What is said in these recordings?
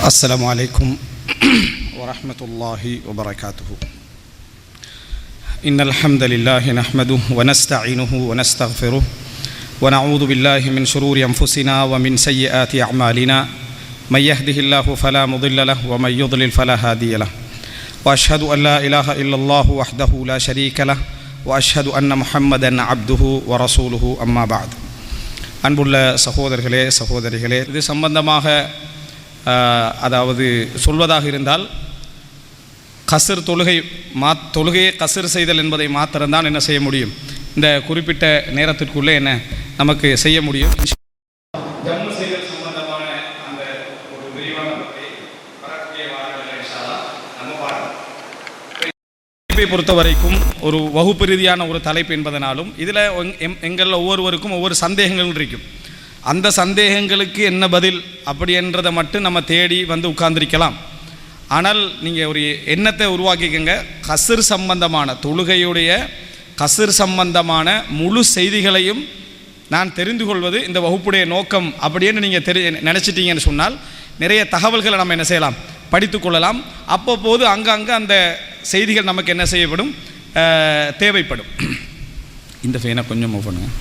السلام عليكم ورحمة الله وبركاته. إن الحمد لله نحمده ونستعينه ونستغفره ونعوذ بالله من شرور أنفسنا ومن سيئات أعمالنا من يهده الله فلا مضل له ومن يضلل فلا هادي له وأشهد أن لا إله إلا الله وحده لا شريك له وأشهد أن محمدا عبده ورسوله أما بعد. அன்புள்ள சகோதரர்களே சகோதரிகளே, இது சம்பந்தமாக அதாவது சொல்வதாக இருந்தால் கஸ்ர் தொழுகையை கஸ்ர் செய்தல் என்பதை மாத்திரம்தான் என்ன செய்ய முடியும், இந்த குறிப்பிட்ட நேரத்திற்குள்ளே என்ன நமக்கு செய்ய முடியும். பொறுத்த வரைக்கும் ஒரு வகுப்பு ரீதியான ஒரு தலைப்பு என்பதனாலும் இதில் எங்களில் ஒவ்வொருவருக்கும் ஒவ்வொரு சந்தேகங்கள் இருக்கும். அந்த சந்தேகங்களுக்கு என்ன பதில் அப்படி என்றதை மட்டும் நம்ம தேடி வந்து உட்கார்ந்திருக்கலாம். ஆனால் நீங்கள் ஒரு எண்ணத்தை உருவாக்கிக்கங்க. கஸ்ர் சம்பந்தமான தொழுகையுடைய கஸ்ர் சம்பந்தமான முழு செய்திகளையும் நான் தெரிந்து கொள்வது இந்த வகுப்புடைய நோக்கம் அப்படின்னு நீங்கள் நினச்சிட்டீங்கன்னு சொன்னால் நிறைய தகவல்களை நம்ம என்ன செய்யலாம், படித்து கொள்ளலாம். அப்பப்போது அங்கங்கே அந்த செய்திகள் நமக்கு என்ன செய்யப்படும், தேவைப்படும். இந்த ஃபேனை கொஞ்சம் மூவ் பண்ணுங்க.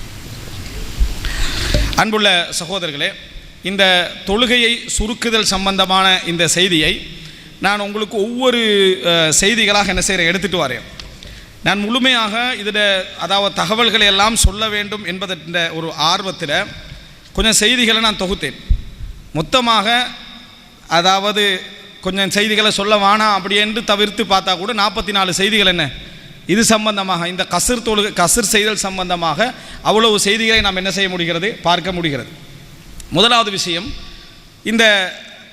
அன்புள்ள சகோதரர்களே, இந்த தொழுகையை சுருக்குதல் சம்பந்தமான இந்த செய்தியை நான் உங்களுக்கு ஒவ்வொரு செய்திகளாக என்ன செய்கிறேன், எடுத்துகிட்டு வரேன். நான் முழுமையாக இதில் அதாவது தகவல்களை எல்லாம் சொல்ல வேண்டும் என்பதற்ற ஒரு ஆர்வத்தில் கொஞ்சம் செய்திகளை நான் தொகுத்தேன். மொத்தமாக அதாவது கொஞ்சம் செய்திகளை சொல்ல வேணாம் அப்படி என்று தவிர்த்து பார்த்தா கூட 44 செய்திகள் என்ன இது சம்பந்தமாக, இந்த கஸ்ர் செய்தல் சம்பந்தமாக அவ்வளவு செய்திகளை நாம் என்ன செய்ய முடிகிறது, பார்க்க முடிகிறது. முதலாவது விஷயம், இந்த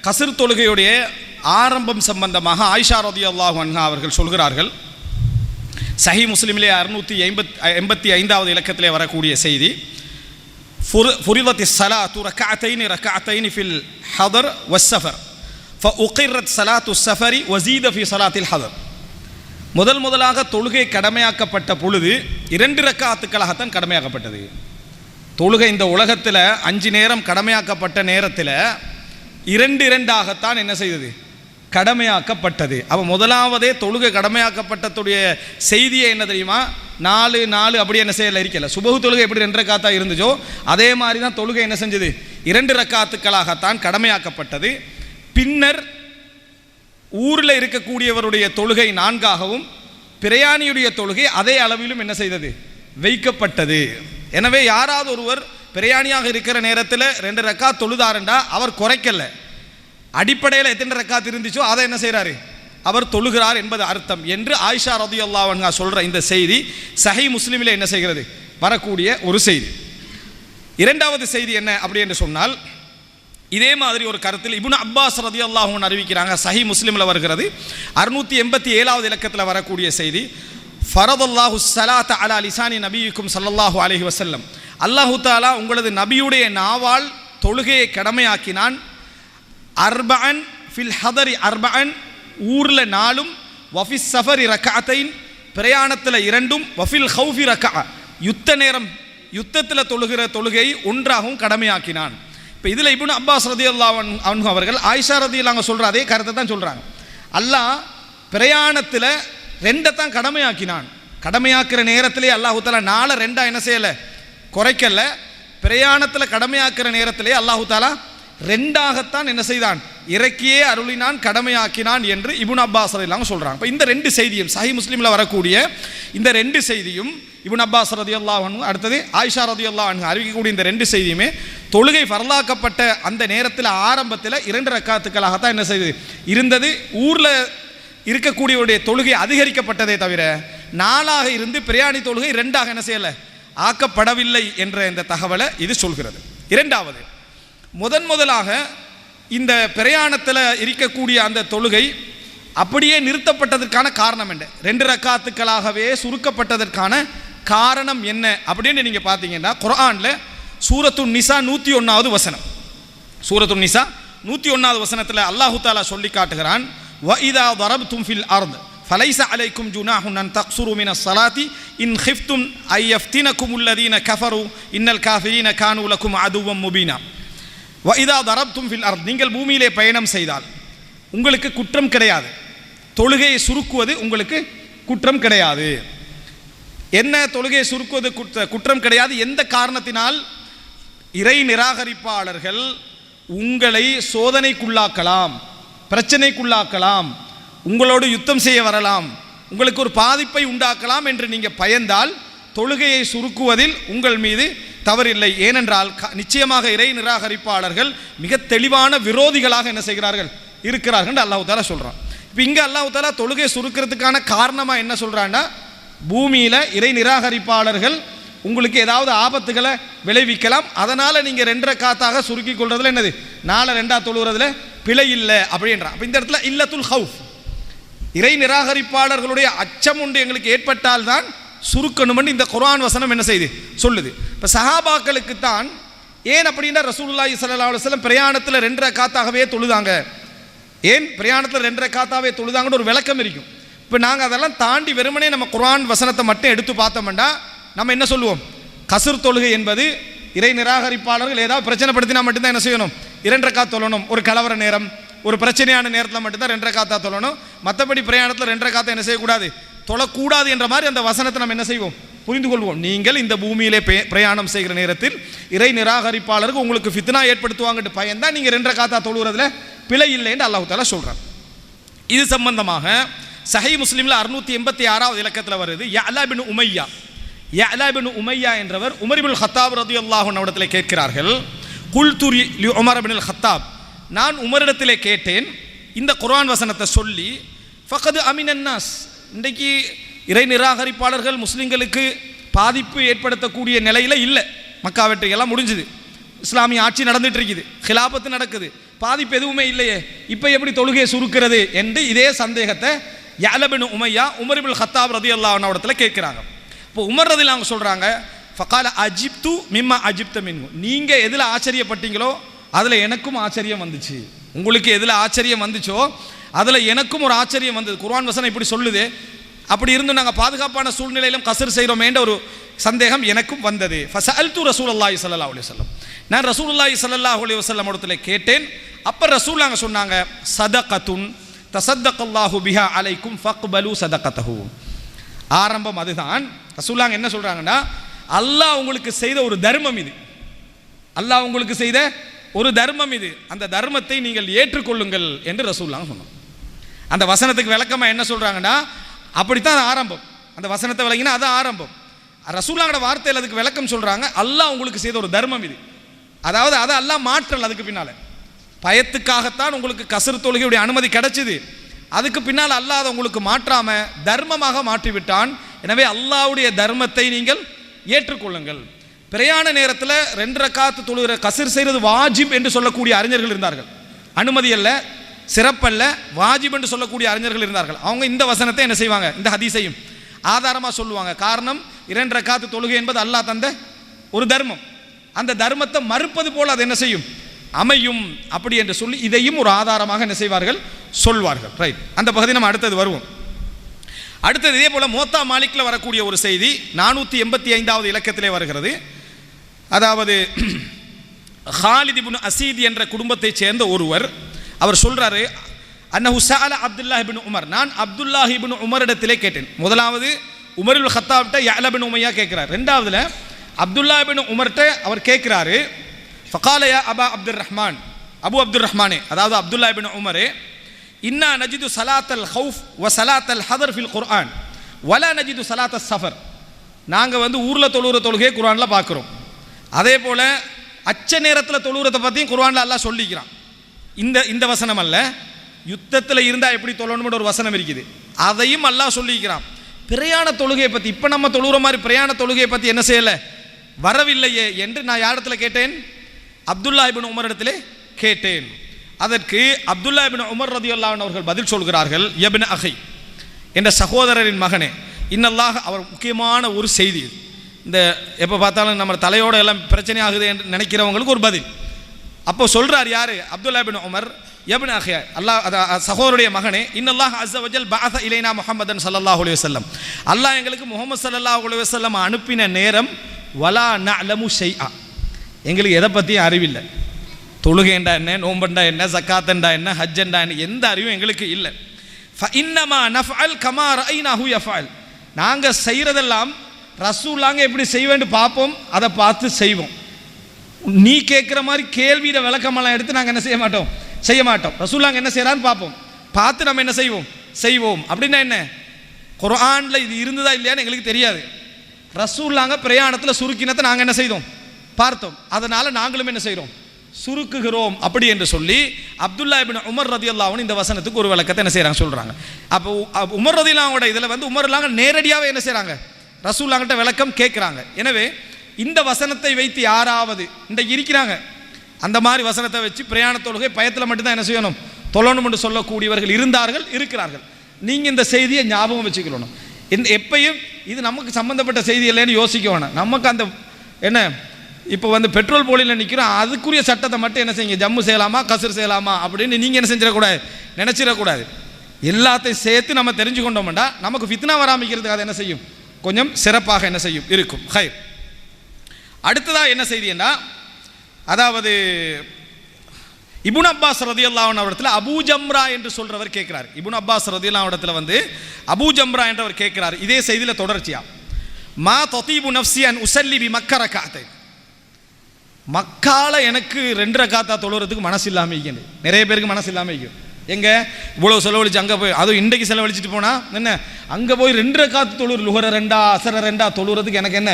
கஸ்ர் தொழுகையுடைய ஆரம்பம் சம்பந்தமாக ஆயிஷா ரலியல்லாஹு அன்ஹா அவர்கள் சொல்கிறார்கள். சஹீ முஸ்லிமிலே 685வது இலக்கத்திலே வரக்கூடிய செய்தி, ஃபுரிதத்தி ஸலாத்து ரக்அத்தைனி ஃபில் ஹதர் வஸ்ஸஃபர் ஃபஉகிரத் ஸலாத்து ஸஃபரி வஸீத ஃபி ஸலாத்தில் ஹதர். முதலாக தொழுகை கடமையாக்கப்பட்ட பொழுது 2 ரக்காத்துக்களாகத்தான் கடமையாக்கப்பட்டது. தொழுகை இந்த உலகத்தில் 5 நேரம் கடமையாக்கப்பட்ட நேரத்தில் 2 என்ன செய்தது, கடமையாக்கப்பட்டது. அப்போ முதலாவதே தொழுகை கடமையாக்கப்பட்டதுடைய செய்தியை என்ன தெரியுமா, 4 அப்படி என்ன செய்யல இருக்கல. சுபஹு தொழுகை எப்படி 2 ரக்காத்தா இருந்துச்சோ அதே மாதிரி தான் தொழுகை என்ன செஞ்சது, 2 ரக்காத்துக்களாகத்தான் கடமையாக்கப்பட்டது. பின்னர் ஊரில் இருக்கக்கூடியவருடைய தொழுகை 4ஆகவும் பிரயாணியுடைய தொழுகை அதே அளவிலும் என்ன செய்தது, வைக்கப்பட்டது. எனவே யாராவது ஒருவர் பிரயாணியாக இருக்கிற நேரத்தில் 2 ரக்காத் தொழுதாருண்டா அவர் குறைக்கல, அடிப்படையில் எத்தனை ரக்காத் இருந்துச்சோ அதை என்ன செய்கிறாரு, அவர் தொழுகிறார் என்பது அர்த்தம் என்று ஆயிஷா ரலியல்லாஹு அன்ஹா சொல்கிற இந்த செய்தி சஹீ முஸ்லிமில் என்ன செய்கிறது, வரக்கூடிய ஒரு செய்தி. இரண்டாவது செய்தி என்ன அப்படி என்று சொன்னால், இதே மாதிரி ஒரு கருத்தில் இப்னு அப்பாஸ் ரலியல்லாஹு அன்ஹு அறிவிக்கிறாங்க. சஹீ முஸ்லிமில் வருகிறது 687வது இலக்கத்தில் வரக்கூடிய செய்தி, ஃபரதல்லாஹு ஸலாத அலா லிசானி நபியிக்கும் ஸல்லல்லாஹு அலைஹி வஸல்லம், அல்லாஹு தஆலா உங்களது நபியுடைய நாவால் தொழுகையை கடமையாக்கினான். அர்பஅன் ஃபில் ஹதரி அர்பஅன், ஊரில் 4, வஃபிஸ் ஸஃபரி ரக்அத்தைன், பிரயாணத்தில் 2, வஃபில் ஹௌஃபி ரக்அ, யுத்தத்தில் தொழுகிற தொழுகையை 1ஆகவும் கடமையாக்கினான். இப்போ இதில் இப்னு அப்பாஸ் ரலியல்லாஹு அன்ஹு அவர்கள் ஆயிஷா ரலியல்லாஹு சொல்கிற அதே கருத்தை தான் சொல்கிறாங்க. அல்லாஹ் பிரயாணத்தில் 2 தான் கடமையாக்கினான். கடமையாக்குற நேரத்திலே அல்லாஹு தஆலா 4 2 என்ன செய்யலை, குறைக்கல. பிரயாணத்தில் கடமையாக்குற நேரத்திலே அல்லாஹு தஆலா 2ஆகத்தான் என்ன செய்தான், இறக்கியே அருளினான், கடமையாக்கினான் என்று இப்னு அப்பாஸ் ரலியல்லாஹு சொல்கிறாங்க. இப்போ இந்த 2 செய்தியும் சஹீ முஸ்லிமில் வரக்கூடிய இந்த 2 செய்தியும் இப்னு அப்பாஸ் ரலியல்லாஹு அன்ஹு அடுத்தது ஆயிஷா ரலியல்லாஹு அன்ஹா அறிவிக்கக்கூடிய இந்த 2 செய்தியுமே தொழுகை ஃபர்லாக்கப்பட்ட அந்த நேரத்தில் ஆரம்பத்தில் 2 ரக்காத்துக்களாகத்தான் என்ன செய்து இருந்தது. ஊரில் இருக்கக்கூடியவருடைய தொழுகை அதிகரிக்கப்பட்டதே தவிர 4ஆக இருந்து பிரயாணி தொழுகை 2ஆக என்ன செய்யலை, ஆக்கப்படவில்லை என்ற இந்த தகவலை இது சொல்கிறது. இரண்டாவது, முதலாக இந்த பிரயாணத்தில் இருக்கக்கூடிய அந்த தொழுகை அப்படியே நிறுத்தப்பட்டதற்கான காரணம் என்ன, 2 ரக்காத்துக்களாகவே சுருக்கப்பட்டதற்கான காரணம் என்ன அப்படின்னு நீங்கள் பார்த்தீங்கன்னா, குர்ஆனில் சூரத்துன் நிசா 101வது வசனம், சூரத்துன் நிசா 101வது வசனத்தில் அல்லாஹு தஆலா சொல்லி காட்டுகிறான், வ இதா தரப்தும் ஃபில் அர்த் ஃபலைஸ அலைக்கும் ஜுனாஹுன் அன் தக்ஸுரு மினஸ் ஸலாத்தி இன் ஹிஃப்தும் ஐ யஃப்தினகுமுல் லதீன கஃபரு இன்னல் காஃபிரீன கானூ லகும் அதுவம் முபீனா. வ இதா தரப்தும் ஃபில் அர்த், நீங்கள் பூமியிலே பயணம் செய்தால், உங்களுக்கு குற்றம் கிடையாது. தொழுகையை சுருக்குவது உங்களுக்கு குற்றம் கிடையாது. என்ன தொழுகையை சுருக்குவது குற்றம் கிடையாது? எந்த காரணத்தினால்? இறை நிராகரிப்பாளர்கள் உங்களை சோதனைக்குள்ளாக்கலாம், பிரச்சனைக்குள்ளாக்கலாம், உங்களோடு யுத்தம் செய்ய வரலாம், உங்களுக்கு ஒரு பாதிப்பை உண்டாக்கலாம் என்று நீங்கள் பயந்தால் தொழுகையை சுருக்குவதில் உங்கள் மீது தவறில்லை. ஏனென்றால் நிச்சயமாக இறை நிராகரிப்பாளர்கள் மிக தெளிவான விரோதிகளாக என்ன செய்கிறார்கள், இருக்கிறார்கள் அல்லாஹ் தஆலா சொல்கிறான். இப்போ இங்கே அல்லாஹ் தஆலா தொழுகையை சுருக்கிறதுக்கான காரணமாக என்ன சொல்கிறான்னா, பூமியில் இறை நிராகரிப்பாளர்கள் உங்களுக்கு ஏதாவது ஆபத்துகளை விளைவிக்கலாம், அதனால் நீங்கள் 2 ரக்காத்தாக சுருக்கி கொள்றதுல என்னது 4 2 தொழுகிறதுல பிழை இல்லை அப்படின்றான். அப்போ இந்த இடத்துல இல்லத்துல் ஹவுஃப், இறை நிராகரிப்பாளர்களுடைய அச்சம் ஒன்று எங்களுக்கு ஏற்பட்டால் தான் சுருக்கணும்னு இந்த குர்ஆன் வசனம் என்ன செய்யுது சொல்லுது. இப்போ சஹாபாக்களுக்கு தான் ஏன் அப்படின்னா ரசூலுல்லாஹி ஸல்லல்லாஹு அலைஹி வஸல்லம் பிரயாணத்தில் 2 ரக்காத்தாகவே தொழுதாங்க. ஏன் பிரயாணத்தில் 2 ரக்காத்தாகவே தொழுதாங்கன்னு ஒரு விளக்கம் இருக்கும். இப்போ நாங்கள் அதெல்லாம் தாண்டி வெறுமனே நம்ம குர்ஆன் வசனத்தை மட்டும் எடுத்து பார்த்தோம்னா நம்ம என்ன சொல்லுவோம், கஸ்ர் தொழுகை என்பது இறை நிராகரிப்பாளர்கள் ஏதாவது பிரச்சனைப்படுத்தினா மட்டும்தான் என்ன செய்யணும், 2 ரக்காத் தொழணும். ஒரு கலவர நேரம், ஒரு பிரச்சனையான நேரத்தில் மட்டும்தான் 2 ரக்காத்தா தொழணும். மற்றபடி பிரயாணத்தில் 2 ரக்காத்தை என்ன செய்யக்கூடாது, தொழக்கூடாது என்ற மாதிரி அந்த வசனத்தை நம்ம என்ன செய்வோம், புரிந்து கொள்வோம். நீங்கள் இந்த பூமியிலே பிரயாணம் செய்கிற நேரத்தில் இறை நிராகரிப்பாளருக்கு உங்களுக்கு ஃபித்னா ஏற்படுத்துவாங்கன்னு பயந்தான் நீங்கள் 2 ரக்காத்தா தொழுகிறதுல பிழை இல்லை என்று அல்லாஹ் தஆலா சொல்கிறான். இது சம்பந்தமாக சஹீஹ் முஸ்லிமில் 686வது இலக்கத்தில் வருது. யஅலா பின் உமையா என்றவர் உமர் இப்னுல் ஹத்தாப் ரலியல்லாஹு அன்ஹு இடத்திலே கேட்கிறார்கள், குல்து லி உமர் இப்னுல் ஹத்தாப், நான் உமரிடத்திலே கேட்டேன் இந்த குர்ஆன் வசனத்தை சொல்லி, ஃபகத் அமினன் நாஸ், இன்றைக்கு இறை நிராகரிப்பாளர்கள் முஸ்லிம்களுக்கு பாதிப்பு ஏற்படுத்தக்கூடிய நிலையில் இல்லை, மக்கா வெற்றியெல்லாம் முடிஞ்சுது, இஸ்லாமிய ஆட்சி நடந்துட்டு இருக்குது, ஹிலாபத்து நடக்குது, பாதிப்பு எதுவுமே இல்லையே, இப்போ எப்படி தொழுகையை சுருக்கிறது என்று இதே சந்தேகத்தை யஅலா பின் உமையா உமர் இப்னுல் ஹத்தாப் ரலியல்லாஹு அன்ஹு இடத்துல கேட்குறாங்க. இப்போ உமர் ரலியல்லாஹு அன்ஹு சொல்கிறாங்க, ஃபகால அஜிப்து மிம்மா அஜிப்த மின்ஹு, நீங்கள் எதில் ஆச்சரியப்பட்டீங்களோ அதில் எனக்கும் ஆச்சரியம் வந்துச்சு. உங்களுக்கு எதில் ஆச்சரியம் வந்துச்சோ அதில் எனக்கும் ஒரு ஆச்சரியம் வந்தது. குர்ஆன் வசனம் இப்படி சொல்லுது, அப்படி இருந்து நாங்கள் பாதுகாப்பான சூழ்நிலையிலும் கஸ்ர் செய்கிறோமேன்ற ஒரு சந்தேகம் எனக்கும் வந்தது. ஃபஸஅல்து ரசூலுல்லாஹி ஸல்லல்லாஹு அலைஹி வஸல்லம், நான் ரசூலுல்லாஹி ஸல்லல்லாஹு அலைஹி வஸல்லம் இடத்துல கேட்டேன். அப்போ ரசூல் நாங்கள் சொன்னாங்க, சதகத்துன் தசத்தக்கல்லாஹு பிஹா அலைக்கும் ஃபக்பலு சதகத்தஹு. ஆரம்பம் அதுதான். ரசூலுல்லாஹ் என்ன சொல்கிறாங்கன்னா, அல்லாஹ் உங்களுக்கு செய்த ஒரு தர்மம் இது, அல்லாஹ் உங்களுக்கு செய்த ஒரு தர்மம் இது, அந்த தர்மத்தை நீங்கள் ஏற்றுக்கொள்ளுங்கள் என்று ரசூலுல்லாஹ் சொன்னாங்க. அந்த வசனத்துக்கு விளக்கமாக என்ன சொல்கிறாங்கன்னா, அப்படித்தான் ஆரம்பம், அந்த வசனத்தை விளங்கினா அது ஆரம்பம். ரசூலுல்லாஹோட வார்த்தையில் அதுக்கு விளக்கம் சொல்கிறாங்க, அல்லாஹ் உங்களுக்கு செய்த ஒரு தர்மம் இது, அதாவது அதை அல்லாஹ் மாற்றல். அதுக்கு பின்னால் பயத்துக்காகத்தான் உங்களுக்கு கஸ்ர் தொழுகையுடைய அனுமதி கிடைச்சிது, அதுக்கு பின்னால் அல்லாஹ் அதை உங்களுக்கு மாற்றாமல் தர்மமாக மாற்றிவிட்டான். எனவே அல்லாஹ்வுடைய தர்மத்தை நீங்கள் ஏற்றுக்கொள்ளுங்கள். பிரயாண நேரத்தில் 2 ரக்காத்து தொழுகிற கஸ்ர் செய்கிறது வாஜிப் என்று சொல்லக்கூடிய அறிஞர்கள் இருந்தார்கள், அனுமதி அல்ல, சிறப்பல்ல, வாஜிப் என்று சொல்லக்கூடிய அறிஞர்கள் இருந்தார்கள். அவங்க இந்த வசனத்தை என்ன செய்வாங்க, இந்த ஹதீஸையும் ஆதாரமாக சொல்லுவாங்க. காரணம், 2 ரக்காத்து தொழுகை என்பது அல்லாஹ் தந்த ஒரு தர்மம், அந்த தர்மத்தை மறுப்பது போல் அது என்ன செய்யும், அமையும். அப்படி என்று சொல்லி இதையும் ஒரு ஆதாரமாக என்ன செய்வார்கள், சொல்வார்கள். ரைட், அந்த பகுதி நம்ம அடுத்தது வருவோம். அடுத்தது இதே போல் மோத்தா மாலிக்கில் வரக்கூடிய ஒரு செய்தி 485வது இலக்கத்திலே வருகிறது. அதாவது ஹாலித் இப்னு அசீத் என்ற குடும்பத்தைச் சேர்ந்த ஒருவர், அவர் சொல்றாரு, அன்னஹு ஸஅல அப்துல்லாஹ் இப்னு உமர், நான் அப்துல்லாஹ் இப்னு உமரிடத்திலே கேட்டேன். முதலாவது உமர் இப்னு ஹத்தாப்ட்ட யஅலா பின் உமையா கேட்கிறார், ரெண்டாவதுல அப்துல்லாஹ் இப்னு உமர்ட்ட அவர் கேட்கிறாரு, ஃபகால யா அபா அப்துர் ரஹ்மான், அபு அப்துர் ரஹ்மானே, அதாவது அப்துல்லாஹ் இப்னு உமரே, இன்னா நஜிது சலாத்தல் ஹவுஃப் வ சலாத்தல் ஹதர் ஃபில் குர்ஆன் வலா நஜிது சலாத்தல் சஃபர். நாங்கள் ஊரில் தொழுகிற தொழுகையை குர்ஆனில் பார்க்குறோம், அதே போல் அச்ச நேரத்தில் தொழுகிறத பற்றியும் குர்ஆனில் அல்லாஹ் சொல்லிக்கிறான். இந்த வசனம் அல்ல, யுத்தத்தில் இருந்தால் எப்படி தொழணும்னு ஒரு வசனம் இருக்குது, அதையும் அல்லாஹ் சொல்லிக்கிறான். பிரயாண தொழுகையை பற்றி, இப்போ நம்ம தொழுகிற மாதிரி பிரயாண தொழுகையை பற்றி என்ன செய்யலை, வரவில்லையே என்று நான் யாரிடத்துல கேட்டேன், அப்துல்லாஹ் இப்னு உமர் இடத்திலே கேட்டேன். அதற்கு அப்துல்லாஹ் இப்னு உமர் ரலியல்லாஹு அன்ஹு அவர்கள் பதில் சொல்கிறார்கள், யப்ன அஹி, என்ற சகோதரரின் மகனே, இன்னல்லாஹ், அவர் முக்கியமான ஒரு செய்தி. இந்த எப்போ பார்த்தாலும் நம்ம தலையோட எல்லாம் பிரச்சனை ஆகுது என்று நினைக்கிறவங்களுக்கு ஒரு பதில். அப்போ சொல்றார் யாரு, அப்துல்லாஹ் இப்னு உமர், யப்ன அஹி, அல்லாஹ் சகோதரருடைய மகனே, இன்னல்லாஹ் அஸ்ஸ வஜல் பஅஸ இலைனா முஹம்மதன் ஸல்லல்லாஹு அலைஹி வஸல்லம், அல்லாஹ் எங்களுக்கு முஹம்மது ஸல்லல்லாஹு அலைஹி வஸல்லம் அனுப்பின நேரம் வலா நஅலமு ஷைஆ, எங்களுக்கு எதை பற்றியும் அறிவில்லை, தொழுகைண்டா என்ன, நோம்பண்டா என்ன, ஜக்காத்தண்டா என்ன, ஹஜ்ஜண்டா என்ன, எந்த அறிவும் எங்களுக்கு இல்லை. ஃபஇன்னமா நஃஅல் கமா ரஅய்னாஹு யஃஅல், நாங்கள் செய்கிறதெல்லாம் ரசூலுல்லாஹ் எப்படி செய்வேன்னு பார்ப்போம், அதை பார்த்து செய்வோம். நீ கேட்குற மாதிரி கேள்வியிட விளக்கமெல்லாம் எடுத்து நாங்கள் என்ன செய்ய மாட்டோம், செய்ய மாட்டோம். ரசூலுல்லாஹ் என்ன செய்கிறான்னு பார்ப்போம், பார்த்து நம்ம என்ன செய்வோம். அப்படின்னா என்ன, குர்ஆனில் இது இருந்ததா இல்லையான்னு எங்களுக்கு தெரியாது. ரசூலுல்லாஹ் பிரயாணத்தில் சுருக்கினத்தை நாங்கள் என்ன செய்தோம், பார்த்தோம். அதனால் நாங்களும் என்ன செய்கிறோம், சுருக்குகிறோம். அப்படி என்று சொல்லி அப்துல்லா இப்னு உமர் ரதியல்லாஹு அன்ஹு இந்த வசனத்துக்கு ஒரு விளக்கத்தை என்ன செய்கிறாங்க, சொல்கிறாங்க. அப்போ உமர் ரதியல்லாஹு இதில் வந்து உமர்லாங்க நேரடியாகவே என்ன செய்கிறாங்க, ரசூலுல்லாஹ்கிட்ட விளக்கம் கேட்குறாங்க. எனவே இந்த வசனத்தை வைத்து யாராவது இன்றைக்கு இருக்கிறாங்க, அந்த மாதிரி வசனத்தை வச்சு பிரயாண தொழுகை பயத்தில் மட்டும்தான் என்ன செய்யணும், தொழணும் என்று சொல்லக்கூடியவர்கள் இருக்கிறார்கள். நீங்கள் இந்த செய்தியை ஞாபகம் வச்சுக்கணும். எப்பையும் இது நமக்கு சம்மந்தப்பட்ட செய்தி இல்லைன்னு யோசிக்க வேணாம். நமக்கு அந்த என்ன இப்போ வந்து பெட்ரோல் போலியில் நிற்கிறோம், அதுக்குரிய சட்டத்தை மட்டும் என்ன செய்யுங்க, ஜம்மு செய்யலாமா கசர் செய்யலாமா அப்படின்னு நீங்கள் என்ன செஞ்சிடக்கூடாது, நினச்சிடக்கூடாது. எல்லாத்தையும் சேர்த்து நம்ம தெரிஞ்சு கொண்டோம்டா நமக்கு ஃபித்னா வராமிக்கிறதுக்கு அது என்ன செய்யும், கொஞ்சம் சிறப்பாக என்ன செய்யும் இருக்கும். ஹைர், அடுத்ததாக என்ன செய்தின்னா, அதாவது இப்னு அப்பாஸ் ரதியல்லாஹு அன்ஹு இடத்துல அபூ ஜம்ரா என்று சொல்றவர் கேட்கிறார். இப்னு அப்பாஸ் ரதியல்லாஹு அன்ஹு இடத்துல வந்து அபூ ஜம்ரா என்றவர் கேட்கிறார். இதே செய்தியில் தொடர்ச்சியா, மா ததீபு நஃப்ஸி அன் உஸல்லி பி மக்கா ரக்அத்தைன், மக்கால எனக்கு 2 ரக்காத்தா தொழுறதுக்கு மனசு இல்லாமல் இருக்குது. நிறைய பேருக்கு மனசு இல்லாமல் இருக்கும். எங்கே இவ்வளோ செலவழிச்சு அங்கே போய், அதுவும் இன்றைக்கு செலவழிச்சிட்டு போனால் என்ன, அங்கே போய் 2 ரக்காத்து தொழுற, லுஹர 2 அசர 2 தொழுறதுக்கு எனக்கு என்ன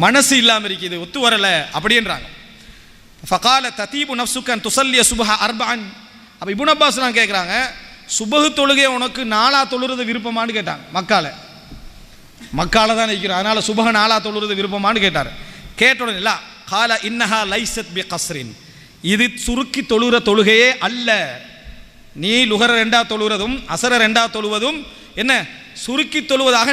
மனசு இல்லாமல் இருக்குது, ஒத்து வரலை அப்படின்றாங்க. ஃபகால ததீபு நஃப்ஸுக துஸல்லிய சுபஹ அர்பஅன். அப்போ இப்னு அப்பாஸ் நான் கேட்குறாங்க, சுபஹு தொழுகை உனக்கு 4 தொழுறது விருப்பமானு கேட்டாங்க. மக்கால தான் நிற்கிறோம், அதனால் சுபஹ 4 தொழுறது விருப்பமானு கேட்டார். கேட்டோட இல்லை, கால இன்னஹா லைசத் பி கஸ்ரின், இது சுருக்கி தொழுகிற தொழுகையே அல்ல. நீ லுஹர 2 தொழுவதும் அசர 2 தொழுவதும் என்ன சுருக்கி தொழுவதாக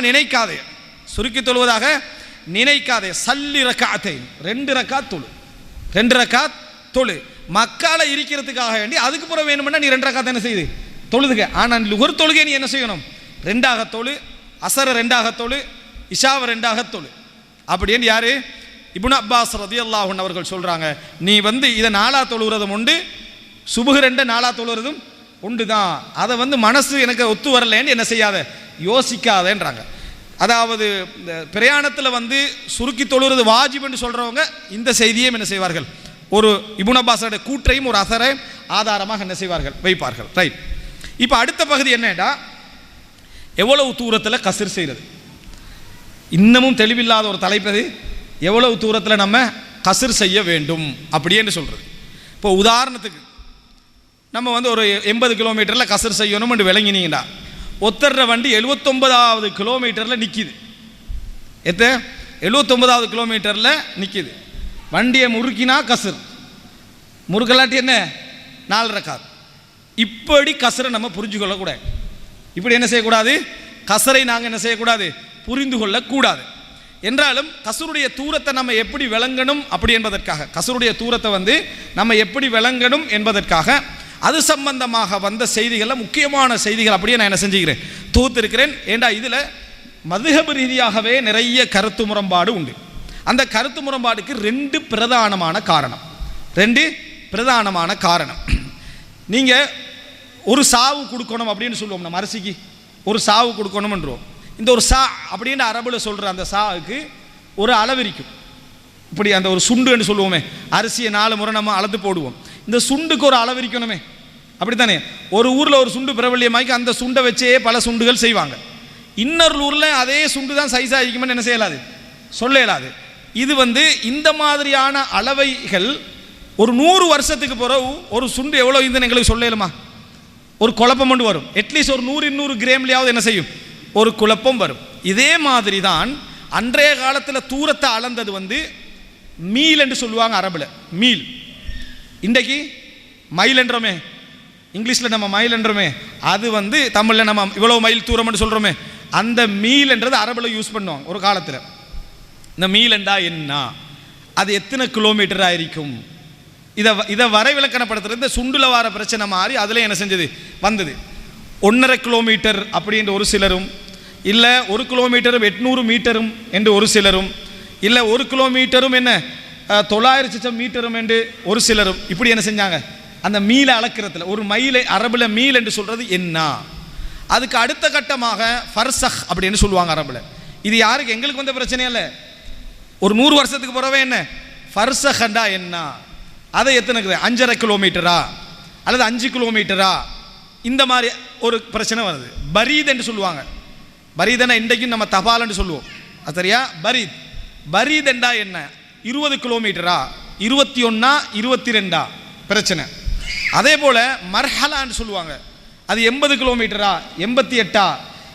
நினைக்காதே. சல்லி ரக்காத்தைன், 2 ரக்காத் தொழு. மக்கால இருக்கிறதுக்காக வேண்டி அதுக்கு பிறகு வேணும்னா நீ 2 ரக்காத் என்ன செய்யுது தொழுதுக. ஆனால் லுஹர் தொழுகை நீ என்ன செய்யணும், 2 தொழு, அசர 2 தொழு, இஷாவை 2 தொழு. அப்படின்னு யாரு, இப்னு அப்பாஸ் ரதியல்லாஹு அன்ஹு அவர்கள் சொல்றாங்க. நீ வந்து இதை 4 தொழுகிறதும் உண்டு, சுபஹ் 2 4 தொழுகிறதும் உண்டு தான். அதை வந்து மனசு எனக்கு ஒத்து வரலன்னு என்ன செய்யாத, யோசிக்காதேன்றாங்க. அதாவது இந்த பிரயாணத்தில் வந்து சுருக்கி தொழுகிறது வாஜிப் என்று சொல்றவங்க இந்த செய்தியை என்ன செய்வார்கள், ஒரு இப்னு அப்பாஸோட கூற்றையும் ஒரு அசரை ஆதாரமாக என்ன செய்வார்கள், வைப்பார்கள். ரைட், இப்போ அடுத்த பகுதி என்னடா, எவ்வளவு தூரத்தில் கஸ்ர் செய்கிறது. இன்னமும் தெளிவில்லாத ஒரு தலைப்பது, எவ்வளவு தூரத்தில் நம்ம கஸ்ர் செய்ய வேண்டும் அப்படின்னு சொல்கிறது. இப்போ உதாரணத்துக்கு நம்ம வந்து ஒரு 80 கிலோமீட்டரில் கஸ்ர் செய்யணும் என்று விளங்கினீங்கடா, ஒத்தர்ற வண்டி 79வது கிலோமீட்டரில் நிற்கிது. 79வது கிலோமீட்டரில் நிற்கிது. வண்டியை முறுக்கினா கஸ்ர், முறுக்கலாட்டி என்ன 4 ரக்காத். இப்படி கஸ்ரை நம்ம புரிஞ்சு கொள்ளக்கூடாது. இப்படி என்ன செய்யக்கூடாது, கஸ்ரை நாங்கள் என்ன செய்யக்கூடாது, புரிந்து கொள்ளக்கூடாது. என்றாலும் கஸ்ருடைய தூரத்தை நம்ம எப்படி விளங்கணும் அப்படி என்பதற்காக, கஸ்ருடைய தூரத்தை வந்து நம்ம எப்படி விளங்கணும் என்பதற்காக அது சம்பந்தமாக வந்த செய்திகளில் முக்கியமான செய்திகள் அப்படியே நான் என்ன செஞ்சுக்கிறேன், தொகுத்திருக்கிறேன். ஏண்டா இதில் மதுஹப் ரீதியாகவே நிறைய கருத்து முரண்பாடு உண்டு. அந்த கருத்து முரண்பாடுக்கு 2 பிரதானமான காரணம். நீங்கள் ஒரு சாவு கொடுக்கணும் அப்படின்னு சொல்லுவோம், நம்ம அரிசிக்கு ஒரு சாவு கொடுக்கணும்ன்றோம். இந்த ஒரு சா அப்படின்னு அரபில் சொல்கிற அந்த சாவுக்கு ஒரு அளவிரிக்கும். இப்படி அந்த ஒரு சுண்டுன்னு சொல்லுவோமே, அரிசியை 4 முறை நம்ம அளந்து போடுவோம். இந்த சுண்டுக்கு ஒரு அளவிரிக்கணுமே, அப்படித்தானே? ஒரு ஊரில் ஒரு சுண்டு பிரபல்யமாக்கி அந்த சுண்டை வச்சே பல சுண்டுகள் செய்வாங்க. இன்னொரு ஊரில் அதே சுண்டு தான் சைஸாக இருக்குமென்னு என்ன செய்யலாது, சொல்ல இயலாது. இது வந்து இந்த மாதிரியான அளவைகள் ஒரு 100 வருஷத்துக்கு பிறகு ஒரு சுண்டு எவ்வளோ இதுன்னு எங்களுக்கு சொல்ல இயலுமா? ஒரு குழப்பம் கொண்டு வரும். அட்லீஸ்ட் ஒரு 100-200 கிராம்லையாவது என்ன செய்யும், ஒரு குழப்பம் வரும். இதே மாதிரி தான் அன்றைய காலத்தில் தூரத்தை அளந்தது வந்து மீல் என்று சொல்லுவாங்க அரபில், மீல். இன்றைக்கு மைல் என்றோமே, இங்கிலீஷில் நம்ம மைல் என்றோமே, அது வந்து தமிழில் நம்ம இவ்வளோ மைல் தூரம்னு சொல்கிறோமே, அந்த மீல் என்றது அரபில் யூஸ் பண்ணுவாங்க ஒரு காலத்தில். இந்த மீல் என்றா என்ன, அது எத்தனை கிலோமீட்டராக இருக்கும், இதை வரைவிலக்கணப்படுத்துறது இந்த சுண்டில் வர பிரச்சனை மாறி அதில் என்ன செஞ்சது வந்தது. 1.5 கிலோமீட்டர் அப்படின்ற ஒரு சிலரும், இல்லை 1 கிலோமீட்டரும் 800 மீட்டரும் என்று ஒரு சிலரும், இல்லை 1 கிலோமீட்டரும் என்ன 900 மீட்டரும் என்று ஒரு சிலரும் இப்படி என்ன செஞ்சாங்க, அந்த மீலை அளக்கிறதுல ஒரு மைலை அரபுல மீல் என்று சொல்றது என்ன. அதுக்கு அடுத்த கட்டமாக ஃபர்சஹ் அப்படின்னு சொல்லுவாங்க அரபுல. இது யாருக்கு, எங்களுக்கு வந்த பிரச்சனை இல்லை. ஒரு 100 வருஷத்துக்கு பிறவே என்ன ஃபர்சஹ்ண்டா என்ன, அதை எத்தனை 5.5 கிலோமீட்டரா அல்லது 5 கிலோமீட்டரா, இந்த மாதிரி ஒரு பிரச்சனை வருது. பரீத் என்று சொல்லுவாங்க. பரீதனா இன்றைக்கும் நம்ம தபால்னு சொல்லுவோம், அது சரியா. பரீத் என்றா என்ன, 20 கிலோமீட்டரா 21 22 பிரச்சனை. அதே போல மர்ஹலான்னு சொல்லுவாங்க, அது 80 கிலோமீட்டரா 88.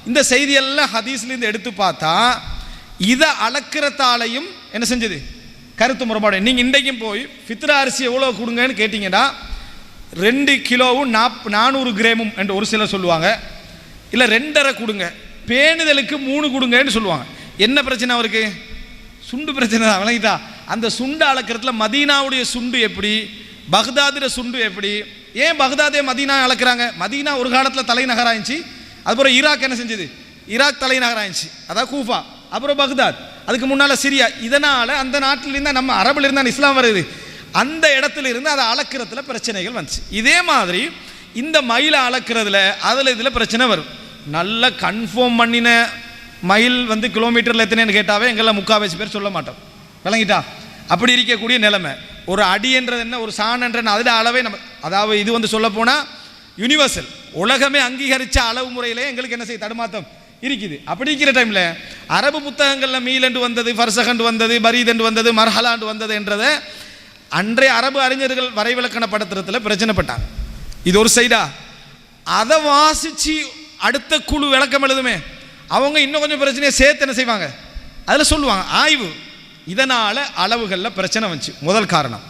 இந்த செய்தியெல்லாம் ஹதீஸ்லேருந்து எடுத்து பார்த்தா இதை அளக்கிறதாலையும் என்ன செஞ்சது கருத்து முறைப்பாடு. நீங்கள் இன்றைக்கும் போய் ஃபித்ரா அரிசி எவ்வளோ கொடுங்கன்னு கேட்டிங்கன்னா 2 கிலோவும் 400 கிராமும் என்று ஒரு சிலர் சொல்லுவாங்க. இல்லை 2.5 கொடுங்க, பேணுதலுக்கு 3 கொடுங்கன்னு சொல்லுவாங்க. என்ன பிரச்சனை அவருக்கு, சுண்டு பிரச்சனை தான், விளங்கிட்டா. அந்த சுண்டு அளக்கிறதுல மதீனாவுடைய சுண்டு எப்படி, பக்தாதுடைய சுண்டு எப்படி, ஏன் பக்தாதே மதீனா அளக்கிறாங்க. மதீனா ஒரு காலத்தில் தலைநகராயிச்சு, அதுக்கப்புறம் ஈராக் என்ன செஞ்சது, ஈராக் தலைநகராயிச்சு, அதான் கூஃபா, அப்புறம் பக்தாத், அதுக்கு முன்னால் சிரியா. இதனால் அந்த நாட்டிலிருந்து நம்ம அரபில் இருந்தால் இஸ்லாம் வருது, அந்த இடத்துல இருந்து அதை அளக்கிறதுல பிரச்சனைகள் வந்துச்சு. இதே மாதிரி இந்த மைலை அளக்கிறதுல அதில் இதில் பிரச்சனை வரும். நல்ல கன்ஃபார்ம் பண்ணின மைல் கிலோமீட்டரில் எத்தனைன்னு கேட்டாவே எங்கெல்லாம் முக்கால்வாசி பேர் சொல்ல மாட்டோம், விளங்கிட்டா. அப்படி இருக்கக்கூடிய நிலைமை. ஒரு அடி என்றது என்ன, ஒரு சான் என்ற அதில் அளவே நம்ம, அதாவது இது சொல்ல போனால் யூனிவர்சல், உலகமே அங்கீகரித்த அளவு முறையிலே எங்களுக்கு என்ன செய்ய தடுமாற்றம் இருக்குது. அப்படி இருக்கிற டைமில் அரபு புத்தகங்களில் மீலண்டு வந்தது, ஃபர்சகண்டு வந்தது, பரீதண்டு வந்தது, மர்ஹலாண்டு வந்தது என்றதை அன்றைய அரபு அறிஞர்கள் வரைவிலக்கண படுத்துறதுல பிரச்சனைப்பட்டாங்க. இது ஒரு சைடா. அதை வாசித்து அடுத்த குழு விளக்கம் எழுதுமே, அவங்க இன்னும் கொஞ்சம் பிரச்சனையை சேர்த்து என்ன செய்வாங்க, அதில் சொல்லுவாங்க ஆய்வு. இதனால் அளவுகளில் பிரச்சனை வந்துச்சு, முதல் காரணம்.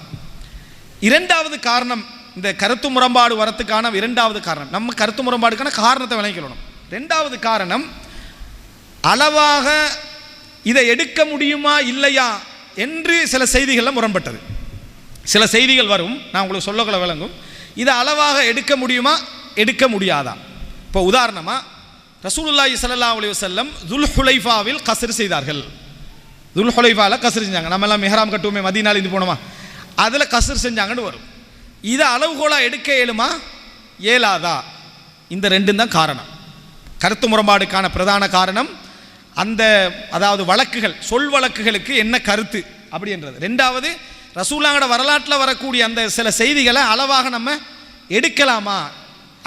இரண்டாவது காரணம், இந்த கருத்து முரண்பாடு வரத்துக்கான இரண்டாவது காரணம், நம்ம கருத்து முரண்பாடுக்கான காரணத்தை விளங்கிக்கணும். இரண்டாவது காரணம், அளவாக இதை எடுக்க முடியுமா இல்லையா என்று சில செய்திகளில் முரண்பட்டது. சில செய்திகள் வரும், நான் உங்களுக்கு சொல்லக்குள்ள விளங்கும், இதை அளவாக எடுக்க முடியுமா எடுக்க முடியாதா. இப்போ உதாரணமாக ரசூலுல்லாஹி ஸல்லல்லாஹு அலைஹி வஸல்லம் துல்ஹுலைஃபாவில் கஸ்ர் செய்தார்கள். துல்ஹுலைஃபாவில் கஸ்ர் செஞ்சாங்க. நம்ம எல்லாம் மிஹ்ராம் கட்டுவோமே, மதீனால இது போனோமா, அதில் கஸ்ர் செஞ்சாங்கன்னு வரும். இதை அளவுகோலாக எடுக்க இயலுமா இயலாதா, இந்த ரெண்டும் தான் காரணம். கருத்து முரண்பாடுக்கான பிரதான காரணம் அந்த, அதாவது வழக்குகள், சொல் வழக்குகளுக்கு என்ன கருத்து அப்படின்றது. ரெண்டாவது, ரசூலுல்லாஹ்வோட வரலாற்றில் வரக்கூடிய அந்த சில செய்திகளை அளவாக நம்ம எடுக்கலாமா,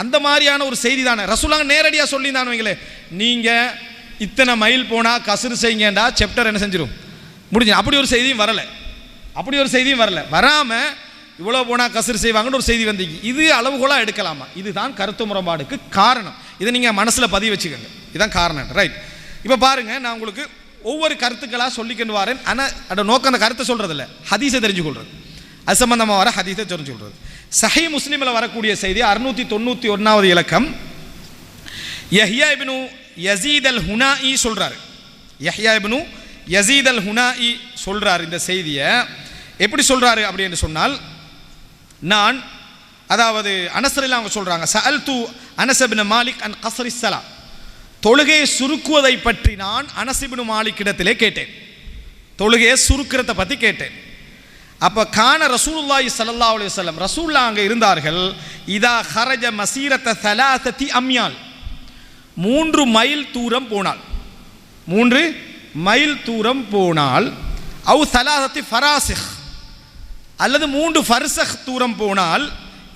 அந்த மாதிரியான ஒரு செய்தி தானே. ரசூலுல்லாஹ் நேரடியாக சொல்லியிருந்தான்னு வைங்களே, நீங்கள் இத்தனை மைல் போனால் கஸ்ர் செய்யுங்கண்டா சாப்டர் என்ன செஞ்சிடும், முடிஞ்சு. அப்படி ஒரு செய்தியும் வரலை, வராமல் இவ்வளோ போனால் கஸ்ர் செய்வாங்கன்னு ஒரு செய்தி வந்தீங்க. இது அளவுகோலாக எடுக்கலாமா, இதுதான் கருத்து முரண்பாடுக்கு காரணம். இதை நீங்கள் மனசில் பதிவு வச்சுக்கோங்க, இதுதான் காரணம். ரைட். இப்போ பாருங்கள், நான் உங்களுக்கு ஒவ்வொரு கருத்துக்களாக சொல்லிக்கொண்டு வரேன். ஆனால் அதோட நோக்கம் அந்த கருத்தை சொல்கிறதில்ல, ஹதீஸை தெரிஞ்சுக்கொள்வது, அது சம்பந்தமாக வர ஹதீஸை தெரிஞ்சு கொள்வது. சஹீஹ் முஸ்லிமில் வரக்கூடிய செய்தி 691வது இலக்கம். யஹ்யா இப்னு யஸீத் அல் ஹுனாஇ சொல்கிறார். யஹ்யா இப்னு யஸீத் அல் ஹுனாஇ சொல்கிறார். இந்த செய்தியை எப்படி சொல்கிறாரு அப்படின்னு சொன்னால், நான், அதாவது அனஸ்ரில் அவங்க சொல்கிறாங்க, சஅல்து அனஸ் இப்னு மாலிக் அன் கஸ்ரி ஸலா, தொழுகையை சுருக்குவதை பற்றி நான் அனஸ் இப்னு மாலிக் இடத்திலே கேட்டேன், தொழுகையை சுருக்கிறத பற்றி கேட்டேன். அப்போ கான ரசூலுல்லாஹி ஸல்லல்லாஹு அலைஹி வஸல்லம், ரசூலுல்லாஹ் அங்கே இருந்தார்கள், இதா ஹரஜ மசீரத ஸலாஸதி அம்யால், 3 மைல் தூரம் போனால், 3 மைல் தூரம் போனால், அவு ஸலாஸதி ஃபராசிஹ், அல்லது 3 ஃபர்சஹ் தூரம் போனால்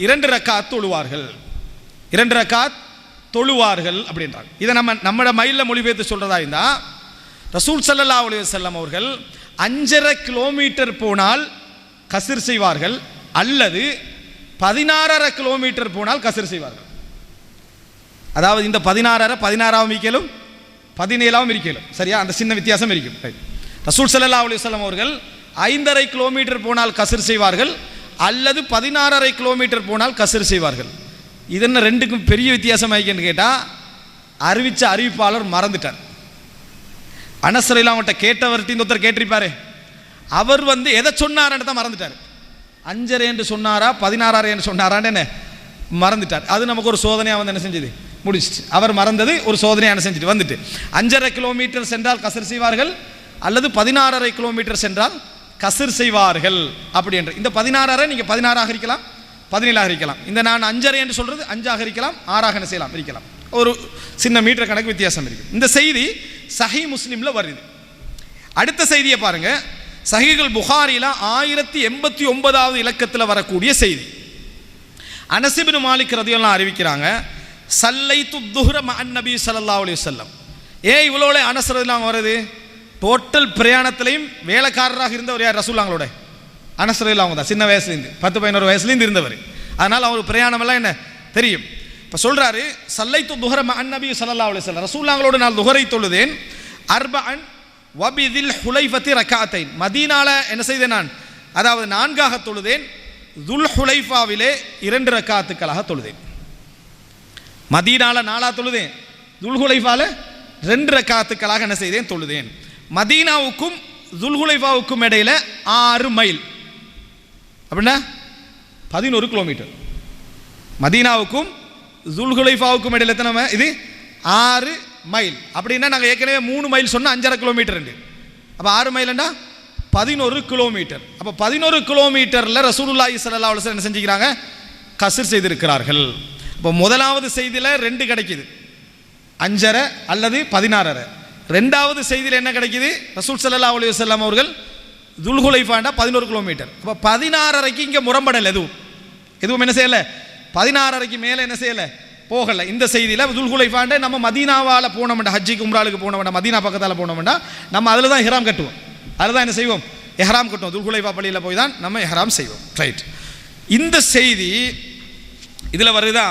2 ரக்காத் தொழுவார்கள், 2 ரக்காத் தொழுவார்கள் அப்படின்றாங்க. இதை நம்மளோட மைலில் மொழிபெயர்த்து சொல்கிறதா இருந்தால், ரசூல் ஸல்லல்லாஹு அலைஹி வஸல்லம் அவர்கள் 5.5 கிலோமீட்டர் போனால் கஸ்ர் செய்வார்கள், அல்லது 16.5 கிலோமீட்டர் போனால் கஸ்ர் செய்வார்கள். அதாவது இந்த 16.5 16ஆவும் இருக்கலும் 17ஆவும் இருக்கலும், சரியா, அந்த சின்ன வித்தியாசம் இருக்கும். ரசூல் ஸல்லல்லாஹு அலைஹி வஸல்லம் அவர்கள் 5.5 கிலோமீட்டர் போனால் கஸ்ர் செய்வார்கள், அல்லது 16.5 கிலோமீட்டர் போனால் கஸ்ர் செய்வார்கள். இது என்ன ரெண்டுக்கும் பெரிய வித்தியாசம் ஆகிக்கன்னு கேட்டால், அறிவித்த அறிவிப்பாளர் மறந்துட்டார். அனஸ்ரையில் அவங்கள்ட்ட கேட்டவர்கிட்ட ஒருத்தர் கேட்டிருப்பாரு, அவர் எதை சொன்னார்ன்னு தான் மறந்துட்டார். 5.5 என்று சொன்னாரா 16.5 என்று சொன்னாரான்னு என்ன மறந்துட்டார். அது நமக்கு ஒரு சோதனையாக என்ன செஞ்சது, முடிச்சிட்டு. அவர் மறந்தது ஒரு சோதனையாக என்ன செஞ்சுட்டு வந்துட்டு 5.5 கிலோமீட்டர் சென்றால் கஸ்ர் செய்வார்கள், அல்லது 16.5 கிலோமீட்டர் சென்றால் கசிர் செய்வார்கள் அப்படி என்று. இந்த 16 நீங்க 16ஆக இருக்கலாம், 17ஆக இருக்கலாம். இந்த நான் 5.5 என்று சொல்றது 5ஆக இருக்கலாம், 6ஆக என்ன செய்யலாம் இருக்கலாம். ஒரு சின்ன மீட்டர் கணக்கு வித்தியாசம் இருக்கு. இந்த செய்தி சஹீஹ் முஸ்லிம்ல வருது. அடுத்த செய்தியை பாருங்க, சஹீஹுல் புகாரில 1089வது இலக்கத்தில் வரக்கூடிய செய்தி. அனஸ் இப்னு மாலிக் ரலியல்லாஹு அறிவிக்கிறாங்க, சல்லைத்து துஹ்ர மஅன் நபி ஸல்லல்லாஹு அலைஹி வஸல்லம். இவ்வளோல அனஸ் ரலியல்லாஹு வருது. டோட்டல் பிரயாணத்திலையும் வேலைக்காரராக இருந்தவர் யார்? ரசூலுல்லாஹ்வோட அனஸ் ரலியல்லாஹு தான். சின்ன வயசுலேருந்து 10-11 வயசுலேருந்து இருந்தவர். அதனால் அவர் பிரயாணமெல்லாம் என்ன தெரியும். இப்போ சொல்றாரு, சல்லைத்து துஹ்ர மஅன் நபி ஸல்லல்லாஹு அலைஹி வஸல்லம், ரசூலுல்லாஹ்வோட நான் துஹரை தொழுதேன். அர்பஅன் வபிதில் ஹுலைஃபத்தி ரக்அத்தைன், மதீனால என்ன செய்தேன் நான், அதாவது 4ஆக தொழுதேன். துல் ஹுலைஃபாவிலே 2 ரக்காத்துக்களாக தொழுதேன். மதீனால 4ஆக தொழுதேன், துல் ஹுலைஃபால 2 ரக்காத்துக்களாக என்ன செய்தேன் தொழுதேன். மதீனாவுக்கும் துல் ஹுலைஃபாவுக்கும் இடையில 6 மைல், அப்படின்னா 11 கிலோமீட்டர். மதீனாவுக்கும் துல் ஹுலைஃபாவுக்கும் இடையில எத்தனை இது 6 மைல். அப்படின்னா நாங்கள் ஏற்கனவே 3 மைல் சொன்னால் 5.5 கிலோமீட்டர் உண்டு. அப்போ 6 மைல்னா 11 கிலோமீட்டர். அப்போ 11 கிலோமீட்டரில் ரசூலுல்லாஹி ஸல்லல்லாஹு அலைஹி வஸல்லம் என்ன செஞ்சுக்கிறாங்க, கஸ்ர் செய்திருக்கிறார்கள். இப்போ முதலாவது செய்தியில் 2 கிடைக்குது, 5.5 அல்லது 16.5. ரெண்டாவது செய்தியில் என்ன கிடைக்குது, ரசூல் ஸல்லல்லாஹு அலைஹி வஸல்லம் அவர்கள் துல் ஹுலைஃபாண்டா 11 கிலோமீட்டர். அப்போ 16.5க்கு இங்கே முரம்படல் எதுவும் என்ன செய்யலை, 16.5க்கு மேலே என்ன செய்யலை போகலை. இந்த செய்தியில் துல் ஹுலைஃபாண்ட நம்ம மதீனாவால் போனோம்டா, ஹஜ்ஜிக்கு உம்ராவுக்கு போனோம்டா, மதீனா பக்கத்தால் போனோம்டா, நம்ம அதில் தான் இஹ்ராம் கட்டுவோம். அதில் தான் என்ன செய்வோம், இஹ்ராம் கட்டுவோம். துல் ஹுலைஃபா பள்ளியில் போய் தான் நம்ம இஹ்ராம் செய்வோம். ரைட், இந்த செய்தி இதில் வருதா.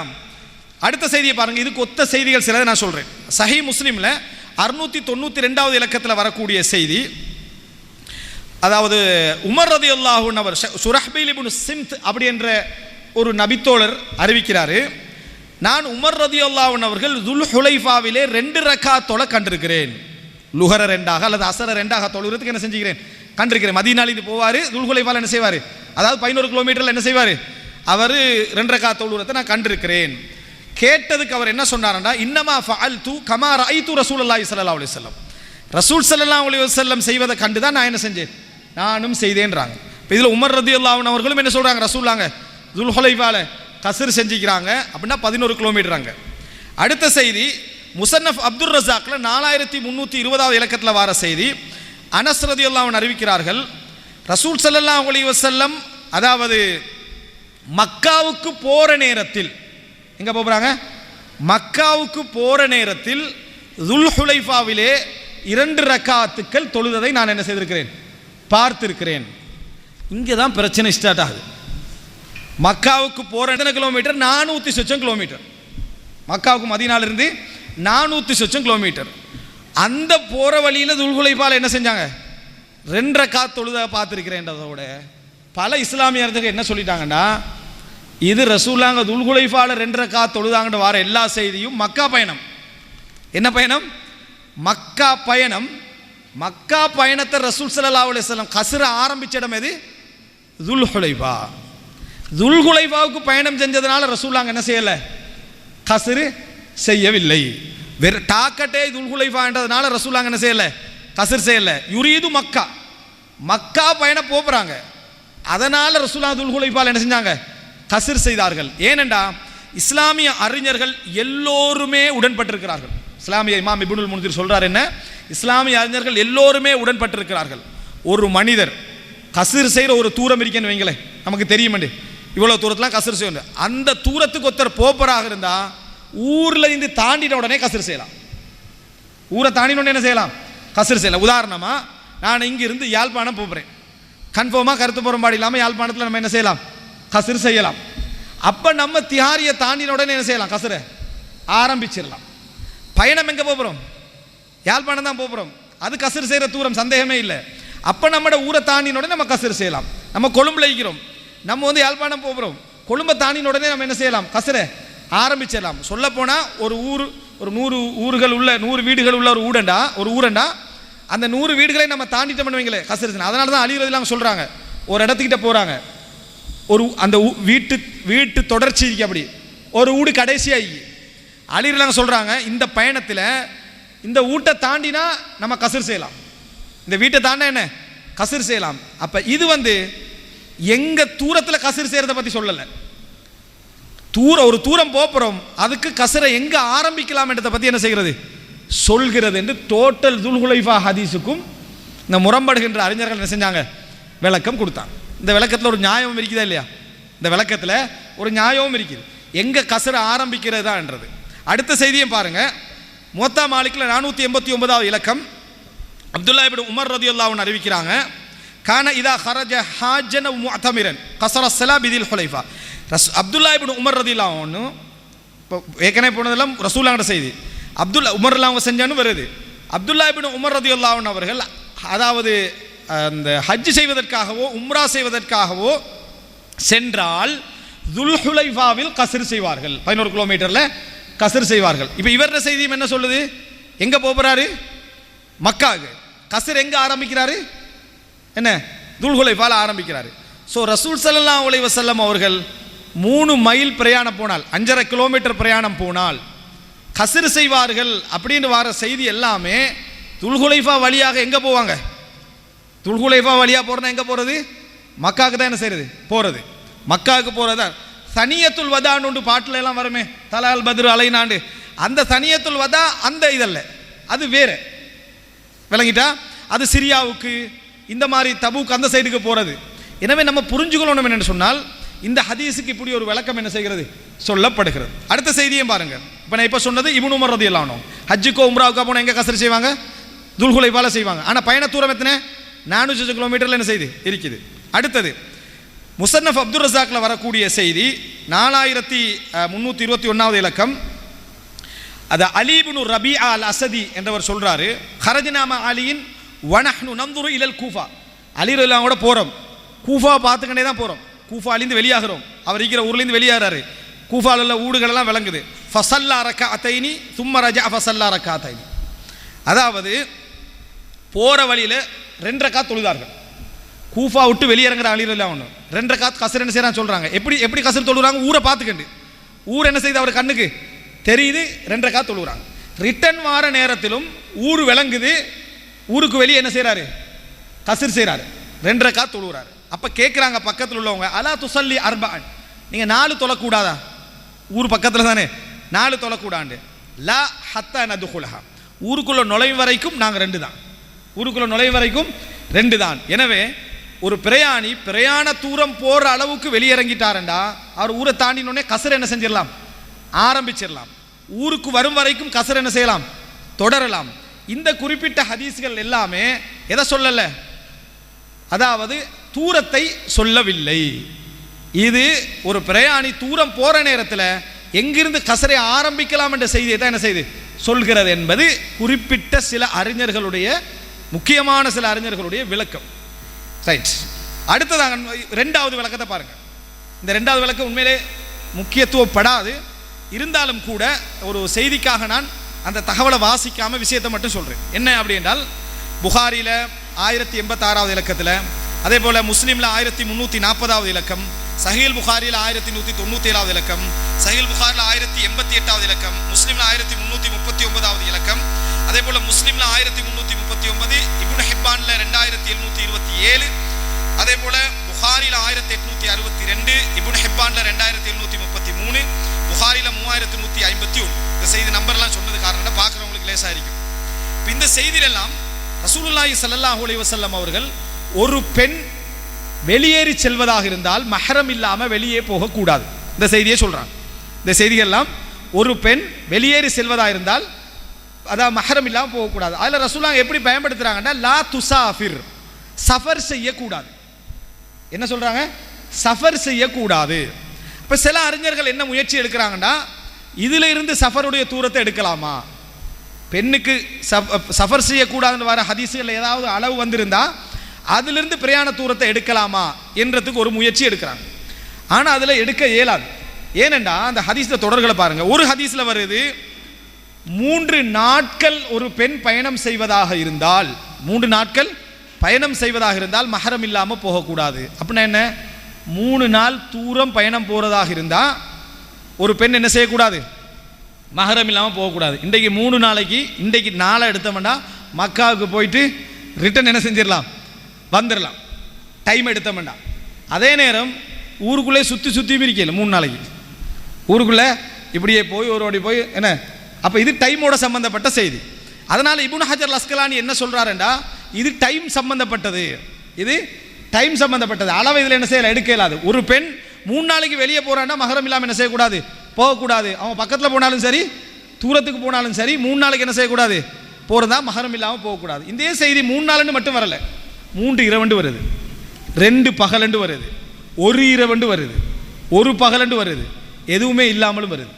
அடுத்த செய்தியை பாருங்கள், இதுக்கு ஒத்த செய்திகள் சிலதை நான் சொல்கிறேன். சஹீஹ் முஸ்லிமில் 692வது இலக்கத்தில் வரக்கூடிய செய்தி, அதாவது உமர் ரலியல்லாஹு அன்ஹு அவர் சுரஹ்பீல் இப்னு சிம்த் அப்படி என்ற ஒரு நபித்தோழர் அறிவிக்கிறாரு, நான் உமர் ரலியல்லாஹு அன்ஹு அவர்கள் துல் ஹுலைஃபாவிலே 2 ரக்காத்தோட கண்டிருக்கிறேன். லுஹர 2ஆக அல்லது அசர 2ஆக தொழுகிறதுக்கு என்ன செஞ்சுக்கிறேன் கண்டிருக்கிறேன். மதீனாலிருந்து போவார், துல் ஹுலைஃபாவில் என்ன செய்வார், அதாவது 11 கிலோமீட்டரில் என்ன செய்வார், அவர் 2 ரக்காத் தொழுகிறதை நான் கண்டிருக்கிறேன். கேட்டதுக்கு அவர் என்ன சொன்னார்னா, இன்னமா ஃபஅல்து கமா ரஅய்து ரசூலுல்லாஹி ஸல்லல்லாஹு அலைஹி வஸல்லம், ரசூல் ஸல்லல்லாஹு அலைஹி வஸல்லம் செய்வதை கண்டு தான் நான் என்ன செஞ்சேன், நானும் செய்தேன்றாங்க. இப்போ இதில் உமர் ரலியல்லாஹு அன்ஹு அவர்களும் என்ன சொல்கிறாங்க, ரசூலுல்லாஹ் துல் ஹுலைஃபாவில் கஸ்ர் செஞ்சுக்கிறாங்க அப்படின்னா 11 கிலோமீட்டராங்க. அடுத்த செய்தி முஸன்னஃப் அப்துர் ரஸாக்ல 4320வது இலக்கத்தில் வர செய்தி, அனஸ் ரலியல்லாஹு அன்ஹு அறிவிக்கிறார்கள், ரசூல் ஸல்லல்லாஹு அலைஹி வஸல்லம் அதாவது மக்காவுக்கு போகிற நேரத்தில், எங்கே போகிறாங்க, மக்காவுக்கு போகிற நேரத்தில் துல் ஹுலைஃபாவிலே 2 ரக்காத்துக்கள் தொழுததை நான் என்ன செய்திருக்கிறேன், பார்த்திருக்கிறேன். இங்கே தான் பிரச்சனை ஸ்டார்ட் ஆகுது. மக்காவுக்கு போகிற எத்தனை கிலோமீட்டர், 400 சொச்சம் கிலோமீட்டர். மக்காவுக்கு மதீனாலிருந்து 400 சொச்சம் கிலோமீட்டர். அந்த போகிற வழியில் துல் ஹுலைஃபால என்ன செஞ்சாங்க, 2 ரக்காத் தொழுத பார்த்துருக்கிறேன்றதோட பல இஸ்லாமிய அறிஞர்கள் என்ன சொல்லிட்டாங்கன்னா, இது ரசூலுல்லாஹ் துல் ஹுலைஃபால 2 ரக்காத் தொழுதாங்கன்னு வர எல்லா செய்தியும் மக்கா பயணம். என்ன பயணம், மக்கா பயணம். மக்கா பயணத்தை ரசூல் ஸல்லல்லாஹு அலைஹி வஸல்லம் கஸ்ர ஆரம்பிச்ச இடம் எது, துல் ஹுலைஃபா. துல் ஹுலைஃபாவுக்கு பயணம் செஞ்சதுனால ரசூலுல்லாஹ் என்ன செய்யலை, கஸ்ரு செய்யவில்லை. வெறும் டாக்கட்டே துல் ஹுலைஃபான்றதுனால ரசூலுல்லாஹ் என்ன செய்யலை, கஸ்ர் செய்யலை. யுரீது மக்கா, மக்கா பயணம் போகிறாங்க, அதனால் ரசூலுல்லாஹ் துல் ஹுலைஃபால என்ன செஞ்சாங்க, கஸ்ர் செய்தார்கள். ஏனென்றா இஸ்லாமிய அறிஞர்கள் எல்லோருமே உடன்பட்டிருக்கிறார்கள். இஸ்லாமிய இமாம் இப்னுல் முன்திர் சொல்றார் என்ன, இஸ்லாமிய அறிஞர்கள் எல்லோருமே உடன்பட்டிருக்கிறார்கள். ஒரு மனிதர் கஸ்ர் செய்கிற ஒரு தூரம் இருக்கேன்னு வைங்களேன், நமக்கு தெரியும் இவ்வளோ தூரத்துலாம் கஸ்ர் செய்யணும். அந்த தூரத்துக்கு ஒருத்தர் போப்பராக இருந்தால் ஊரில் இருந்து தாண்டின உடனே கஸ்ர் செய்யலாம். ஊரை தாண்டின உடனே என்ன செய்யலாம், கஸ்ர் செய்யலாம். உதாரணமாக நான் இங்கிருந்து யாழ்ப்பாணம் போகிறேன், கன்ஃபார்மாக கருத்து புறம்பாடு இல்லாமல் யாழ்ப்பாணத்தில் நம்ம என்ன செய்யலாம், கஸ்ர் செய்யலாம். அப்போ நம்ம திஹாரியை தாண்டின உடனே என்ன செய்யலாம், கஸ்ரை ஆரம்பிச்சிடலாம். பயணம் எங்கே போகிறோம், யாழ்ப்பாணம் தான் போகிறோம், அது கஸ்ர் செய்கிற தூரம், சந்தேகமே இல்லை. அப்போ நம்மளோட ஊரை தாண்டின உடனே நம்ம கஸ்ர் செய்யலாம். நம்ம கொழும்புல இருக்கிறோம், நம்ம யாழ்ப்பாணம் போகிறோம், கொழும்பை தாண்டின உடனே நம்ம என்ன செய்யலாம், கஸ்ரை ஆரம்பிச்சிடலாம். சொல்லப்போனால் ஒரு ஊர், ஒரு 100 ஊர்கள் உள்ள 100 வீடுகள் உள்ள ஒரு ஊரண்டா அந்த 100 வீடுகளை நம்ம தாண்டிட்டோம் பண்ணுவீங்களே கஸ்ர். அதனால தான் அலி ரலியல்லாஹு சொல்கிறாங்க, ஒரு இடத்துக்கிட்ட போகிறாங்க, ஒரு அந்த வீட்டு தொடர்ச்சி இருக்கு, அப்படி ஒரு வீடு கடைசியாகி அலி ரலியல்லாஹு சொல்கிறாங்க, இந்த பயணத்தில் இந்த வீட்டை தாண்டினா நம்ம கஸ்ர் செய்யலாம், இந்த வீட்டை தாண்டா என்ன கசர் செய்யலாம். அப்ப இது எங்க தூரத்தில் கசர் செய்யறதை பத்தி சொல்லல. ஒரு தூரம் போறோம், அதுக்கு கசரை எங்க ஆரம்பிக்கலாம் என்றதை பத்தி என்ன செய்கிறது சொல்கிறது என்று டோட்டல் துல்ஹுலைஃபா ஹதீஸுக்கும் இந்த முரண்படுகின்ற அறிஞர்கள் என்ன செஞ்சாங்க விளக்கம் கொடுத்தாங்க. இந்த விளக்கத்தில் ஒரு நியாயம் இருக்குதா இல்லையா? இந்த விளக்கத்தில் ஒரு நியாயமும் இருக்குது, எங்க கசரை ஆரம்பிக்கிறதா என்றது. அடுத்த செய்தியும் பாருங்க, முவத்தா மாலிக்ல 489வது இலக்கம், அப்துல்லா இப்னு உமர் ரலியல்லாஹு அன்ஹு அறிவிக்கிறாங்க, கான இதா ஹரஜ ஹாஜன் வ முஅ்தமிரன் கஸர ஸலா பிதில் ஹுலைஃபா. அப்துல்லா இப்னு உமர் ரலியல்லாஹு அன்ஹு, ஏற்கனவே போனதெல்லாம் ரசூலுல்லாஹ்வோட செய்தி, அப்துல்லா உமர் அவங்க செஞ்சான்னு வருது. அப்துல்லா இப்னு உமர் ரலியல்லாஹு அன்ஹு அவர்கள் அதாவது அந்த ஹஜ் செய்வதற்காகவோ உம்ரா செய்வதற்காகவோ சென்றால் துல்ஹுலைஃபாவில் கஸ்ர் செய்வார்கள், 11 கிலோமீட்டர்ல கஸ்ர் செய்வார்கள். இப்போ இவர செய்தியும் என்ன சொல்லுது, எங்க போறாரு மக்காவுக்கு, கஸ்ர் எங்க ஆரம்பிக்கிறாரு, என்ன துல்ஹுலைஃபால ஆரம்பிக்கிறாரு. ஸோ ரசூல் ஸல்லல்லாஹு அலைஹி வஸல்லம் அவர்கள் 3 மைல் பிரயாணம் போனால், 5.5 கிலோமீட்டர் பிரயாணம் போனால் கஸ்ர் செய்வார்கள் அப்படின்னு வர செய்தி எல்லாமே துல்ஹுலைஃபா வழியாக எங்க போவாங்க, துல்ஹுலைஃபா வழியாக போறதுனா எங்க போறது, மக்காவுக்கு தான் என்ன செய்யறது போறது, மக்காவுக்கு போறதா. சனியத்துல் வதான்னு பாட்டில் எல்லாம் வருமே, தலால் பத்ரு அலைனாண்டு, அந்த சனியத்துல் வதா அந்த இதல்ல, அது வேற, விளங்கிட்டா, அது சிரியாவுக்கு இந்த மாதிரி தபூக் அந்த சைடுக்கு போறது. எனவே நம்ம புரிஞ்சுக்கணும் என்னன்னு சொன்னால், இந்த ஹதீஸுக்கு இப்படி ஒரு விளக்கம் என்ன செய்கிறது சொல்லப்படுகிறது. அடுத்த செய்தியும் பாருங்க, இப்போ நான் இப்போ சொன்னது இப்னு உமர் ரலியல்லாஹு அன்ஹு ஹஜ்ஜுக்கோ உம்ராவுக்கோ போனால் எங்க கஸ்ர் செய்வாங்க, துல்ஹுலைஃபால செய்வாங்க. ஆனால் பயண தூரம் எத்தனை, 400 கிலோமீட்டர்ல என்ன செய்து இருக்குது. அடுத்தது முஸன்னஃப் அப்துர் ரஸாக்ல வரக்கூடிய செய்தி 4321வது இலக்கம், அது அலி இப்னு ரபீஆ அல் அஸதி என்றவர் சொல்றாரு, ஹரஜ்னா மா அலியின் வ நஹ்னு நன்துரு இலல் கூஃபா. அலி ரலியல்லாஹு அன்ஹு போறோம், கூஃபா பார்த்துக்கிட்டே தான் போறோம், கூஃபாலிருந்து வெளியாகிறோம், அவர் இருக்கிற ஊர்லேருந்து வெளியாகிறாரு, கூஃபால உள்ள ஊடுகள் எல்லாம் விளங்குது. ஃபஸல்லா ரக்அத்தைனி சும்ம ரஜஅ ஃபஸல்லா ரக்அத்தைனி. அதாவது போற வழியில 2 ரக்காத் தொழுதார்கள். கூஃபா விட்டு வெளியிறங்குற அலி ரலியல்லாஹு அன்ஹு 2 ரக்காத் கஸ்ர் என்ன செய்யறான்னு சொல்றாங்க. எப்படி கஸ்ர் தொழுறாங்க, ஊரை பார்த்துக்கண்டு, ஊர் என்ன செய்யுது அவர் கண்ணுக்கு தெரியுது, 2 ரக்காத் தொழுறாங்க. ரிட்டர்ன் வார நேரத்திலும் ஊர் விளங்குது, ஊருக்கு வெளியே என்ன செய்யறாரு கஸ்ர் செய்யறாரு, 2 ரக்காத் தொழுறாரு. அப்ப கேட்குறாங்க பக்கத்தில் உள்ளவங்க, அலா துசல்லி அர்பஅன், நீங்க 4 தொழக்கூடாதா, ஊர் பக்கத்தில் தானே 4 தொழக்கூடாண்டு. லா ஹத்தா நதுகுலஹா, ஊருக்குள்ள நுழையும் வரைக்கும் நாங்கள் 2 தான், ஊருக்குள்ள நுழையும் வரைக்கும் 2 தான். எனவே ஒரு பிரயாணி பிரயாண தூரம் போற அளவுக்கு வெளியிறங்கிட்டாருண்டா அவர் ஊரை தாண்டினோடனே கசர் என்ன செஞ்சிடலாம் ஆரம்பிச்சிடலாம், ஊருக்கு வரும் வரைக்கும் கசர் என்ன செய்யலாம் தொடரலாம். இந்த குறிப்பிட்ட ஹதீஸ்கள் எல்லாமே எதை சொல்லல, அதாவது தூரத்தை சொல்லவில்லை. இது ஒரு பிரயாணி தூரம் போற நேரத்தில் எங்கிருந்து கசரை ஆரம்பிக்கலாம் என்ற செய்தியை தான் என்ன செய்து சொல்கிறது என்பது குறிப்பிட்ட சில அறிஞர்களுடைய, முக்கியமான சில அறிஞர்களுடைய விளக்கம். ரைட், அடுத்ததாக 2வது விளக்கத்தை பாருங்க. இந்த 2வது விளக்கம் உண்மையிலே முக்கியத்துவப்படாது, இருந்தாலும் கூட ஒரு செய்திக்காக நான் அந்த தகவலை வாசிக்காம விஷயத்தை மட்டும் சொல்றேன். என்ன அப்படி என்றால், புகாரில 1086வது இலக்கத்தில், அதே போல முஸ்லீம்ல 1340வது இலக்கம், சஹீல் புகாரில 1197வது இலக்கம், சஹீல் புகாரில 1088வது இலக்கம், முஸ்லீம்ல 1339வது இலக்கம், அதே போல முஸ்லீம்ல 1339, இப்னு ஹிப்பான்ல 2727, அதே போல புகாரில 1862, இப்னு ஹிப்பான்ல 2733, புகாரில 3151. இந்த செய்தி நம்பர்லாம் சொன்னது காரணம் பார்க்குறவங்களுக்கு லேசாக இருக்கும். இப்போ இந்த செய்தியிலெல்லாம் ரசூலுல்லாஹி ஸல்லல்லாஹு அலைஹி வஸல்லம் அவர்கள் ஒரு பெண் வெளியேறி செல்வதாக இருந்தால் மஹரம் இல்லாமல் வெளியே போகக்கூடாது, இந்த செய்தியை சொல்றாங்க. இந்த செய்திகள்லாம் ஒரு பெண் வெளியேறி செல்வதாக இருந்தால் அதான் மஹரம் இல்லாமல் போகக்கூடாது. அதில் ரசூலுல்லாஹ் எப்படி பயன்படுத்துறாங்கன்னா, லா துசாஃபிர், சஃபர் செய்யக்கூடாது. என்ன சொல்றாங்க, சஃபர் செய்யக்கூடாது. இப்போ சில அறிஞர்கள் என்ன முயற்சி எடுக்கிறாங்கன்னா, இதுல இருந்து சஃபருடைய தூரத்தை எடுக்கலாமா, பெண்ணுக்கு சஃபர் செய்யக்கூடாதுன்னு வர ஹதீஸுகள் ஏதாவது அளவு வந்திருந்தா அதிலிருந்து பிரயாண தூரத்தை எடுக்கலாமா என்றதுக்கு ஒரு முயற்சி எடுக்கிறாங்க. ஆனால் அதில் எடுக்க இயலாது. ஏனென்றா அந்த ஹதீஸில் தொடர்களை பாருங்க. ஒரு ஹதீஸில் வருது, 3 நாட்கள் ஒரு பெண் பயணம் செய்வதாக இருந்தால், 3 நாட்கள் பயணம் செய்வதாக இருந்தால் மஹரம் இல்லாமல் போகக்கூடாது. அப்படின்னா என்ன, 3 நாள் தூரம் பயணம் போகிறதாக இருந்தால் ஒரு பெண் என்ன செய்யக்கூடாது, மஹரம் இல்லாமல் போகக்கூடாது. இன்றைக்கு 3 நாளைக்கு, இன்றைக்கு நாளை எடுத்தோம்னா மக்காவுக்கு போயிட்டு ரிட்டன் என்ன செஞ்சிடலாம், வந்துடலாம், டைம் எடுத்த வேண்டாம். அதே நேரம் ஊருக்குள்ளே சுற்றியும் இருக்கல 3 நாளைக்கு ஊருக்குள்ளே இப்படியே போய் ஒரு ஓடி போய் என்ன. அப்போ இது டைமோட சம்பந்தப்பட்ட செய்தி. அதனால் இப்னு ஹஜர் அஸ்கலானி என்ன சொல்கிறாருண்டா, இது டைம் சம்பந்தப்பட்டது, இது டைம் சம்பந்தப்பட்டது. அளவை இதில் என்ன செய்யலை, எடுக்க இயலாது. ஒரு பெண் 3 நாளைக்கு வெளியே போகிறான்னா மகரம் இல்லாமல் என்ன செய்யக்கூடாது, போகக்கூடாது. அவன் பக்கத்தில் போனாலும் சரி தூரத்துக்கு போனாலும் சரி 3 நாளைக்கு என்ன செய்யக்கூடாது, போகிறதா மகரம் இல்லாமல் போகக்கூடாது. இந்த செய்தி 3 நாளுன்னு மட்டும் வரலை, 3 இரவண்டு வருது, 2 பகலண்டு வருது, 1 இரவண்டு வருது, 1 பகலண்டு வருது, எதுவுமே இல்லாமலும் வருது.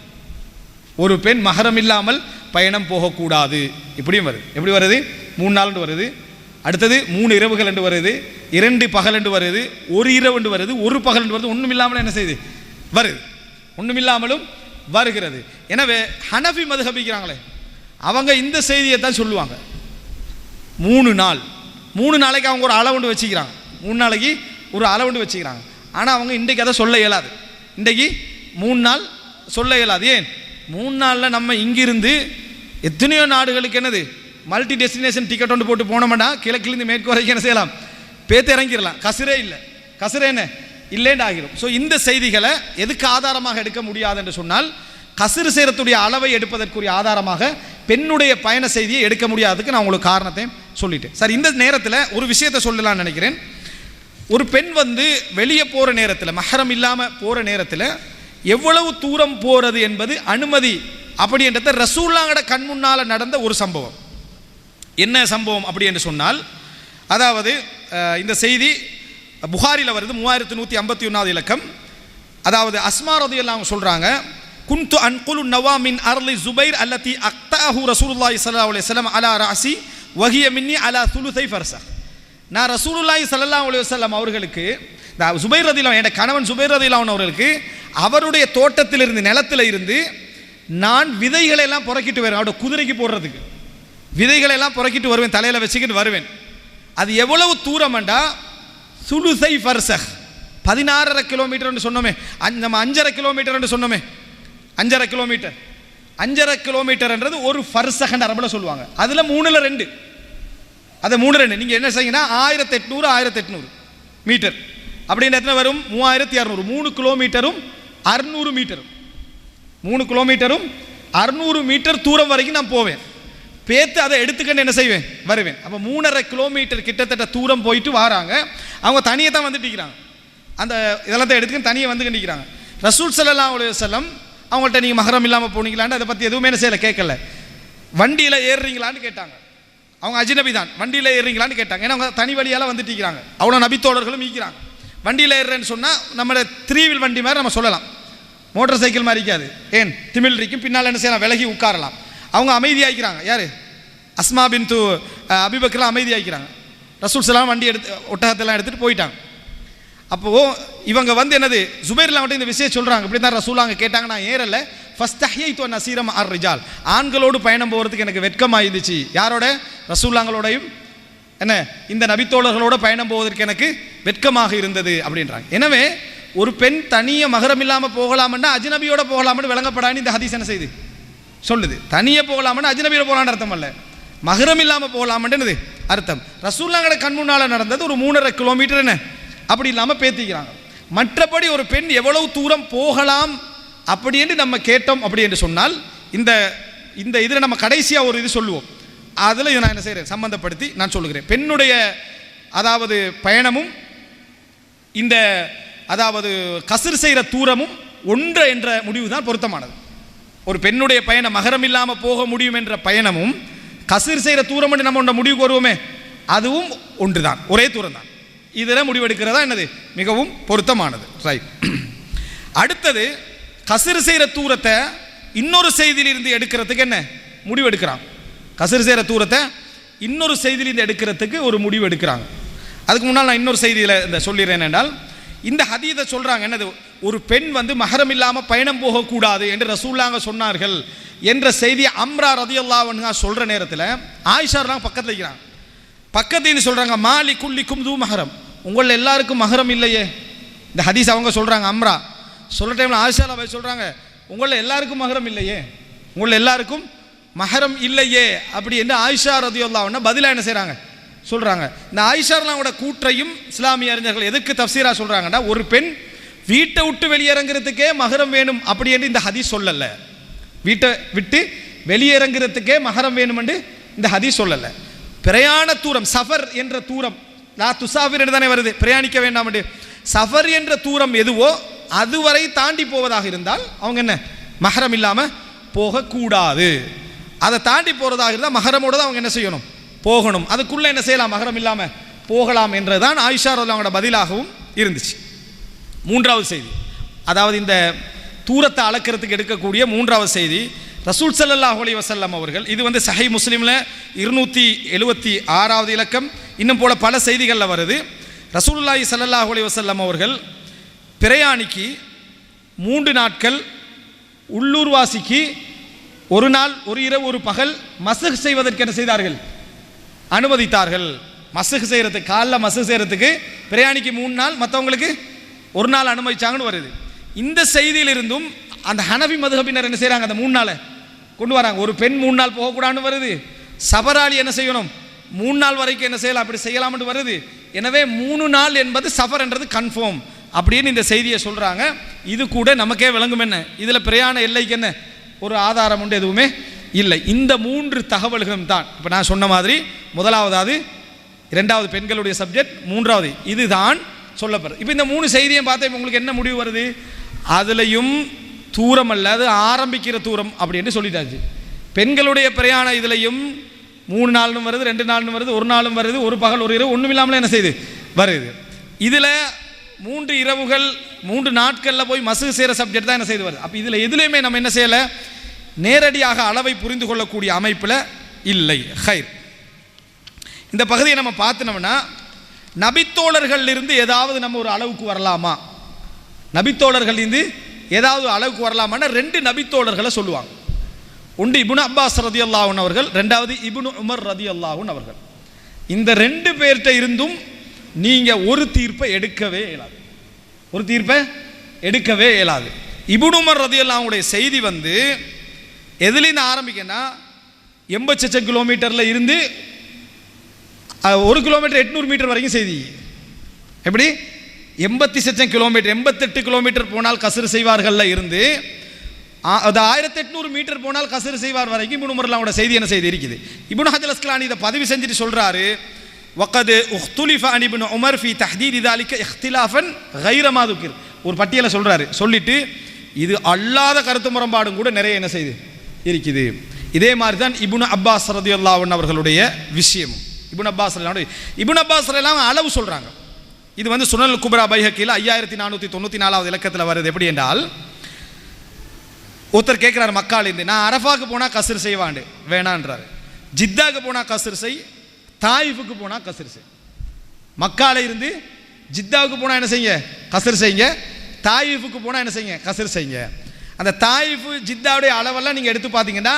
ஒரு பெண் மகரம் இல்லாமல் பயணம் போகக்கூடாது இப்படியும் வருது. எப்படி வருது, 3 நாள் வருது, அடுத்தது 3 இரவுகள் என்று வருது, 2 பகல் என்று வருது, 1 இரவு என்று வருது, 1 பகல் என்று வருது. ஒன்றும் இல்லாமல் என்ன செய்யுது, வருது, ஒன்றும் இல்லாமலும் வருகிறது. எனவே ஹனஃபி மதுஹபிக்கிறாங்களே அவங்க இந்த செய்தியை தான் சொல்லுவாங்க. 3 நாள், 3 நாளைக்கு அவங்க ஒரு அளவுண்டு வச்சுக்கிறாங்க, 3 நாளைக்கு ஒரு அளவுண்டு வச்சுக்கிறாங்க. ஆனால் அவங்க இன்றைக்கு அதை சொல்ல இயலாது, இன்றைக்கு 3 நாள் சொல்ல இயலாது. ஏன், 3 நாளில் நம்ம இங்கிருந்து எத்தனையோ நாடுகளுக்கு என்னது மல்டி டெஸ்டினேஷன் டிக்கெட் ஒன்று போட்டு போனோம்னா கிழக்கிலிருந்து மேற்கு வரைக்கும் என்ன செய்யலாம், பேத்து இறங்கிடலாம். கசுரே இல்லை, கசுரே என்ன இல்லைன்னு ஆகிடும். ஸோ இந்த செய்திகளை எதுக்கு ஆதாரமாக எடுக்க முடியாது என்று சொன்னால், கசுறு சேரத்துடைய அளவை எடுப்பதற்குரிய ஆதாரமாக பெண்ணுடைய பயண செய்தியை எடுக்க முடியாததுக்கு நான் உங்களுக்கு காரணத்தை சொல்லிட்டேன். சார், இந்த நேரத்தில் ஒரு விஷயத்தை சொல்லலாம்னு நினைக்கிறேன். ஒரு பெண் வந்து வெளியே போகிற நேரத்தில், மஹரம் இல்லாமல் போகிற நேரத்தில் எவ்வளவு தூரம் போகிறது என்பது அனுமதி அப்படின்றத ரசூலுல்லாஹ்வோட கண் முன்னால் நடந்த ஒரு சம்பவம். என்ன சம்பவம் அப்படி என்று சொன்னால், அதாவது இந்த செய்தி புகாரில் வருது, 3151வது இலக்கம். அதாவது அஸ்மா ரலியல்லாஹு அன்ஹா சொல்கிறாங்க, குன்து அன்குலு நவாமின் அர்லி ஜுபைர் அல்லதி அக்தாஹு ரசூலுல்லாஹி ஸல்லல்லாஹு அலைஹி வஸல்லம் அலா ரஅசி வஹிய மின்னி அலா சுலுஸை ஃபர்ஸஹ். நான் ரசூலுல்லாஹி ஸல்லல்லாஹு அலைஹி வஸல்லம் அவர்களுக்கு, ஜுபைர் ரலியல்லாஹு அன்ஹு, என் கணவன் ஜுபைர் ரலியல்லாஹு அன்ஹு அவர்களுக்கு அவருடைய தோட்டத்திலிருந்து, நிலத்தில் இருந்து நான் விதைகளை எல்லாம் புறக்கிட்டு வருவேன். அவருடைய குதிரைக்கு போடுறதுக்கு விதைகளை எல்லாம் புறக்கிட்டு வருவேன், தலையில் வச்சுக்கிட்டு வருவேன். அது எவ்வளவு தூரம்டா, சுலுஸை ஃபர்ஸஹ், 16.5 கிலோமீட்டர் சொன்னோமே, நம்ம 5.5 கிலோமீட்டர் சொன்னோமே, 5.5 கிலோமீட்டர், 5.5 கிலோமீட்டர்ன்றது ஒரு ஃபர்ஸஹ் அரபில் சொல்லுவாங்க. அதில் 3ல் 2, அதை 3 நீங்கள் என்ன செய்யுங்கன்னா 1800 மீட்டர் அப்படின்னு எத்தனை வரும், 3600. 3 கிலோமீட்டரும் 600 மீட்டரும், 3 கிலோமீட்டரும் 600 மீட்டர் தூரம் வரைக்கும் நான் போவேன். பேத்து அதை எடுத்துக்கன்னு என்ன செய்வேன், வருவேன். அப்போ 3.5 கிலோமீட்டர் கிட்டத்தட்ட தூரம் போயிட்டு வராங்க. அவங்க தனியை தான் வந்துட்டு நிற்கிறாங்க, அந்த இதெல்லாம் தான் எடுத்துக்கன்னு தனியை வந்து நிற்கிறாங்க. ரசூல் ஸல்லல்லாஹு அலைஹி வஸல்லம் அவங்கள்ட்ட நீங்கள் மஹரம் இல்லாமல் போனீங்களான்னு அதை பற்றி எதுவுமே என்ன செய்யலை, கேட்கல. வண்டியில் ஏறுறீங்களான்னு கேட்டாங்க. அவங்க அஜ்னபி தான், வண்டியில் ஏறுறீங்களான்னு கேட்டாங்க. ஏன்னா அவங்க தனி வழியால் வந்துட்டு இருக்கிறாங்க, அவ்வளோ நபித்தோழர்களும் இருக்கிறாங்க. வண்டியில் ஏறுறேன்னு சொன்னால் நம்மளோட 3 வீல் வண்டி மாதிரி நம்ம சொல்லலாம், மோட்டார் சைக்கிள் மாதிரி இருக்காது. ஏன், திமிழ் இருக்கும், பின்னால் என்ன செய்யலாம், விலகி உட்காரலாம். அவங்க அமைதியாகிறாங்க. யார், அஸ்மா பின்து அபீ பக்கர்லாம் அமைதியாகிறாங்க. ரசூல் ஸல்லல்லாஹு வண்டி எடுத்து ஒட்டகத்தெல்லாம் எடுத்துகிட்டு போயிட்டாங்க. அப்போது இவங்க வந்து என்னது, ஜுபைர்லாம் மட்டும் இந்த விஷயம் சொல்கிறாங்க. இப்படி தான் ரசூல் அங்கே கேட்டாங்க, நான் ஏறல. ஃபஸ்தஹ்யைது அன் அஸீர மஅர் ரிஜால், ஆண்களோடு பயணம் போகிறதுக்கு எனக்கு வெட்கமாக இருந்துச்சு. யாரோட, ரசூலுல்லாஹ்களோடையும் என்ன இந்த நபித்தோழர்களோட பயணம் போவதற்கு எனக்கு வெட்கமாக இருந்தது அப்படின்றாங்க. எனவே ஒரு பெண் தனியே மஹரம் இல்லாமல் போகலாம்னா அஜ்னபியோட போகலாம்னு விளங்கப்படான்னு இந்த ஹதீஸ் என்ன செய்யுது, சொல்லுது. தனியே போகலாம்னு அஜ்னபியோட போகலான்னு அர்த்தம் அல்ல, மஹரம் இல்லாமல் போகலாம்ன்றது அர்த்தம். ரசூலுல்லாஹ்வோட கண் முன்னால் நடந்தது ஒரு 3.5 கிலோமீட்டர் என்ன அப்படி இல்லாமல் பேத்திக்கிறாங்க. மற்றபடி ஒரு பெண் எவ்வளவு தூரம் போகலாம் அப்படி என்று நம்ம கேட்டோம் அப்படி என்று சொன்னால், இந்த இந்த இதில் நம்ம கடைசியாக ஒரு இது சொல்லுவோம், அதில் நான் என்ன செய்கிறேன் சம்பந்தப்படுத்தி நான் சொல்லுகிறேன். பெண்ணுடைய அதாவது பயணமும் இந்த அதாவது கஸ்ர் செய்கிற தூரமும் ஒன்று என்ற முடிவு தான் பொருத்தமானது. ஒரு பெண்ணுடைய பயணம் மஹரம் இல்லாமல் போக முடியும் என்ற பயணமும் கஸ்ர் செய்கிற தூரம் என்று நம்ம முடிவுக்கு வருவோமே, அதுவும் ஒன்று தான், ஒரே தூரம் தான். இதில் முடிவெடுக்கிறதா என்னது மிகவும் பொருத்தமானது. ரைட். அடுத்தது கஸ்ர் செய்கிற தூரத்தை இன்னொரு செய்தியிலிருந்து எடுக்கிறதுக்கு என்ன முடிவு எடுக்கிறாங்க. கஸ்ர் செய்கிற தூரத்தை இன்னொரு செய்தியிலிருந்து எடுக்கிறதுக்கு ஒரு முடிவு எடுக்கிறாங்க. அதுக்கு முன்னால் நான் இன்னொரு செய்தியில் இந்த சொல்லிடுறேன். என்றால் இந்த ஹதீஸை சொல்கிறாங்க என்னது, ஒரு பெண் வந்து மஹரம் இல்லாமல் பயணம் போகக்கூடாது என்று ரசூலுல்லாஹ் சொன்னார்கள் என்ற செய்தியை அம்ரா ரலியல்லாஹு அன்ஹா சொல்கிற நேரத்தில் ஆயிஷாலாம் பக்கத்தில் இருக்கிறாங்க. பக்கத்தில் சொல்கிறாங்க, மாலி குல்லிக்கும் தூ மஹரம், உங்களில் எல்லாருக்கும் மஹரம் இல்லையே. இந்த ஹதீஸ் அவங்க சொல்கிறாங்க. அம்ரா சொல்கிற டைமில் ஆயிஷாலா போய் சொல்கிறாங்க, உங்களில் எல்லாருக்கும் மஹரம் இல்லையே, உங்களில் எல்லாருக்கும் மஹரம் இல்லையே அப்படி என்று ஆயிஷா ரலியல்லாஹு அன்ஹா பதிலாக என்ன செய்கிறாங்க சொல்றாங்க. இந்த ஆயிஷாரலாவோட கூற்றையும் இஸ்லாமிய அறிஞர்கள் எதுக்கு தஃசீரா சொல்றாங்கன்னா, ஒரு பெண் வீட்டை விட்டு வெளியிறங்கிறதுக்கே மஹரம் வேணும் அப்படி என்று இந்த ஹதீஸ் சொல்லல. வீட்டை விட்டு வெளியிறங்கிறதுக்கே மஹரம் வேணும் என்று இந்த ஹதீஸ் சொல்லல. பிரயாண தூரம், சஃபர் என்ற தூரம், லா துசாஃபிர் என்று தானே வருது, பிரயாணிக்க வேண்டாம் என்று. சஃபர் என்ற தூரம் எதுவோ அதுவரை தாண்டி போவதாக இருந்தால் அவங்க என்ன மஹரம் இல்லாம போகக்கூடாது. அதை தாண்டி போறதாக இருந்தால் மஹரமோட தான் அவங்க என்ன செய்யணும், போகணும். அதுக்குள்ள என்ன செய்யலாம், மஹரம் இல்லாம போகலாம் என்றுதான் ஆயிஷா ரலியல்லாஹு பதிலாகவும் இருந்துச்சு. மூன்றாவது செய்தி, அதாவது இந்த தூரத்தை அளக்கிறதுக்கு எடுக்கக்கூடிய மூன்றாவது செய்தி, ரசூல் ஸல்லல்லாஹு அலைஹி வஸல்லம் அவர்கள், இது வந்து சஹீஹ் முஸ்லிம்ல 276வது இலக்கம், இன்னும் போல பல செய்திகளில் வருது. ரசூலுல்லாஹி ஸல்லல்லாஹு அலைஹி வஸல்லம் அவர்கள் பிரயாணிக்கு 3 நாட்கள், உள்ளூர்வாசிக்கு ஒரு நாள் ஒரு இரவு ஒரு பகல் மஸ்ஹ் செய்வதற்கு என்ன செய்தார்கள், அனுமதித்தார்கள். மஸ்ஹ் செய்யறதுக்கு, காலைல மஸ்ஹ் செய்யறதுக்கு பிரயாணிக்கு 3 நாள், மற்றவங்களுக்கு ஒரு நாள் அனுமதிச்சாங்கன்னு வருது. இந்த செய்தியிலிருந்தும் அந்த ஹனஃபி மதுஹபினர் என்ன செய்கிறாங்க, அந்த 3 நாளை கொண்டு வராங்க. ஒரு பெண் 3 நாள் போகக்கூடாதுன்னு வருது, சபராளி என்ன செய்யணும் 3 நாள் வரைக்கும் என்ன செய்யலாம், அப்படி செய்யலாம்னு வருது. எனவே 3 நாள் என்பது சஃபர் என்றது கன்ஃபார்ம் அப்படின்னு இந்த செய்தியை சொல்றாங்க. இது கூட நமக்கே விளங்கும் என்ன, இதில் பிரயாண எல்லைக்கு என்ன ஒரு ஆதாரம் உண்டு, எதுவுமே இல்லை. இந்த 3 தகவல்களும் தான் இப்போ நான் சொன்ன மாதிரி, முதலாவதாவது, இரண்டாவது பெண்களுடைய சப்ஜெக்ட், மூன்றாவது இதுதான் சொல்லப்படுறது. இப்போ இந்த 3 செய்தியும் பார்த்தா உங்களுக்கு என்ன முடிவு வருது, அதுலேயும் தூரம் அல்ல, அது ஆரம்பிக்கிற தூரம் அப்படின்னு சொல்லிட்டாச்சு. பெண்களுடைய பிரயாண இதுலையும் 3 நாள்னு வருது, 2 நாள்னு வருது, ஒரு நாளும் வருது, ஒரு பகல் ஒரு இரவு, ஒன்றும் இல்லாமல் என்ன செய்யுது வருது. இதில் 3 இரவுகள் 3 நாட்களில் போய் மஸ்ஹ் செய்கிற சப்ஜெக்ட் தான் என்ன செய்து வருது. அப்போ இதில் எதுலையுமே நம்ம என்ன செய்யலை, நேரடியாக அளவை புரிந்து கொள்ளக்கூடிய அமைப்பில் இல்லை. ஹைர், இந்த பகுதியை நம்ம பார்த்தினோம்னா, நபித்தோழர்களிலிருந்து ஏதாவது நம்ம ஒரு அளவுக்கு வரலாமா, நபித்தோழர்களிலிருந்து ஏதாவது அளவுக்கு வரலாமான்னா 2 நபித்தோழர்களை சொல்லுவாங்க. ஒன்று இப்னு அப்பாஸ் ரதியல்லாஹு அன்ஹு அவர்கள், ரெண்டாவது இப்னு உமர் ரதியல்லாஹு அன்ஹு அவர்கள். இந்த 2 பேர்கிட்ட இருந்தும் நீங்கள் ஒரு தீர்ப்பை எடுக்கவே இயலாது, ஒரு தீர்ப்பை எடுக்கவே இயலாது. இப்னு உமர் ரதியல்லாஹு அன்ஹுடைய செய்தி வந்து எதுலேருந்து ஆரம்பிக்கன்னா, 80 கிலோமீட்டரில் இருந்து 1 கிலோமீட்டர் 800 மீட்டர் வரைக்கும் செய்தி. எப்படி 80 கிலோமீட்டர் 88 கிலோமீட்டர் போனால் கஸ்ர் செய்வார்கள்ல இருந்து அது 1800 மீட்டர் போனால் கஸ்ர் செய்வார் வரைக்கும் இப்னு உமர்லாவோட செய்தி என்ன செய்தி இருக்குது. இப்னு ஹஜர் அஸ்கலானி இதை பதிவு செஞ்சுட்டு சொல்றாரு, வகத் உக்துலிஃப அன் இப்னு உமர் ஃபி தஹ்தீத் ذلك இக்திலாஃபன் غير ما ذكر, ஒரு பட்டியலை சொல்றாரு. சொல்லிட்டு இது அல்லாத கருத்து முரண்பாடும் கூட நிறைய என்ன செய்து இருக்குது. இதே மாதிரி தான் இப்னு அப்பாஸ் ரலியல்லாஹு அன்ஹு அவர்களுடைய விஷயம். இப்னு அப்பாஸ் ரலியல்லாஹு அளவு சொல்றாங்க. இது வந்து சுனல் குப்ரா பைஹக்கியில் 5494வது இலக்கத்தில் வருது. எப்படி என்றால், ஒருத்தர் கேட்குறாரு மக்காலேருந்து, நான் அரஃபாக்கு போனால் கஸ்ர் செய்வாண்டு, வேணான்றாரு. ஜித்தாக்கு போனால் கஸ்ர் செய், தாயிஃபுக்கு போனால் கஸ்ர் செய். மக்கால இருந்து ஜித்தாவுக்கு போனால் என்ன செய்யுங்க, கஸ்ர் செய்யுங்க. தாயிஃபுக்கு போனால் என்ன செய்யுங்க, கஸ்ர் செய்யுங்க. அந்த தாயிஃபு ஜித்தாவுடைய அளவெல்லாம் நீங்கள் எடுத்து பார்த்தீங்கன்னா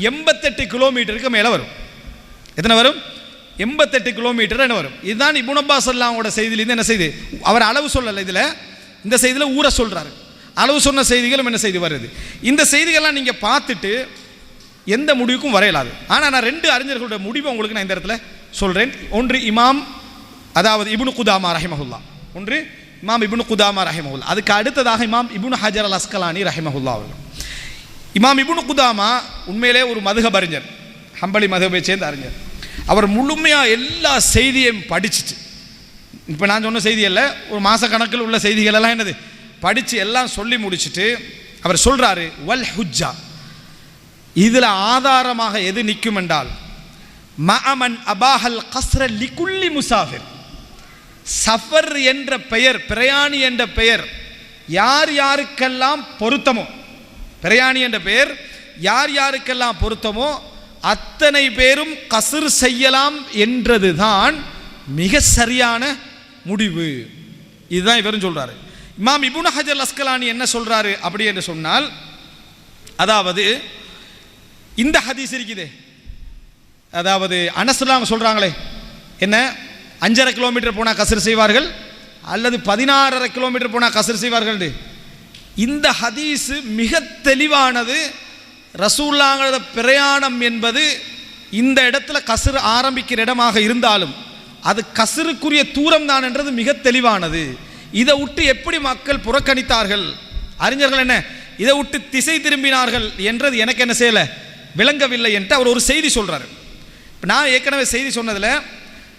88 கிலோமீட்டருக்கு மேலே வரும். எத்தனை வரும், 88 கிலோமீட்டர் என்ன வரும். இதுதான் இப்னு அப்பாஸ் அல்லாஹ்வோட செய்தியிலேருந்து என்ன செய்து, அவர் அளவு சொல்லலை, இதில் இந்த செய்தியில் ஊரை சொல்கிறாரு. அளவு சொன்ன செய்திகளும் என்ன செய்தி வருது. இந்த செய்திகள்லாம் நீங்கள் பார்த்துட்டு எந்த முடிவுக்கும் வரையலாது. ஆனால் நான் 2 அறிஞர்களுடைய முடிவை உங்களுக்கு நான் இந்த இடத்துல சொல்கிறேன். ஒன்று இமாம், அதாவது இப்னு குதாமா ரஹிமஹுல்லா, ஒன்று இமாம் இப்னு குதாமா ரஹிமஹுல்லா. அதுக்கு அடுத்ததாக இமாம் இப்னு ஹஜர் அல் அஸ்கலானி ரஹிமஹுல்லா அவர்கள். இமாம் இப்னு குதாமா உண்மையிலே ஒரு மதுஹப் அறிஞர், ஹம்பலி மதுஹபை சேர்ந்த அறிஞர். அவர் முழுமையாக எல்லா செய்தியையும் படிச்சுட்டு, இப்போ நான் சொன்ன செய்தி அல்ல, ஒரு மாத கணக்கில் உள்ள செய்திகள் எல்லாம் என்னது படித்து எல்லாம் சொல்லி முடிச்சுட்டு அவர் சொல்கிறாரு, வல் ஹுஜ்ஜா, இதில் ஆதாரமாக எது நிற்கும் என்றால், மஅமன் அபாஹல் கஸ்ர லிகுல்லி முசாஃபிர், சஃபர் என்ற பெயர், பிரயாணி என்ற பெயர் யார் யாருக்கெல்லாம் பொருத்தமோ, பிரயாணி என்ற பெயர் யார் யாருக்கெல்லாம் பொருத்தமோ அத்தனை பேரும் கஸ்ர் செய்யலாம் என்றதுதான் மிக சரியான முடிவு. இதுதான் இவரும் சொல்றாரு. இமாம் இப்னு ஹஜர் அஸ்கலானி என்ன சொல்றாரு அப்படி என்று சொன்னால், அதாவது இந்த ஹதீஸ் இருக்குது, அதாவது அனஸ்லாம் சொல்றாங்களே என்ன, 5.5 கிலோமீட்டர் போனால் கஸ்ர் செய்வார்கள் அல்லது 16.5 கிலோமீட்டர் போனால் கஸ்ர் செய்வார்கள். இந்த ஹதீஸ் மிக தெளிவானது. ரசூலுல்லாஹ்வோட பிரயாணம் என்பது இந்த இடத்துல கஸ்ர் ஆரம்பிக்கிற இடமாக இருந்தாலும் அது கஸ்ருக்குரிய தூரம் தான் என்றது மிக தெளிவானது. இதை விட்டு எப்படி மக்கள் புறக்கணித்தார்கள், அறிஞர்கள் என்ன இதை விட்டு திசை திரும்பினார்கள் என்றது எனக்கு என்ன செய்யலை, விளங்கவில்லை என்று அவர் ஒரு செய்தி சொல்றாரு. நான் ஏற்கனவே செய்தி சொன்னதில்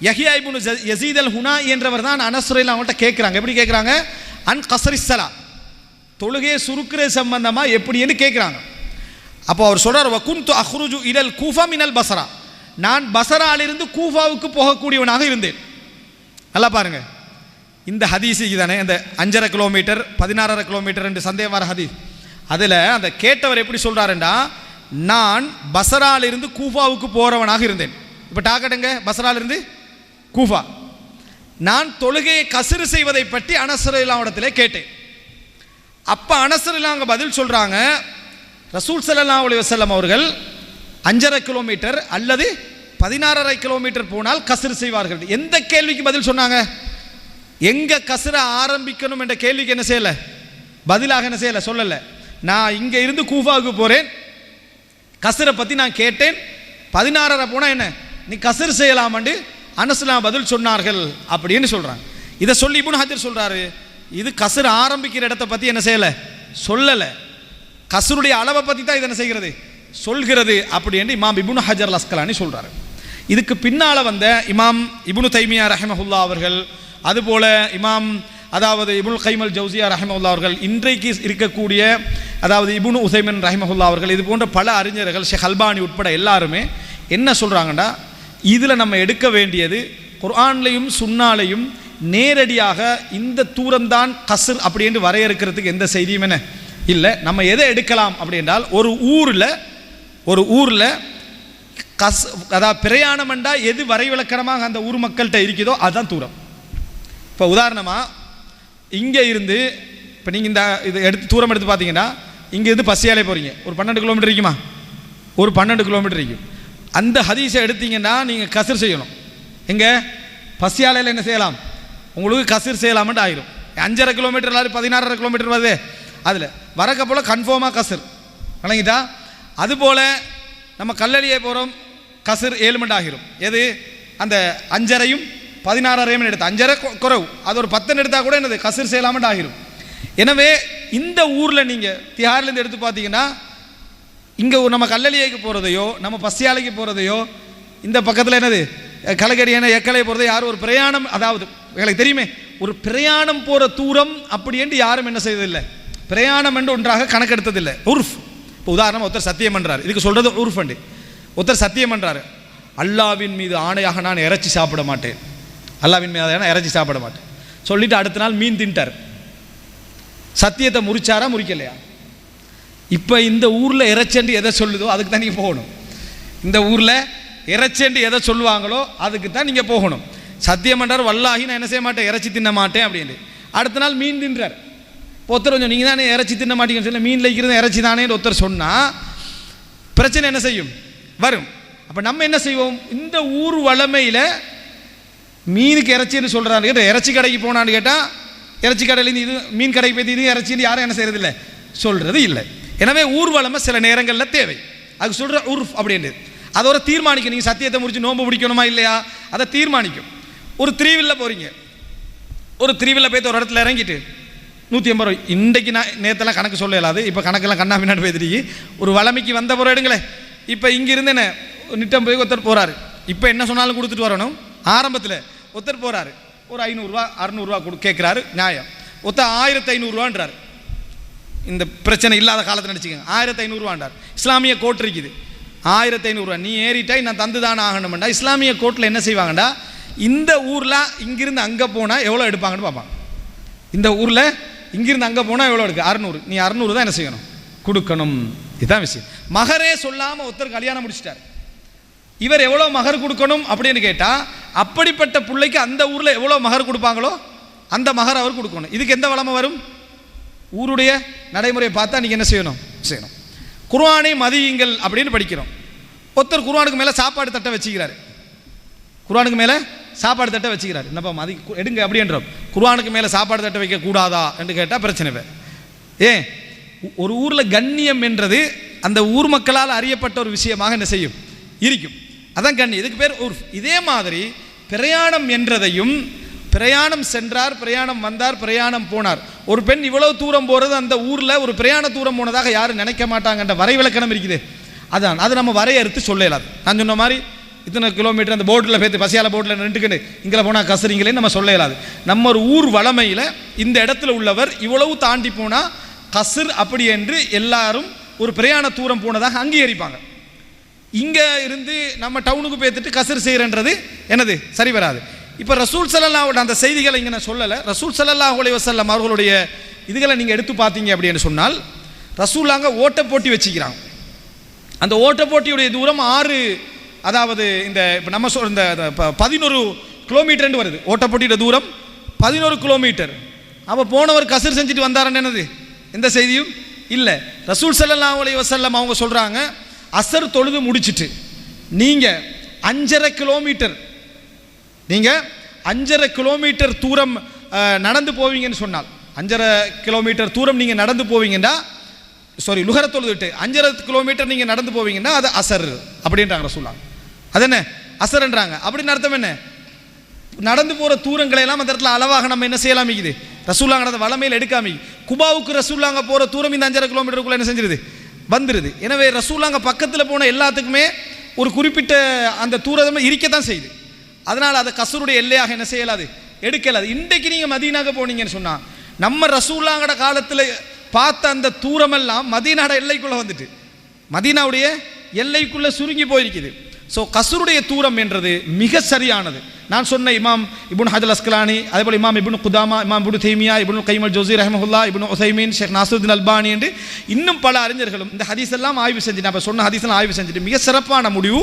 யஹ்யா இப்னு யஸீத் அல் ஹுனாய் என்றவர் தான் அனஸ் ரலியல்லாஹு அவங்கள்ட்ட கேட்குறாங்க. எப்படி கேட்குறாங்க? அன் கஸ்ரிஸ்ஸலா, தொழுகையை சுருக்குறது சம்பந்தமாக எப்படின்னு கேட்குறாங்க. அப்போ அவர் சொல்றார், வகுந்து அஹ்ருஜு இலல் கூஃபா மினல் பஸ்ரா, நான் பஸ்ராலிருந்து கூஃபாவுக்கு போகக்கூடியவனாக இருந்தேன். நல்லா பாருங்க, இந்த ஹதீஸ் தானே இந்த 5.5 கிலோமீட்டர் 16.5 கிலோமீட்டர் என்று சந்தேகம் வர ஹதீஸ். அதில் அந்த கேட்டவர் எப்படி சொல்றாருண்டா, நான் பஸ்ராலிருந்து கூஃபாவுக்கு போறவனாக இருந்தேன். இப்போ டாக்கட்டுங்க, பஸ்ராலிருந்து கூஃபா. நான் தொழுகையை கஸ்ரு செய்வதை பற்றி அனஸ் ரலியல்லாஹு இடத்திலே கேட்டேன். அப்போ அனஸ் ரலியல்லாஹு அங்கே பதில் சொல்றாங்க, ரசூல் ஸல்லல்லாஹு அலைஹி வஸல்லம் அவர்கள் 5.5 கிலோமீட்டர் அல்லது 16.5 கிலோமீட்டர் போனால் கஸ்ரு செய்வார்கள். எந்த கேள்விக்கு பதில் சொன்னாங்க? எங்க கஸ்ர ஆரம்பிக்கணும் என்ற கேள்விக்கு என்ன செய்யலை, பதிலாக என்ன செய்யலை, சொல்லலை. நான் இங்கே இருந்து கூஃபாவுக்கு போகிறேன், கஸ்ரை பற்றி நான் கேட்டேன், 16.5 போனால் என்ன நீ கஸ்ர் செய்யலாமண்டு அனஸ்லாம் பதில் சொன்னார்கள் அப்படின்னு சொல்கிறாங்க. இதை சொல்லி இப்னு ஹஜர் சொல்கிறாரு, இது கஸ்ர் ஆரம்பிக்கிற இடத்தை பற்றி என்ன செய்யலை, சொல்லலை, கஸ்ருடைய அளவை பற்றி தான் இது என்ன செய்கிறது, சொல்கிறது அப்படி என்று இமாம் இப்னு ஹஜர் அல் அஸ்கலானி சொல்கிறாரு. இதுக்கு பின்னால் வந்த இமாம் இப்னு தைமியா ரஹிமஹுல்லா அவர்கள், அதுபோல இமாம் அதாவது இப்னுல் கைம் அல் ஜௌசியா ரஹிமஹுல்லா அவர்கள், இன்றைக்கு இருக்கக்கூடிய அதாவது இப்னு உஸைமின் ரஹிமஹுல்லா அவர்கள், இது போன்ற பல அறிஞர்கள், ஷேக் அல்பானி உட்பட எல்லாருமே என்ன சொல்கிறாங்கன்னா, இதில் நம்ம எடுக்க வேண்டியது குர்ஆன்லையும் சுன்னாலையும் நேரடியாக இந்த தூரம்தான் கஸ்ர் அப்படி என்று வரையறுக்கிறதுக்கு எந்த செய்தியும் என்ன இல்லை. நம்ம எதை எடுக்கலாம் அப்படி என்றால், ஒரு ஊரில் அதாவது பிரயாணம் என்றா எது வரைவிலக்கணமாக அந்த ஊர் மக்கள்கிட்ட இருக்குதோ அதுதான் தூரம். இப்போ உதாரணமாக இங்கே இருந்து இப்போ நீங்கள் இந்த இது தூரம் எடுத்து பார்த்தீங்கன்னா, இங்கேருந்து பசியாலே போகிறீங்க, ஒரு 12 கிலோமீட்டர் இருக்குமா, ஒரு 12 கிலோமீட்டர் இருக்கும். அந்த ஹதீஸை எடுத்தீங்கன்னா நீங்கள் கஸ்ர் செய்யணும். எங்கே பசியாலையில் என்ன செய்யலாம், உங்களுக்கு கஸ்ர் செய்யலாம்னு ஆயிரும். 5.5 கிலோமீட்டர் இல்லாது 16.5 கிலோமீட்டர் வருது, அதில் வரக்க போல் கன்ஃபார்மாக கஸ்ர் வழங்கிட்டா. அதுபோல் நம்ம கல்லடியே போகிறோம், கஸ்ர் 7 மணி ஆகிரும். எது அந்த 5.5யும் 16.5 எடுத்து 5.5 குறைவு, அது ஒரு 10 எடுத்தால் கூட என்னது கஸ்ர் செய்யலாமட்டு ஆகிரும். எனவே இந்த ஊரில் நீங்கள் திஹார்லேருந்து எடுத்து பார்த்தீங்கன்னா, இங்கே நம்ம கல்லலியைக்கு போகிறதையோ நம்ம பசியாலைக்கு போகிறதையோ, இந்த பக்கத்தில் என்னது கலகடியான எக்கலை போகிறதோ யாரும் ஒரு பிரயாணம், அதாவது எங்களுக்கு தெரியுமே ஒரு பிரயாணம் போகிற தூரம் அப்படி என்று யாரும் என்ன செய்வதில்லை, பிரயாணம் என்று ஒன்றாக கணக்கெடுத்ததில்லை. உர்ஃப். இப்போ உதாரணம் ஒருத்தர் சத்தியம் பண்ணுறாரு, இதுக்கு சொல்கிறது உர்ஃப் அண்டு. ஒருத்தர் சத்தியம் பண்ணுறாரு, அல்லாவின் மீது ஆணையாக நான் இறைச்சி சாப்பிட மாட்டேன், அல்லாவின் மீது ஆணையாக இறைச்சி சாப்பிட மாட்டேன் சொல்லிட்டு அடுத்த நாள் மீன் தின்ட்டார். சத்தியத்தை முறிச்சாரா முறிக்கலையா? இப்போ இந்த ஊரில் இறைச்சண்டு எதை சொல்லுதோ அதுக்கு தான் நீங்கள் போகணும். இந்த ஊரில் இறைச்சண்டு எதை சொல்லுவாங்களோ அதுக்கு தான் நீங்கள் போகணும். சத்தியம் பண்ணுறார், வல்லாஹி நான் என்ன செய்ய மாட்டேன், இறைச்சி தின்ன மாட்டேன் அப்படின்னு. அடுத்த நாள் மீன் தின்றார். ஒருத்தர் கொஞ்சம் நீங்கள் தானே இறைச்சி தின்ன மாட்டீங்கன்னு சொல்லி மீனில் இருக்கிறது இறைச்சி தானே ஒருத்தர் சொன்னால் பிரச்சனை என்ன செய்யும், வரும். அப்போ நம்ம என்ன செய்வோம், இந்த ஊர் வளமையில் மீனுக்கு இறைச்சின்னு சொல்கிறான்னு கேட்டால், இறைச்சி கடைக்கு போனான்னு கேட்டால் இறைச்சி கடையிலேருந்து இது மீன் கடைக்கு போய் இது இறைச்சின்னு யாரும் என்ன செய்யறதில்லை, சொல்கிறது இல்லை. எனவே ஊர்வலமை சில நேரங்களில் தேவை. அது சொல்கிற உர்ஃப் அப்படின்றது அதோட தீர்மானிக்கும். நீங்கள் சத்தியத்தை முடிச்சு நோன்பு பிடிக்கணுமா இல்லையா அதை தீர்மானிக்கும். ஒரு த்ரீவில்ல போகிறீங்க, ஒரு த்ரீவில்ல போய்த்து ஒரு இடத்துல இறங்கிட்டு 150 ரூபாய், இன்றைக்கு நான் நேற்றெல்லாம் கணக்கு சொல்ல இயலாது, இப்போ கணக்கெல்லாம் கண்ணா பின்னாடி போய்த்துருக்கி ஒரு வளமைக்கு வந்த போகிற எடுங்களேன். இப்போ இங்கிருந்து என்ன நிட்டம் போய் ஒருத்தர் போகிறாரு, இப்போ என்ன சொன்னாலும் கொடுத்துட்டு வரணும். ஆரம்பத்தில் ஒருத்தர் போகிறாரு, ஒரு 500 ரூபா 600 ரூபா கேட்குறாரு, நியாயம். ஒருத்தர் 1500 ரூபான்றார். இந்த பிரச்சனை இல்லாத காலத்தில் நினச்சிக்கோங்க, 1500 ரூபான்றார். இஸ்லாமிய கோர்ட் இருக்குது, 1500 ரூபா நீ ஏறிட்டாய் நான் தந்து தான் ஆகணும்டா. இஸ்லாமிய கோர்ட்டில் என்ன செய்வாங்கடா, இந்த ஊரில் இங்கிருந்து அங்கே போனால் எவ்வளோ எடுப்பாங்கன்னு பார்ப்பாங்க. இந்த ஊரில் இங்கிருந்து அங்கே போனால் எவ்வளோ எடுக்கு, 600, நீ 600 தான் என்ன செய்யணும், கொடுக்கணும். இதுதான் விஷயம். மகரே சொல்லாமல் ஒருத்தர் கல்யாணம் முடிச்சிட்டார், இவர் எவ்வளோ மகர் கொடுக்கணும் அப்படின்னு கேட்டால், அப்படிப்பட்ட பிள்ளைக்கு அந்த ஊரில் எவ்வளோ மகர் கொடுப்பாங்களோ அந்த மகர் அவர் கொடுக்கணும். இதுக்கு எந்த வளமை வரும், ஊருடைய நடைமுறையை பார்த்தா நீங்கள் என்ன செய்யணும். குர்ஆனை மதியுங்கள் அப்படின்னு படிக்கிறோம். ஒருத்தர் குர்ஆனுக்கு மேலே சாப்பாடு தட்டை வச்சுக்கிறாரு, குர்ஆனுக்கு மேலே சாப்பாடு தட்டை வச்சுக்கிறாரு. என்னப்பா மதி எடுங்க அப்படின்றோம். குர்ஆனுக்கு மேலே சாப்பாடு தட்டை வைக்கக்கூடாதா என்று கேட்டால் பிரச்சனை வேறு. ஏன், ஒரு ஊரில் கண்ணியம் என்றது அந்த ஊர் மக்களால் அறியப்பட்ட ஒரு விஷயமாக என்ன செய்யும், இருக்கும். அதான் கண்ணி, இதுக்கு பேர் உர்ஃப். இதே மாதிரி பிரயாணம் என்றதையும் பிரயாணம் சென்றார், பிரயாணம் வந்தார், பிரயாணம் போனார். ஒரு பெண் இவ்வளவு தூரம் போகிறது அந்த ஊரில் ஒரு பிரயாண தூரம் போனதாக யாரும் நினைக்க மாட்டாங்கன்ற வரைவிலக்கணம் இருக்குது. அதான் அது நம்ம வரையறுத்து சொல்லலாது. நான் சொன்ன மாதிரி இத்தனை கிலோமீட்டர் அந்த போட்டில் பேத்து பசியால போட்டில் நின்றுக்கிட்டு இங்கே போனால் கசரிங்களே நம்ம சொல்ல இயலாது. நம்ம ஒரு ஊர் வளமையில் இந்த இடத்துல உள்ளவர் இவ்வளவு தாண்டி போனால் கசர் அப்படி என்று எல்லாரும் ஒரு பிரயாண தூரம் போனதாக அங்கீகரிப்பாங்க. இங்கே இருந்து நம்ம டவுனுக்கு பேத்துட்டு கசர் செய்கிறன்றது என்னது சரி வராது. இப்போ ரசூல் ஸல்லல்லாஹு அந்த செய்திகளை இங்கே நான் சொல்லலை. ரசூல் ஸல்லல்லாஹு அலைஹி வஸல்லம் அவர்களுடைய இதுகளை நீங்கள் எடுத்து பார்த்தீங்க அப்படின்னு சொன்னால் ரசூலாங்க ஓட்ட போட்டி வச்சுக்கிறாங்க. அந்த ஓட்ட போட்டியுடைய தூரம் 6, அதாவது இந்த இப்போ நம்ம இந்த 11 கிலோமீட்டர்னு வருது. ஓட்ட போட்டியோட தூரம் 11 கிலோமீட்டர். அப்போ போனவர் கசர் செஞ்சுட்டு வந்தாரன்னு என்னது எந்த செய்தியும் இல்லை. ரசூல் ஸல்லல்லாஹு அலைஹி வஸல்லம் அவங்க சொல்கிறாங்க, அசர் தொழுது முடிச்சுட்டு நீங்கள் 5.5 கிலோமீட்டர் நீங்கள் 5.5 கிலோமீட்டர் தூரம் நடந்து போவீங்கன்னு சொன்னால் 5.5 கிலோமீட்டர் தூரம் நீங்கள் நடந்து போவீங்கன்னா லுஹர தொழுதுட்டு 5.5 கிலோமீட்டர் நீங்கள் நடந்து போவீங்கன்னா அது அசர் அப்படின்றாங்க ரசூலுல்லாஹ். அது என்ன அசர்ன்றாங்க. அப்படின்னு அர்த்தம் என்ன? நடந்து போகிற தூரங்களை எல்லாம் அந்த இடத்துல அளவாக நம்ம என்ன செய்யலாமிக்குது ரசூலுல்லாஹ் அந்த வளமையில் எடுக்காமி. குபாவுக்கு ரசூலுல்லாஹ் போகிற தூரம் இந்த 5.5 கிலோமீட்டருக்குள்ளே என்ன செஞ்சிருது வந்துடுது. எனவே ரசூலுல்லாஹ் பக்கத்தில் போன எல்லாத்துக்குமே ஒரு குறிப்பிட்ட அந்த தூரம் இருக்கத்தான் செய்யுது. அதனால் அதை கசருடைய எல்லையாக என்ன செய்யலாது எடுக்கலாது. இன்றைக்கு நீங்கள் மதீனாவுக்கு போனீங்கன்னு சொன்னால் நம்ம ரசூலுல்லாஹ்வோட காலத்தில் பார்த்த அந்த தூரமெல்லாம் மதீனாவோட எல்லைக்குள்ளே வந்துட்டு மதீனாவுடைய எல்லைக்குள்ளே சுருங்கி போயிருக்குது. ஸோ கசருடைய தூரம் என்றது மிக சரியானது. நான் சொன்ன இமாம் இப்னு ஹஜர் அஸ்கலானி, அதேபோல் இமாம் இப்னு குதாமா, இமாம் இப்னு தைமியா, இப்னு கைம் அல் ஜௌஸி ரஹ்மஹுல்லாஹ், இப்னு உஸைமீன், ஷேக் நாஸிருத்தீன் அல்பானி என்று இன்னும் பல அறிஞர்களும் இந்த ஹதீஸ் எல்லாம் ஆய்வு செஞ்சு நான் சொன்ன ஹதீஸெல்லாம் ஆய்வு செஞ்சுட்டு மிக சிறப்பான முடிவு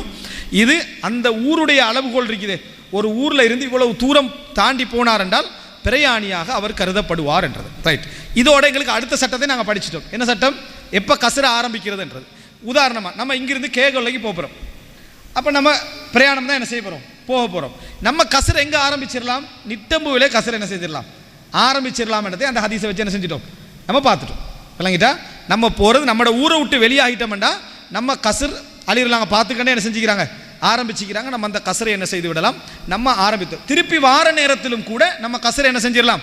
இது. அந்த ஊருடைய அளவுகோல் இருக்குது. ஒரு ஊரில் இருந்து இவ்வளவு தூரம் தாண்டி போனார் என்றால் பிரயாணியாக அவர் கருதப்படுவார் என்றது. ரைட். இதோட எங்களுக்கு அடுத்த சட்டத்தை நாங்கள் படிச்சிட்டோம். என்ன சட்டம்? எப்போ கசர ஆரம்பிக்கிறதுன்றது. உதாரணமாக நம்ம இங்கிருந்து கேகொல்லைக்கு போகிறோம். அப்போ நம்ம பிரயாணம் தான் என்ன செய்ய போகிறோம் போக போகிறோம். நம்ம கசரை எங்கே ஆரம்பிச்சிடலாம்? நிட்டம்புவிலே கசரை என்ன செஞ்சிடலாம் ஆரம்பிச்சிடலாம்ன்றதை அந்த ஹதீஸை வச்சு என்ன செஞ்சிட்டோம் நம்ம பார்த்துட்டோம். விளங்கிட்டா? நம்ம போகிறது நம்மளோட ஊரை விட்டு வெளியாகிட்டோம்டா நம்ம கசர் அழிவுலாங்க பார்த்துக்கண்டே என்ன செஞ்சுக்கிறாங்க ஆரம்பிச்சுக்கிறாங்க. நம்ம அந்த கசரை என்ன செய்து விடலாம் நம்ம ஆரம்பித்தோம். திருப்பி வார நேரத்திலும் கூட நம்ம கசரை என்ன செஞ்சிடலாம்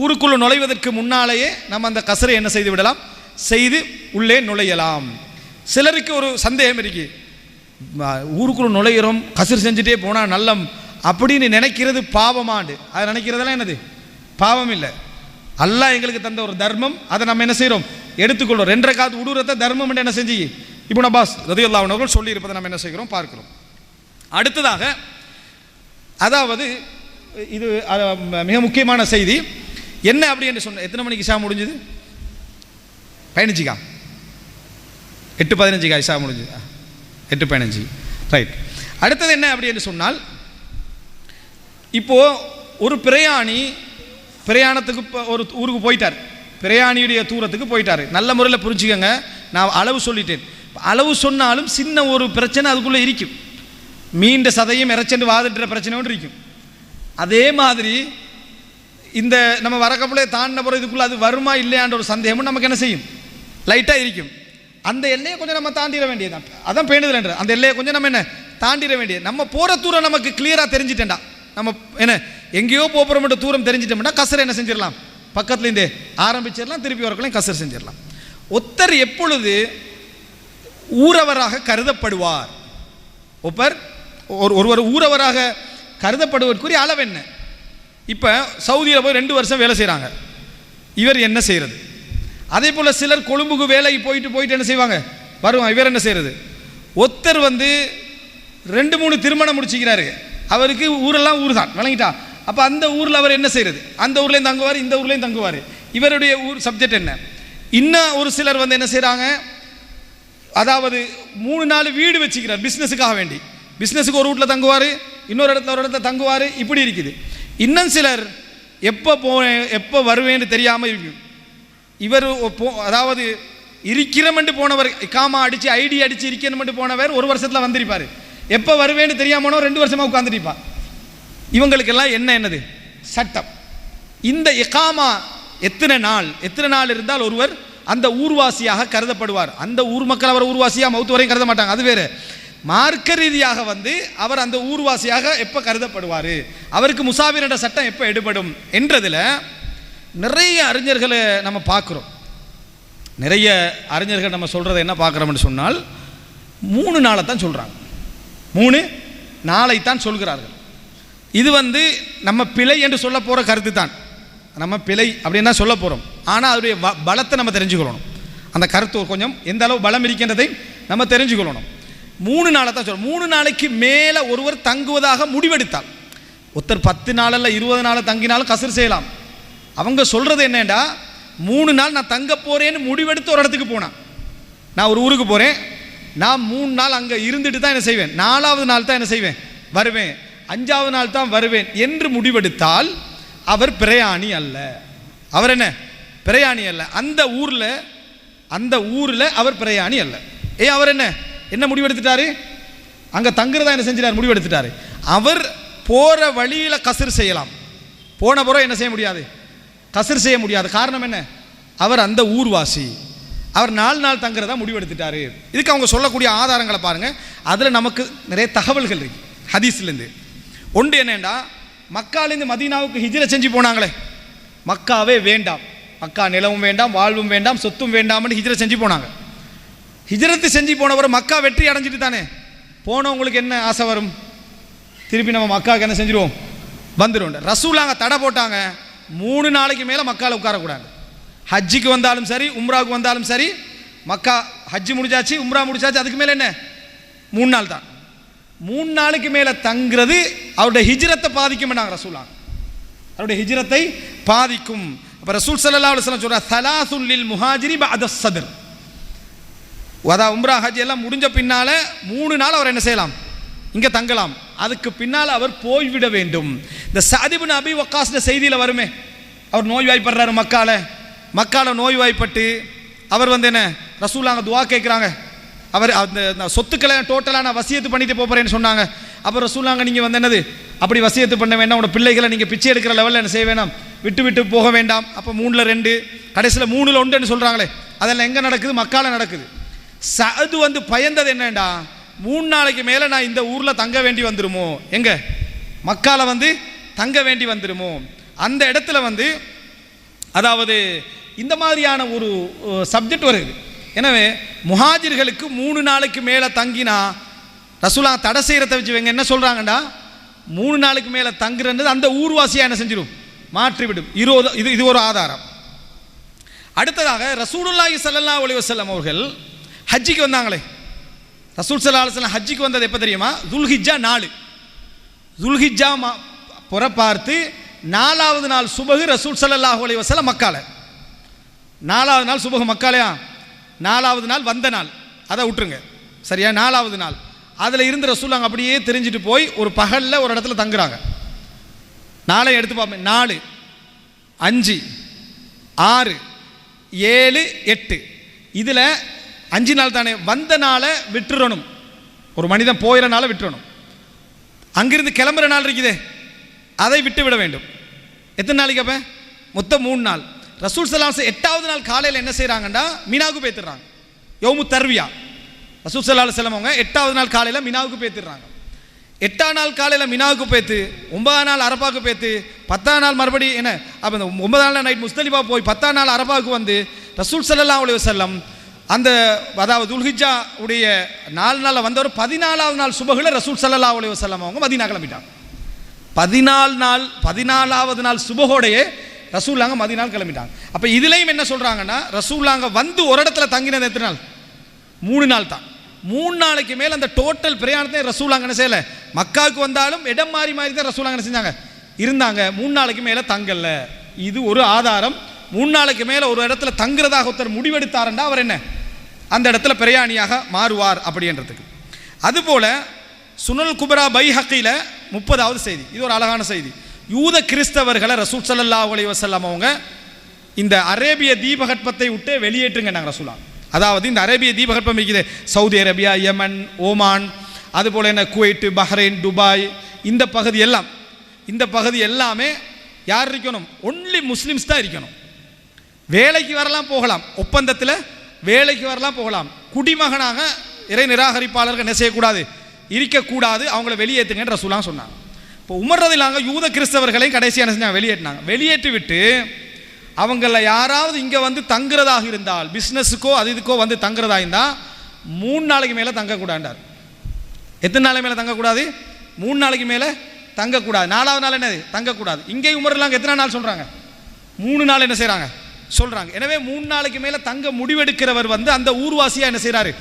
ஊருக்குள்ளே நுழைவதற்கு முன்னாலேயே நம்ம அந்த கசரை என்ன செய்து விடலாம் செய்து உள்ளே நுழையலாம். சிலருக்கு ஒரு சந்தேகம் இருக்கு, ஊருக்குள்ள நுழையிறோம் கசர் செஞ்சுட்டே போனால் நல்லம் அப்படின்னு நினைக்கிறது பாவமாண்டு. அதை நினைக்கிறதெல்லாம் என்னது பாவம் இல்லை. அல்லாஹ் எங்களுக்கு தந்த ஒரு தர்மம், அதை நம்ம என்ன செய்கிறோம் எடுத்துக்கொள்கிறோம். 2 ரக்காத் உடுறத தர்மம் என்று என்ன செஞ்சு இப்னு அப்பாஸ் ரலியல்லாஹு அன்ஹு அவர்கள் சொல்லியிருப்பதை நம்ம என்ன செய்கிறோம் பார்க்கிறோம். அடுத்ததாக அதாவது இது மிக முக்கியமான செய்தி என்ன அப்படி என்று சொன்ன, எத்தனை மணிக்கு இஷா முடிஞ்சுது? 15கா 8:15 இஷா முடிஞ்சுது. 8:15. ரைட். அடுத்தது என்ன அப்படி என்று சொன்னால், இப்போது ஒரு பிரயாணி பிரயாணத்துக்கு ஒரு ஊருக்கு போயிட்டார், பிரயாணியுடைய தூரத்துக்கு போயிட்டார். நல்ல முறையில் புரிஞ்சுக்கங்க, நான் அளவு சொல்லிட்டேன். அளவு சொன்னாலும் சின்ன ஒரு பிரச்சனை அதுக்குள்ளே இருக்கும். மீண்ட சதையும் இறைச்சென்று வாதிட்டுற பிரச்சனை ஒன்று இருக்கும். அதே மாதிரி இந்த நம்ம வரக்கப்புலே தாண்டின பிறகு இதுக்குள்ளே அது வருமா இல்லையான்ற ஒரு சந்தேகமும் நமக்கு என்ன செய்யும் லைட்டாக இருக்கும். அந்த எல்லையை கொஞ்சம் நம்ம தாண்டிட வேண்டியதுதான். அதான் பேணுதல்ன்ற அந்த எல்லையை கொஞ்சம் நம்ம என்ன தாண்டிட வேண்டியது. நம்ம போகிற தூரம் நமக்கு கிளியராக தெரிஞ்சிட்டேன்டா, நம்ம என்ன எங்கேயோ போகிற தூரம் தெரிஞ்சிட்டோம்னா கசரை என்ன செஞ்சிடலாம் பக்கத்துலேருந்தே ஆரம்பிச்சிடலாம், திருப்பி வரக்களையும் கசர் செஞ்சிடலாம். ஒருத்தர் எப்பொழுது ஊரவராக கருதப்படுவார்? ஒருவர் ஊரவராக கருதப்படுவதற்குரிய அளவு என்ன? இப்போ சவுதியில் போய் 2 வருஷம் வேலை செய்கிறாங்க, இவர் என்ன செய்கிறது? அதே போல் சிலர் கொழும்புக்கு வேலைக்கு போயிட்டு என்ன செய்வாங்க வருவாங்க, இவர் என்ன செய்கிறது? ஒருத்தர் 2-3 திருமணம் முடிச்சுக்கிறாரு, அவருக்கு ஊரெல்லாம் ஊர் தான் விளங்கிட்டா. அப்போ அந்த ஊரில் அவர் என்ன செய்கிறது? அந்த ஊர்லேயும் தங்குவார், இந்த ஊர்லேயும் தங்குவார். இவருடைய ஊர் சப்ஜெக்ட் என்ன? இன்னும் ஒரு சிலர் என்ன செய்கிறாங்க, அதாவது 3-4 வீடு வச்சுக்கிறார் பிஸ்னஸுக்காக வேண்டி. பிஸ்னஸுக்கு ஒரு வீட்டில் தங்குவார், இன்னொரு இடத்துல தங்குவார், இப்படி இருக்குது. இன்னும் சிலர் எப்போ வருவேன்னு தெரியாமல் இருக்கும். இவர் அதாவது இருக்கிறமென்று போனவர், காமா அடித்து ஐடி அடித்து இருக்கணுமென்று போனவர் 1 வருஷத்தில் வந்திருப்பார். எப்போ வருவேன்னு தெரியாமனோ 2 வருஷமாக உட்காந்துருப்பார். இவங்களுக்கெல்லாம் என்னது சட்டம்? இந்த இகாமா எத்தனை நாள் இருந்தால் ஒருவர் அந்த ஊர்வாசியாக கருதப்படுவார். அந்த ஊர் மக்கள் அவர் ஊர்வாசியாக மௌத்து வரையும் கருத மாட்டாங்க, அது வேறு. மார்க்க ரீதியாக வந்து அவர் அந்த ஊர்வாசியாக எப்போ கருதப்படுவார், அவருக்கு முசாஃபிர் என்ற சட்டம் எப்போ எடுபடும் என்றதில் நிறைய அறிஞர்களை நம்ம பார்க்குறோம். நிறைய அறிஞர்கள் நம்ம சொல்கிறத என்ன பார்க்குறோம்னு சொன்னால் 3 நாளை தான் சொல்கிறாங்க, 3 நாளைத்தான் சொல்கிறார்கள். இது வந்து நம்ம பிழை என்று சொல்ல போகிற கருத்து தான், நம்ம பிழை அப்படின்னு தான் சொல்ல போகிறோம். ஆனால் அதனுடைய பலத்தை நம்ம தெரிஞ்சுக்கொள்ளணும், அந்த கருத்து கொஞ்சம் எந்த அளவு பலம் இருக்கின்றதை நம்ம தெரிஞ்சுக்கொள்ளணும். 3 நாளை தான் சொல்கிறோம். 3 நாளைக்கு மேலே ஒருவர் தங்குவதாக முடிவெடுத்தால், ஒருத்தர் 10 நாள் அல்ல 20 நாள் தங்கினாலும் கசர் செய்யலாம். அவங்க சொல்கிறது என்னென்னா 3 நாள் நான் தங்க போகிறேன்னு முடிவெடுத்து ஒரு இடத்துக்கு போனான். நான் ஒரு ஊருக்கு போகிறேன், நான் 3 நாள் அங்கே இருந்துட்டு தான் என்ன செய்வேன், 4வது நாள் தான் என்ன செய்வேன் வருவேன், 5வது நாள் தான் வருவேன் என்று முடிவெடுத்தால் அவர் பிரயாணி அல்ல. அவர் என்ன பிரயாணி அல்ல, அந்த ஊரில் அவர் பிரயாணி அல்ல. அவர் என்ன முடிவெடுத்துட்டாரு, அங்கே தங்குறதா என்ன செஞ்சிட்டார் முடிவெடுத்துட்டாரு. அவர் போகிற வழியில் கசர் செய்யலாம், போன பிறகு என்ன செய்ய முடியாது, கசர் செய்ய முடியாது. காரணம் என்ன, அவர் அந்த ஊர்வாசி, அவர் 4 நாள் தங்குறதா முடிவெடுத்துட்டாரு. இதுக்கு அவங்க சொல்லக்கூடிய ஆதாரங்களை பாருங்கள். அதில் நமக்கு நிறைய தகவல்கள் இருக்கு ஹதீஸ்லேருந்து. ஒன்று என்னென்னா, மக்காலேருந்து மதீனாவுக்கு ஹிஜ்ரத் செஞ்சு போனாங்களே, மக்காவே வேண்டாம், மக்கா நிலவும் வேண்டாம், வாழ்வும் வேண்டாம், சொத்தும் வேண்டாம்னு ஹிஜ்ரத் செஞ்சு போனாங்க. ஹிஜ்ரத்து செஞ்சு போனவர் மக்கா வெற்றி அடைஞ்சிட்டு தானே போனவங்களுக்கு என்ன ஆசை வரும், திருப்பி நம்ம மக்காவுக்கு என்ன செஞ்சிருவோம் வந்துடும். ரசூலாங்க தடை போட்டாங்க, 3 நாளைக்கு மேலே மக்காவில் உட்காரக்கூடாது. ஹஜ்ஜிக்கு வந்தாலும் சரி, உம்ராவுக்கு வந்தாலும் சரி, மக்கா ஹஜ்ஜி முடிச்சாச்சு, உம்ரா முடிச்சாச்சு, அதுக்கு மேலே என்ன 3 நாள் தான். 3 நாளைக்கு மேலே தங்குறது அவருடைய ஹிஜ்ரத்தை பாதிக்கும். ரசூலாங்க அவருடைய ஹிஜ்ரத்தை பாதிக்கும். அப்போ ரசூல் ஸல்லல்லாஹு அலைஹி வஸல்லம் சொல்றார், ஸலாசுல் லில் முஹாஜிரி பஅத ஸத்ர். அதாவது உம்ரா ஹஜ் எல்லாம் முடிஞ்ச பின்னால் 3 நாள் அவர் என்ன செய்யலாம், இங்கே தங்கலாம், அதுக்கு பின்னால் அவர் போய்விட வேண்டும். இந்த சஅத் இப்னு அபி வக்காஸ் செய்தியில் வருமே, அவர் நோய்வாய்ப்படுறாரு மக்கால நோய்வாய்ப்பட்டு அவர் வந்து என்ன ரசூலாங்க துவா கேட்குறாங்க, அவர் அந்த சொத்துக்களை டோட்டலாக நான் வசியத்து பண்ணிட்டு போகிறேன்னு சொன்னாங்க. அப்போ ரசூலாங்க நீங்கள் வந்து என்னது அப்படி வசியத்து பண்ண வேண்டாம், உங்களோட பிள்ளைகளை நீங்கள் பிச்சை எடுக்கிற லெவலில் என்ன செய்ய வேண்டாம், விட்டு போக வேண்டாம். அப்போ 3ல் 2 கடைசியில் 3ல் 1ன்னு சொல்கிறாங்களே, அதெல்லாம் எங்கே நடக்குது, மக்கால நடக்குது. சஅது வந்து பயந்தது என்னண்டா, 3 நாளைக்கு மேலே நான் இந்த ஊரில் தங்க வேண்டி வந்துடுமோ, எங்கே மக்கால வந்து தங்க வேண்டி வந்துடுமோ. அந்த இடத்துல வந்து அதாவது இந்த மாதிரியான ஒரு சப்ஜெக்ட் வருது. எனவே முஹாஜிர்களுக்கு 3 நாளைக்கு மேலே தங்கினா ரசூலா தடை செய்கிறத வச்சு இவங்க என்ன சொல்கிறாங்கண்டா, 3 நாளைக்கு மேலே தங்குறது அந்த ஊர்வாசியாக என்ன செஞ்சிடும், மாற்றிவிடும். இது ஒரு ஆதாரம். அடுத்ததாக ரசூலுல்லாஹி ஸல்லல்லாஹு அலைஹி வஸல்லம் அவர்கள் ஹஜ்ஜிக்கு வந்தாங்களே, ரசூல் ஸல்லல்லாஹு அலைஹி வஸல்லம் ஹஜ்ஜிக்கு வந்தது எப்போ தெரியுமா, துல்ஹிஜ்ஜா 4. துல்ஹிஜ்ஜா புறப்பார்த்து 4வது நாள் சுபஹு ரசூல் ஸல்லல்லாஹு அலைஹி வஸல்லம் மக்கால, 4வது நாள் சுபஹு மக்காலையா, 4வது நாள் வந்த நாள் அதை விட்டுருங்க சரியா, 4வது நாள் அதில் இருந்து ரசூலுல்லாஹ் அப்படியே தெரிஞ்சுட்டு போய் ஒரு பகலில் ஒரு இடத்துல தங்குறாங்க. நாளை எடுத்து பார்ப்பேன், 4, 5, 6, 7, 8 இதில் 5 நாள் தானே, வந்த நாளை விட்டுறணும், ஒரு மனிதன் போயிற நாளை விட்டுறணும். அங்கிருந்து கிளம்புற நாள் இருக்குதே அதை விட்டு விட வேண்டும். எத்தனை நாளைக்கு அப்போ மொத்தம் 3 நாள். ரசூல் ஸல்லல்லாஹு அலைஹி வஸல்லம் 8வது நாள் காலையில் என்ன செய்கிறாங்கன்னா மினாவுக்கு பேத்துடுறாங்க, யௌமு தர்வியா. ரசூல் ஸல்லல்லாஹு அலைஹி வஸல்லம் அவங்க 8வது நாள் காலையில் மினாவுக்கு பேத்துடுறாங்க. 8ஆம் நாள் காலையில் மினாவுக்கு பேத்து, 9ஆம் நாள் அரபாவுக்கு பேத்து, 10ஆம் நாள் மறுபடி என்ன அப்போ இந்த 9ஆம் நாள் நைட் முஸ்தலிஃபா போய் 10ஆம் நாள் அரபாவுக்கு வந்து ரசூல் ஸல்லல்லாஹு அலைஹி வஸல்லம் அந்த அதாவது துல்ஹிஜ்ஜா உடைய 4 நாளில் வந்தவர் 14வது நாள் சுபஹில் ரசூல் ஸல்லல்லாஹு அலைஹி வஸல்லம் அவங்க மதீனா கிளம்பிட்டாங்க. 14வது நாள் சுபஹோடையே ரசூல்லாங்க மதீனா கிளம்பிட்டாங்க. அப்போ இதுலேயும் என்ன சொல்கிறாங்கன்னா, ரசூல்லாங்க வந்து ஒரு இடத்துல தங்கினது எத்தனை நாள், 3 நாள் தான். 3 நாளைக்கு மேலே அந்த டோட்டல் பிரயாணத்தை ரசூலாங்க என்ன செய்யலை, மக்காவுக்கு வந்தாலும் இடம் மாறி தான் ரசூலாங்க என்ன செஞ்சாங்க இருந்தாங்க, 3 நாளைக்கு மேலே தங்கல்ல. இது ஒரு ஆதாரம். 3 நாளைக்கு மேலே ஒரு இடத்துல தங்குறதாக ஒருத்தர் முடிவெடுத்தாருண்டா அவர் என்ன அந்த இடத்துல பிரயாணியாக மாறுவார் அப்படின்றதுக்கு. அதுபோல் சுனல் குபரா பைஹக்கியில் 30வது செய்தி, இது ஒரு அழகான செய்தி. யூத கிறிஸ்தவர்களை ரசூல் ஸல்லல்லாஹு அலைஹி வஸல்லம் அவங்க இந்த அரேபிய தீபகற்பத்தை விட்டு வெளியேற்றுங்க நாங்கள் ரசூலாங்க. அதாவது இந்த அரேபிய தீபகற்பம் இருக்குது, சவுதி அரேபியா, யமன், ஓமான், அதுபோல் என்ன குவைட்டு, பஹ்ரைன், துபாய், இந்த பகுதி எல்லாமே யார் இருக்கணும், ஒன்லி முஸ்லிம்ஸ் தான் இருக்கணும். வேலைக்கு வரலாம் போகலாம், ஒப்பந்தத்தில் வேலைக்கு வரலாம் போகலாம், குடிமகனாக இறை நிராகரிப்பாளர்கள் என்ன செய்யக்கூடாது, இருக்கக்கூடாது, அவங்கள வெளியேற்றுங்கன்னு ரசூலுல்லாஹ் சொன்னாங்க. இப்போ உமர் ரலியல்லாஹு அன்ஹு யூத கிறிஸ்தவர்களையும் கடைசியாக என்ன செஞ்சாங்க, வெளியேற்றினாங்க. வெளியேற்றி விட்டு அவங்கள யாராவது இங்கே வந்து தங்குறதாக இருந்தால், பிஸ்னஸுக்கோ அது இதுக்கோ வந்து தங்குறதா இருந்தால் 3 நாளைக்கு மேலே தங்கக்கூடாண்டார். எத்தனை நாளைக்கு மேலே தங்கக்கூடாது, 3 நாளைக்கு மேலே தங்கக்கூடாது. 4வது நாள் என்னது, தங்கக்கூடாது. இங்கே உமர்லாங்க எத்தனை நாள் சொல்கிறாங்க, 3 நாள் என்ன செய்கிறாங்க சொல்கிறாங்க. எனவே 3 நாளைக்கு மேலே தங்க முடிவெடுக்கிறவர் வந்து அந்த ஊர்வாசியாக என்ன செய்கிறாரு,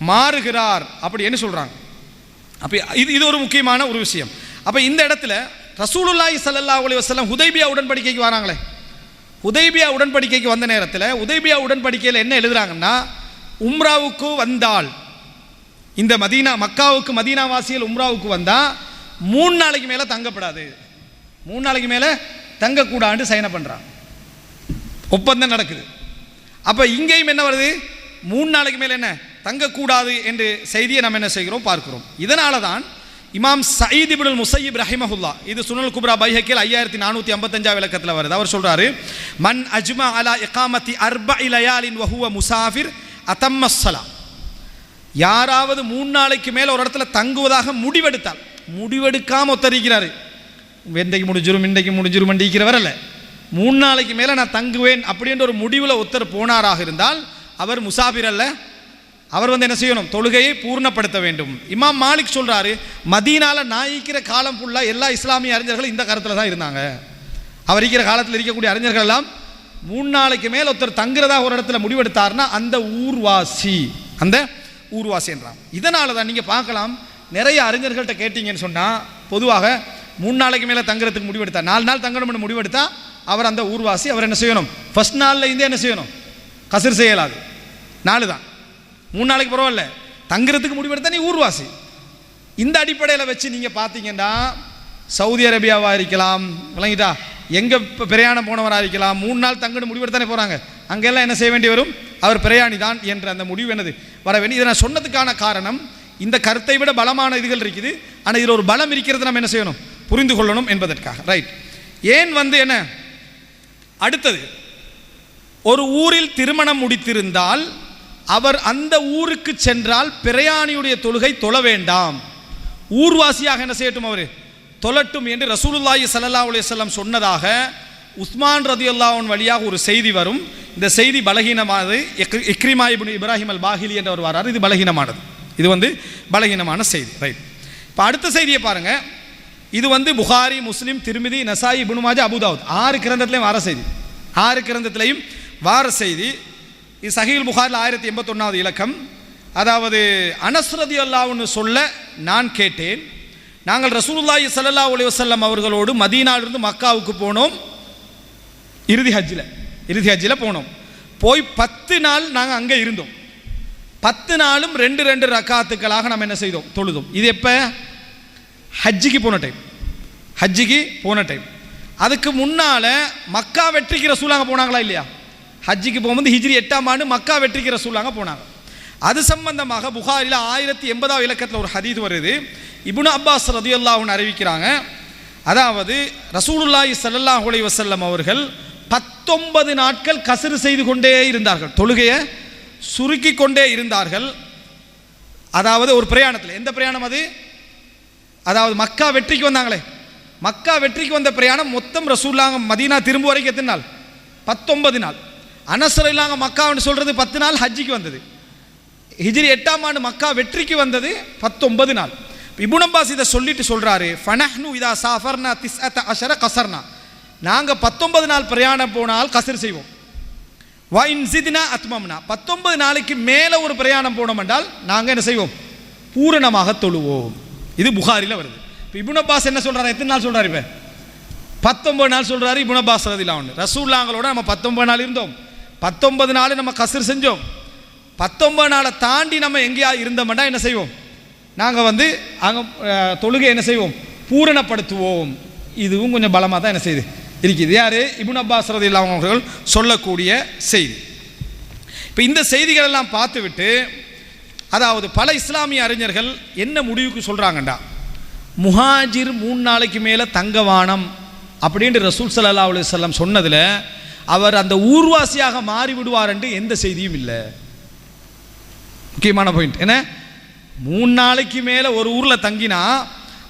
மாறுகிறார் அப்படின்னு சொல்கிறாங்க. அப்போ இது ஒரு முக்கியமான ஒரு விஷயம். அப்போ இந்த இடத்துல ரசூலுல்லாஹி ஸல்லல்லாஹு அலைஹி வஸல்லம் ஹுதைபியா உடன்படிக்கைக்கு வராங்களே, ஹுதைபியா உடன்படிக்கைக்கு வந்த நேரத்தில் ஹுதைபியா உடன்படிக்கையில் என்ன எழுதுறாங்கன்னா, உம்ராவுக்கு வந்தால் இந்த மதீனா மக்காவுக்கு மதீனா வாசிகள் உம்ராவுக்கு வந்தால் 3 நாளைக்கு மேலே தங்கப்படாது, 3 நாளைக்கு மேலே தங்கக்கூடாது சைன் பண்ணுறாங்க. ஒப்பந்தம் நடக்குது. அப்போ இங்கேயும் என்ன வருது, 3 நாளைக்கு மேலே என்ன தங்கக்கூடாது என்று செய்தியை நம்ம என்ன செய்கிறோம் பார்க்கிறோம். இதனால தான் இமாம் சயீத் இப்னுல் முஸையிப் ரஹிமஹுல்லா, இது சுனல் குப்ரா பைஹக்கில் 5455 விளக்கத்தில் வருது. அவர் சொல்றாரு, மன் அஜ்மா அலா இகாமத்தி அர்பஇ லயாலின் வஹுவ முசாஃபிர் அதம்மஸ்ஸலா, யாராவது 3 நாளைக்கு மேலே ஒரு இடத்துல தங்குவதாக முடிவெடுத்தால், முடிவெடுக்காம ஒத்தரிக்கிறாரு, இன்றைக்கு முடிஞ்சிரும் இன்றைக்கு முடிஞ்சிரும் இருக்கிறவர் அல்ல, 3 நாளைக்கு மேலே நான் தங்குவேன் அப்படின்ற ஒரு முடிவில் ஒருத்தர் போனாராக இருந்தால் அவர் முசாஃபிர் அல்ல, அவர் வந்து என்ன செய்யணும், தொழுகையை பூர்ணப்படுத்த வேண்டும். இமாம் மாலிக் சொல்றாரு, மதீனால நாயிக்கிற காலம் ஃபுல்லாக எல்லா இஸ்லாமிய அறிஞர்களும் இந்த கருத்தில் தான் இருந்தாங்க. அவர் இருக்கிற காலத்தில் இருக்கக்கூடிய அறிஞர்கள் எல்லாம் 3 நாளைக்கு மேலே ஒருத்தர் தங்குறதாக ஒரு இடத்துல முடிவெடுத்தார்னா அந்த ஊர்வாசி என்றான். இதனால தான் நீங்கள் பார்க்கலாம், நிறைய அறிஞர்கள்ட்ட கேட்டீங்கன்னு சொன்னால் பொதுவாக 3 நாளைக்கு மேலே தங்குறதுக்கு முடிவெடுத்தா, 4 நாள் தங்கணும்னு முடிவெடுத்தா அவர் அந்த ஊர்வாசி. அவர் என்ன செய்யணும், ஃபர்ஸ்ட் நாளில் இருந்தே என்ன செய்யணும், கசர் செய்யலாது. 4 தான், 3 நாளைக்கு பரவாயில்ல, தங்குறதுக்கு முடிவெடுத்தா நீ ஊர்வாசி. இந்த அடிப்படையில் வச்சு நீங்கள் பார்த்தீங்கன்னா சவுதி அரேபியாவாக இருக்கலாம், விளங்கிட்டா, எங்கே பிரயாணம் போனவராக இருக்கலாம், 3 நாள் தங்கணும் முடிவெடுத்தானே போகிறாங்க, அங்கெல்லாம் என்ன செய்ய வேண்டி வரும், அவர் பிரயாணி தான் என்ற அந்த முடிவு என்னது வர வேண்டிய. இதை நான் சொன்னதுக்கான காரணம், இந்த கருத்தை விட பலமான இதுகள் இருக்குது, ஆனால் இதில் ஒரு பலம் இருக்கிறது நம்ம என்ன செய்யணும், புரிந்து கொள்ளணும் என்பதற்காக. ரைட். ஏன் வந்து என்ன அடுத்தது, ஒரு ஊரில் திருமணம் முடித்திருந்தால் அவர் அந்த ஊருக்கு சென்றால் பிரயாணியுடைய தொழுகை தொழ வேண்டாம், ஊர்வாசியாக என்ன செய்யட்டும், அவர் தொழட்டும் என்று ரசூலுல்லாஹி ஸல்லல்லாஹு அலைஹி வஸல்லம் சொன்னதாக உஸ்மான் ரலியல்லாஹு அன்ஹு வழியாக ஒரு செய்தி வரும். இந்த செய்தி பலகீனமானது. இக்ரிமா இப்னு இப்ராஹிம் அல் பாஹிலி என்றவர் வராரு, இது பலகீனமானது, இது வந்து பலகீனமான செய்தி. ரைட். இப்போ அடுத்த செய்தியை பாருங்க, இது வந்து புகாரி, முஸ்லிம், திர்மிதி, நசாயி, இப்னு மாஜா, அபூ தாவூத் 6 கிரந்தத்திலையும் வார செய்தி, 6 கிரந்தத்திலையும் வார செய்தி. இது சஹீஹுல் புகாரில் 1081வது இலக்கம். அதாவது அனஸ் ரலியல்லாஹு அன்ஹு சொல்ல, நான் கேட்டேன், நாங்கள் ரசூலுல்லாஹி ஸல்லல்லாஹு அலைஹி வஸல்லம் அவர்களோடு மதீனாவிலிருந்து மக்காவுக்கு போனோம், இறுதி ஹஜ்ஜில் போனோம். போய் 10 நாள் நாங்கள் அங்கே இருந்தோம். 10 நாளும் 2 ரக்காத்துக்களாக நம்ம என்ன செய்தோம், தொழுதோம். இது எப்போ, ஹஜ்ஜிக்கு போன டைம். அதுக்கு முன்னால் மக்கா வெற்றிக்கு ரசூலாங்க போனாங்களா இல்லையா, ஹஜ்ஜிக்கு போகும்போது ஹிஜ்ரி 8ஆம் ஆண்டு மக்கா வெற்றிக்கு ரசூலாங்க போனாங்க. அது சம்பந்தமாக புகாரில் 1080வது இலக்கத்தில் ஒரு ஹதீஸ் வருது. இப்னு அப்பாஸ் ரலியல்லாஹு அன்ஹு அறிவிக்கிறாங்க, அதாவது ரசூலுல்லாஹி ஸல்லல்லாஹு அலைஹி வஸல்லம் அவர்கள் 19 நாட்கள் கஸ்ர் செய்து கொண்டே இருந்தார்கள், தொழுகையை சுருக்கி கொண்டே இருந்தார்கள். அதாவது ஒரு பிரயாணத்தில், எந்த பிரயாணம் அது, அதாவது மக்கா வெற்றிக்கு வந்தாங்களே, மக்கா வெற்றிக்கு வந்த பிரயாணம் மொத்தம் ரசூலுல்லாஹ் மதீனா திரும்ப வரைக்கும் எத்தனை நாள், 19 நாள். அனஸ் ரலியல்லாஹு மக்கான்னு சொல்றது 10 நாள் ஹஜ்ஜிக்கு வந்தது, ஹிஜ்ரி 8ஆம் ஆண்டு மக்கா வெற்றிக்கு வந்தது 19 நாள். இப்னு அப்பாஸ் இதை சொல்லிட்டு சொல்றாரு, ஃபனஹ்னு இதா சாஃபர்னா 19 கஸர்னா, நாங்கள் 19 நாள் பிரயாணம் போனால் கசர் செய்வோம். வா இன் ஸித்னா அத்மம்னா, 19 நாளைக்கு மேலே ஒரு பிரயாணம் போனோம் என்றால் நாங்கள் என்ன செய்வோம், பூரணமாக தொழுவோம். இது புகாரில் வருது. இப்போ இப்னு அப்பாஸ் என்ன சொல்றாரு, எத்தனை நாள் சொல்றாரு, இப்போ 19 நாள் சொல்றாரு இப்னு அப்பாஸ் ரலியல்லாஹு அன்ஹு. ரசூலுல்லாஹ்களோட நம்ம 19 நாள் இருந்தோம், 19 நாள் நம்ம கஸ்ர் செஞ்சோம். 19 நாளை தாண்டி நம்ம எங்கேயா இருந்தோம்னா என்ன செய்வோம், நாங்கள் வந்து அங்கே தொழுகை என்ன செய்வோம், பூரணப்படுத்துவோம். இதுவும் கொஞ்சம் பலமாக தான் என்ன செய்யுது இருக்குது. யார், இப்னு அப்பாஸ் ரலியல்லாஹு அன்ஹு அவர்கள் சொல்லக்கூடிய செய்தி. இப்போ இந்த செய்திகள் எல்லாம் பார்த்துவிட்டு, அதாவது பல இஸ்லாமிய அறிஞர்கள் என்ன முடிவுக்கு சொல்கிறாங்கண்டா, முஹாஜிர் 3 நாளைக்கு மேலே தங்கவானம் அப்படின்ட்டு ரசூல் ஸல்லல்லாஹு அலைஹி வஸல்லம் சொன்னதில் அவர் அந்த ஊர்வாசியாக மாறிவிடுவார் என்று எந்த செய்தியும் இல்லை. முக்கியமான பாயிண்ட் என்ன, 3 நாளைக்கு மேலே ஒரு ஊரில் தங்கினா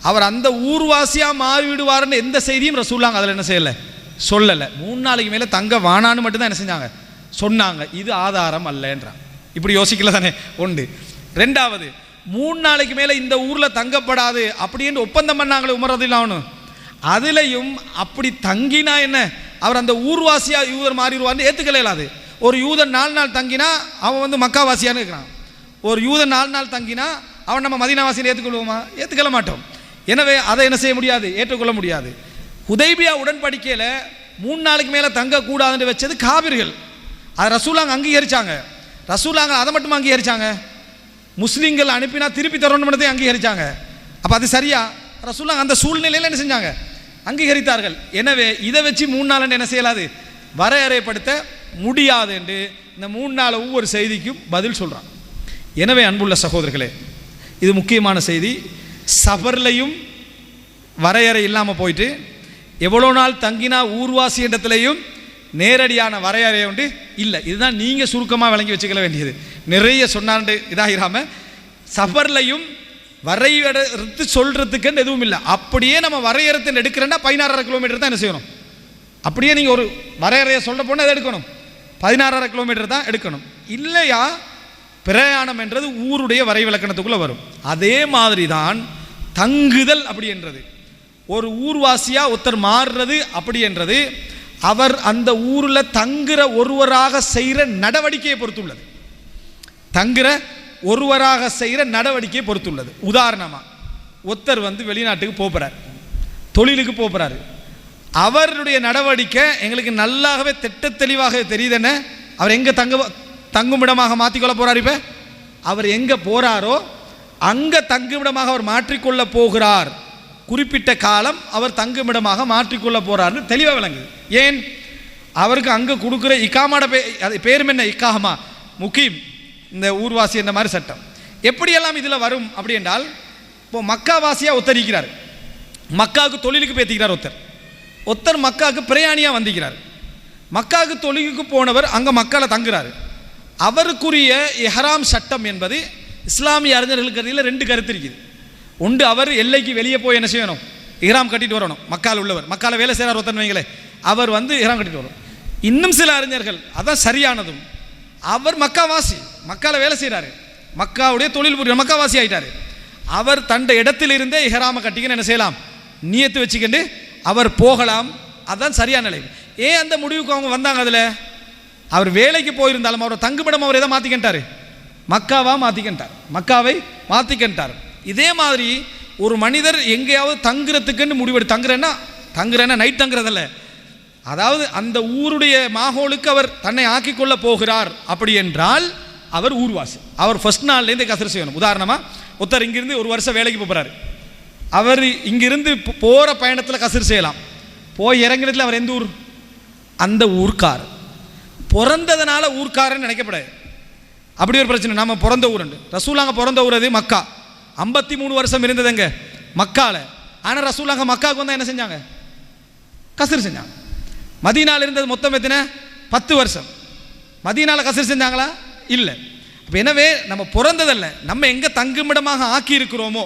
அவர் அந்த ஊர்வாசியாக மாறிவிடுவார்னு எந்த செய்தியும் ரசூலுல்லாஹ் அதில் என்ன செய்யலை, சொல்லலை. 3 நாளைக்கு மேலே தங்க வானான்னு மட்டும்தான் என்ன செஞ்சாங்க, சொன்னாங்க. இது ஆதாரம் அல்லன்றான். இப்படி யோசிக்கல தானே ஒன்று. ரெண்டாவது, 3 நாளைக்கு மேலே இந்த ஊரில் தங்கப்படாது அப்படின்னு ஒப்பந்தம் பண்ணாங்களே உமர் ரலியல்லாஹு அன்ஹு, அதுலேயும் அப்படி தங்கினா என்ன, அவர் அந்த ஊர்வாசியாக யூதர் மாறிடுவார்னு ஏற்றுக்கல இல்லாது. ஒரு யூதன் 4 நாள் தங்கினா அவன் வந்து மக்காவாசியான்னு இருக்கிறான். ஒரு யூதன் 4 நாள் தங்கினா அவன் நம்ம மதீனாவாசியை ஏற்றுக்கொள்வோமா, ஏற்றுக்கொள்ள மாட்டோம். எனவே அதை என்ன செய்ய முடியாது, ஏற்றுக்கொள்ள முடியாது. ஹுதைபியா உடன்படிக்கையில் 3 நாளைக்கு மேலே தங்கக்கூடாதுன்னு வச்சது காபிர்கள். அதை ரசூலுல்லாஹ் அங்கீகரிச்சாங்க. ரசூலுல்லாஹ் அதை மட்டும் அங்கீகரிச்சாங்க, முஸ்லீம்கள் அனுப்பினா திருப்பி தரணும் மட்டும் அங்கீகரிச்சாங்க. அப்போ அது சரியா? ரசூலுல்லாஹ் அந்த சூழ்நிலையில் என்ன செஞ்சாங்க, அங்கீகரித்தார்கள். எனவே இதை வச்சு 3 நாள் என்ன செய்யலாது, வரையறைப்படுத்த முடியாது என்று இந்த 3 நாள் ஒவ்வொரு செய்திக்கும் பதில் சொல்கிறான். எனவே அன்புள்ள சகோதரர்களே, இது முக்கியமான செய்தி. சஃபர்லையும் வரையறை இல்லாமல் போயிட்டு எவ்வளோ நாள் தங்கினா ஊர்வாசி இடத்துலையும் நேரடியான வரையறை உண்டு இல்லை. இதுதான் நீங்கள் சுருக்கமாக விளங்கி வச்சுக்கல வேண்டியது. நிறைய சொன்னாண்டு இதாகிறாமல் சஃபர்லையும் வரையறுத்து சொல்கிறதுக்குன்னு எதுவும் இல்லை. அப்படியே நம்ம வரையறுத்து எடுக்கிறேன்னா 16.5 கிலோமீட்டர் தான் என்ன செய்யணும். அப்படியே நீங்கள் ஒரு வரையறையை சொல்ல போனால் அதை எடுக்கணும், 16.5 கிலோமீட்டர் தான் எடுக்கணும். இல்லையா பிரயாணம் என்றது ஊருடைய வரைவிலக்கணத்துக்குள்ளே வரும். அதே மாதிரி தான் தங்குதல் அப்படி என்றது, ஒரு ஊர்வாசியாக ஒருத்தர் மாறுறது அப்படி என்றது அவர் அந்த ஊரில் தங்குற ஒருவராக செய்கிற நடவடிக்கையை பொறுத்துள்ளது. தங்குற ஒருவராக செய்கிற நடவடிக்கையை பொறுத்துள்ளது. உதாரணமாக ஒருத்தர் வந்து வெளிநாட்டுக்கு போகிறார், தொழிலுக்கு போகிறாரு. அவருடைய நடவடிக்கை எங்களுக்கு நல்லாகவே திட்ட தெளிவாக தெரியுதுன்னு. அவர் எங்கே தங்குமிடமாக மாற்றிக்கொள்ள போகிறார். இப்போ அவர் எங்கே போகிறாரோ அங்கே தங்குமிடமாக அவர் மாற்றிக்கொள்ள போகிறார். குறிப்பிட்ட காலம் அவர் தங்குமிடமாக மாற்றிக்கொள்ள போகிறார்னு தெளிவாக விளங்குது. ஏன், அவருக்கு அங்கே கொடுக்குற இக்காமாட பேரும் என்ன, இக்காமா முகீம், இந்த ஊர்வாசி என்ற மாதிரி சட்டம். எப்படியெல்லாம் இதில் வரும் அப்படி என்றால், இப்போது மக்காவாசியாக ஒத்தரிக்கிறார், மக்காவுக்கு தொழிலுக்கு பேத்திக்கிறார். ஒருத்தர் மக்காவுக்கு பிரயாணியாக வந்திக்கிறார். மக்காவுக்கு தொழிலுக்கு போனவர் அங்கே மக்காவில் தங்குறாரு. அவருக்குரிய இஹ்ராம் சட்டம் என்பது இஸ்லாமிய அறிஞர்களுக்கு இடையில் 2 கருத்து இருக்குது. ஒன்று, அவர் எல்லைக்கு வெளியே போய் என்ன செய்யணும், இஹ்ராம் கட்டிட்டு வரணும். மக்கால் உள்ளவர், மக்கால வேலை செய்கிறார் ஒருத்தன் வைங்களே, அவர் வந்து இஹ்ராம் கட்டிட்டு வரணும். இன்னும் சில அறிஞர்கள் அதான் சரியானதும், அவர் மக்காவாசி, மக்கால வேலை செய்கிறாரு, மக்காவுடைய தொழில் புரிய மக்காவாசி ஆகிட்டார். அவர் தண்ட இடத்திலிருந்தே இஹ்ராமை கட்டிக்கன்னு என்ன செய்யலாம், நியத்து வச்சுக்கிண்டு அவர் போகலாம். அதுதான் சரியான நிலை. ஏன் அந்த முடிவுக்கு அவங்க வந்தாங்க? அதில் அவர் வேலைக்கு போயிருந்தாலும் அவர் தங்குமிடம் அவர் எதை மாற்றிக்கிட்டார், மக்காவாக மாற்றிக்கிட்டார், மக்காவை மாற்றிக்கிட்டார். இதே மாதிரி ஒரு மனிதர் எங்கேயாவது தங்குறதுக்குன்னு முடிவெடு, தங்குறேன்னா நைட் தங்குறதில்ல, அதாவது அந்த ஊருடைய மாகோலுக்கு அவர் தன்னை ஆக்கிக்கொள்ள போகிறார். அப்படி என்றால் அவர் ஊர்வாசி, அவர் ஃபர்ஸ்ட் நாள்லேருந்து கசர் செய்யணும். உதாரணமாக ஒருத்தர் இங்கிருந்து 1 வருஷம் வேலைக்கு போகிறார். அவர் இங்கிருந்து போகிற பயணத்தில் கசர் செய்யலாம். போய் இறங்கினத்தில் அவர் எந்த ஊர், அந்த ஊர்க்கார். பிறந்ததுனால ஊர்க்காரன்னு நினைக்கப்படாது. அப்படி ஒரு பிரச்சனை. நம்ம பிறந்த ஊருண்டு, ரசூலுல்லாஹ் பிறந்த ஊர் அது மக்கா. 53 வருஷம் இருந்ததுங்க மக்கால. ஆனால் ரசூலுல்லாஹ் மக்காவுக்கு வந்தால் என்ன செஞ்சாங்க, கசர் செஞ்சாங்க. மதீனாவில் இருந்தது மொத்தம் எத்தனை, 10 வருஷம். மதீனாவில் கசர் செஞ்சாங்களா, இல்லை. அப்போ எனவே நம்ம பிறந்ததல்ல, நம்ம எங்கே தங்குமிடமாக ஆக்கி இருக்கிறோமோ,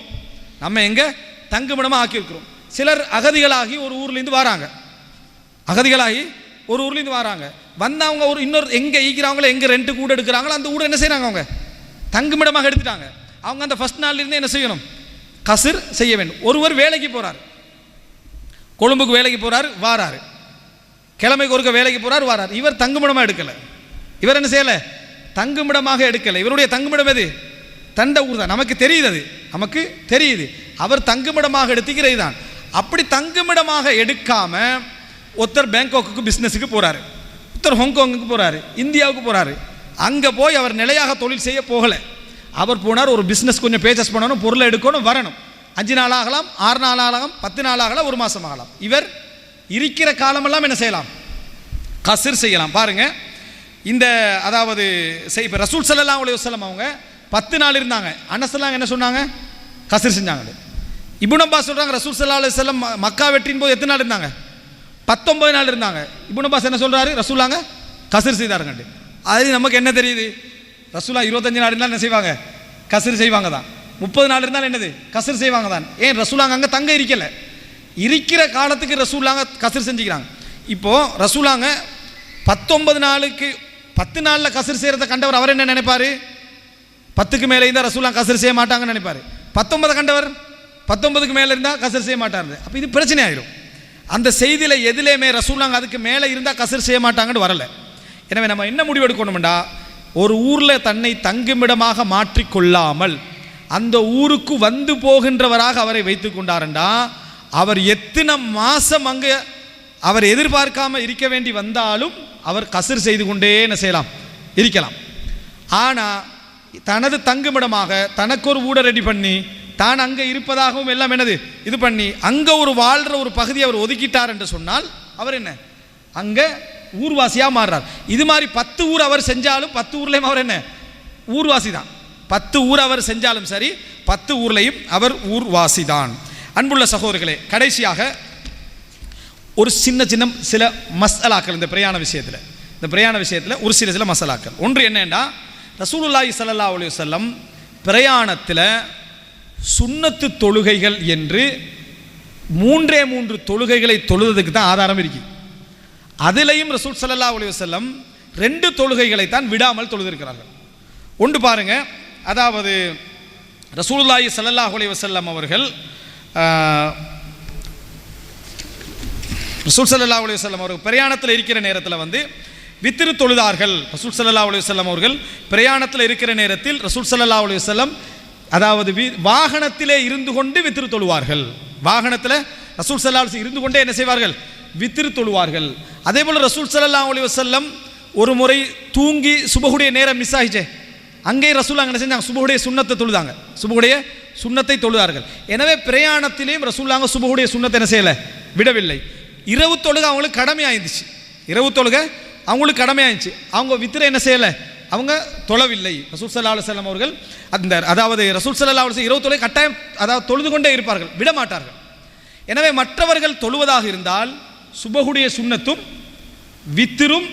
நம்ம எங்கே தங்குமிடமாக ஆக்கியிருக்கிறோம். சிலர் அகதிகளாகி ஒரு ஊர்லேருந்து வராங்க, அகதிகளாகி ஒரு ஊர்லேருந்து வராங்க. வந்தவங்க ஒரு இன்னொரு எங்கே ஈக்கிறாங்களோ, எங்கே ரெண்டு கூட எடுக்கிறாங்களோ அந்த ஊரை என்ன செய்கிறாங்க, அவங்க தங்குமிடமாக எடுத்துட்டாங்க. அவங்க அந்த ஃபர்ஸ்ட் நாள்லேருந்து என்ன செய்யணும், கசர் செய்ய வேண்டும். ஒருவர் வேலைக்கு போகிறார், கொழும்புக்கு வேலைக்கு போகிறார், வாராரு. கிழமைக்கு ஒருக்க வேலைக்கு போகிறார், வாரார். இவர் தங்குமிடமாக எடுக்கலை. இவர் என்ன செய்யலை, தங்குமிடமாக எடுக்கலை. இவருடைய தங்குமிடம் எது, தண்ட ஊர் தான். நமக்கு தெரியுது, அது நமக்கு தெரியுது. அவர் தங்குமிடமாக எடுத்துக்கிறது தான். அப்படி தங்குமிடமாக எடுக்காம ஒருத்தர் பேங்காக்கு பிஸ்னஸுக்கு போகிறாரு, ஒருத்தர் ஹாங்காங்குக்கு போகிறாரு, இந்தியாவுக்கு போகிறாரு. அங்கே போய் அவர் நிலையாக தொழில் செய்ய போகலை. அவர் போனார், ஒரு பிஸ்னஸ் கொஞ்சம் பேச்சஸ் பண்ணணும், பொருளை எடுக்கணும், வரணும். 5 நாள் ஆகலாம், 6 நாள் ஆகலாம், 10 நாள் ஆகலாம், 1 மாதம் ஆகலாம். இவர் இருக்கிற காலமெல்லாம் என்ன செய்யலாம், கசர் செய்யலாம். பாருங்க, இந்த அதாவது இப்போ ரசூல் ஸல்லல்லாஹு அலைஹி வஸல்லம் அவங்க 10 நாள் இருந்தாங்க. அனஸ்லாம் என்ன சொன்னாங்க, கசர் செஞ்சாங்க. இப்னு அப்பாஸ் சொல்கிறாங்க, ரசூல் ஸல்லல்லாஹு அலைஹி வஸல்லம் மக்கா வெற்றியின் போது எத்தனை நாள் இருந்தாங்க, 19 நாள் இருந்தாங்க. இப்னு அப்பாஸ் என்ன சொல்கிறாரு, ரசூலாங்க கசர் செய்தாருங்க. அது நமக்கு என்ன தெரியுது, ரசூலா 25 நாள் இருந்தால் என்ன செய்வாங்க, கசர் செய்வாங்க தான். 30 நாள் இருந்தாலும் என்னது கசர் செய்வாங்க தான். ஏன் ரசூலாங்க அங்கே தங்க இருக்கல, இருக்கிற காலத்துக்கு ரசூலாங்க கசர் செஞ்சுக்கிறாங்க. இப்போது ரசூலாங்க 19 நாளுக்கு 10 நாளில் கசர் செய்கிறத கண்டவர் அவர் என்ன நினைப்பார்? 10க்கு மேலே இருந்தால் ரசூலாங்க கசர் செய்ய மாட்டாங்கன்னு நினைப்பார். 19 கண்டவர் 19க்கு மேலே இருந்தால் கசர் செய்ய மாட்டார். அப்போ இது பிரச்சனை ஆயிரும். அந்த செய்தியில் எதுலேயுமே ரசூலாங்க அதுக்கு மேலே இருந்தால் கசர் செய்ய மாட்டாங்கன்னு வரல. எனவே நம்ம என்ன முடிவு எடுக்கணும்டா, ஒரு ஊரில் தன்னை தங்குமிடமாக மாற்றிக்கொள்ளாமல் அந்த ஊருக்கு வந்து போகின்றவராக அவரை வைத்து கொண்டாரண்டா, அவர் எத்தனை மாதம் அங்கே அவர் எதிர்பார்க்காம இருக்க வேண்டி வந்தாலும் அவர் கசர் செய்து கொண்டே என்ன செய்யலாம், இருக்கலாம். ஆனால் தனது தங்குமிடமாக தனக்கு ஒரு ஊட ரெடி பண்ணி தான் அங்கே இருப்பதாகவும் எல்லாம் என்னது இது பண்ணி அங்கே ஒரு வாழ்கிற ஒரு பகுதியை அவர் ஒதுக்கிட்டார் என்று சொன்னால் அவர் என்ன அங்கே ஊர்வாசியாக மாறுறார். இது மாதிரி 10 ஊர் அவர் செஞ்சாலும் 10 ஊர்லேயும் அவர் என்ன ஊர்வாசி தான். 10 ஊர் அவர் செஞ்சாலும் சரி 10 ஊர்லேயும் அவர் ஊர்வாசி தான். அன்புள்ள சகோதரர்களே, கடைசியாக ஒரு சில மசாலாக்கள் இந்த பிரயாண விஷயத்தில் ஒரு சில மசாலாக்கள். ஒன்று என்னன்னா, ரசூலுல்லாஹி ஸல்லல்லாஹு அலைஹி வஸல்லம் பிரயாணத்தில் சுன்னத்து தொழுகைகள் என்று 3 தொழுகைகளை தொழுவதற்கு தான் ஆதாரம் இருக்கு. அதிலையும் ரசூல் ஸல்லல்லாஹு அலைஹி வஸல்லம் 2 தொழுகைகளை தான் விடாமல் தொழுதிருக்கிறார்கள். ஒன்று பாருங்க, அதாவது ரசூலுல்லாஹி ஸல்லல்லாஹு அலைஹி வஸல்லம் அவர்கள் ரசூல் ஸல்லல்லாஹு அலைஹி வஸல்லம் அவர்கள் பிரயாணத்தில் இருக்கிற நேரத்தில் வந்து வித்ரு தொழுதார்கள். ரசூல் ஸல்லல்லாஹு அலைஹி வஸல்லம் அவர்கள் பிரயாணத்தில் இருக்கிற நேரத்தில் ரசூல் ஸல்லல்லாஹு அலைஹி வஸல்லம் அதாவது வாகனத்திலே இருந்து கொண்டு வித்ரு தொழுவார்கள். வாகனத்தில் ரசூல் ஸல்லல்லாஹு அலைஹி வஸல்லம் இருந்து கொண்டே என்ன செய்வார்கள், வித்ரு தொழுவார்கள். அதே போல் ரசூல் ஸல்லல்லாஹு அலைஹி வஸல்லம் ஒரு முறை தூங்கி சுபஹுடைய நேரம் மிஸ் ஆகிச்சே, அங்கே ரசூல் என்ன செஞ்சாங்க, சுபஹுடைய சுன்னத்தை தொழுதாங்க, சுபஹுடைய சுன்னத்தை தொழுதார்கள். எனவே பிரயாணத்திலேயும் ரசூலுல்லாஹ் சுபஹுடைய சுன்னத்தை என்ன செய்யலை, விடவில்லை. இரவு தொழுகை அவங்களுக்கு கடமையாயிருந்துச்சு, இரவு தொழுகை அவங்களுக்கு கடமையாயிருந்துச்சு. அவங்க வித்திர என்ன செய்யலை, அவங்க தொழவில்லை. ரசூல் ஸல்லல்லாஹு அலைஹி வஸல்லம் அவர்கள் அதாவது ரசூல் ஸல்லல்லாஹு அலைஹி வஸல்லம் இரவு தொழுகை கட்டாயம் அதாவது தொழுது கொண்டே இருப்பார்கள், விட மாட்டார்கள். எனவே மற்றவர்கள் தொழுவதாக இருந்தால் சுபஹுடைய சுன்னத்தும் வித்திரும்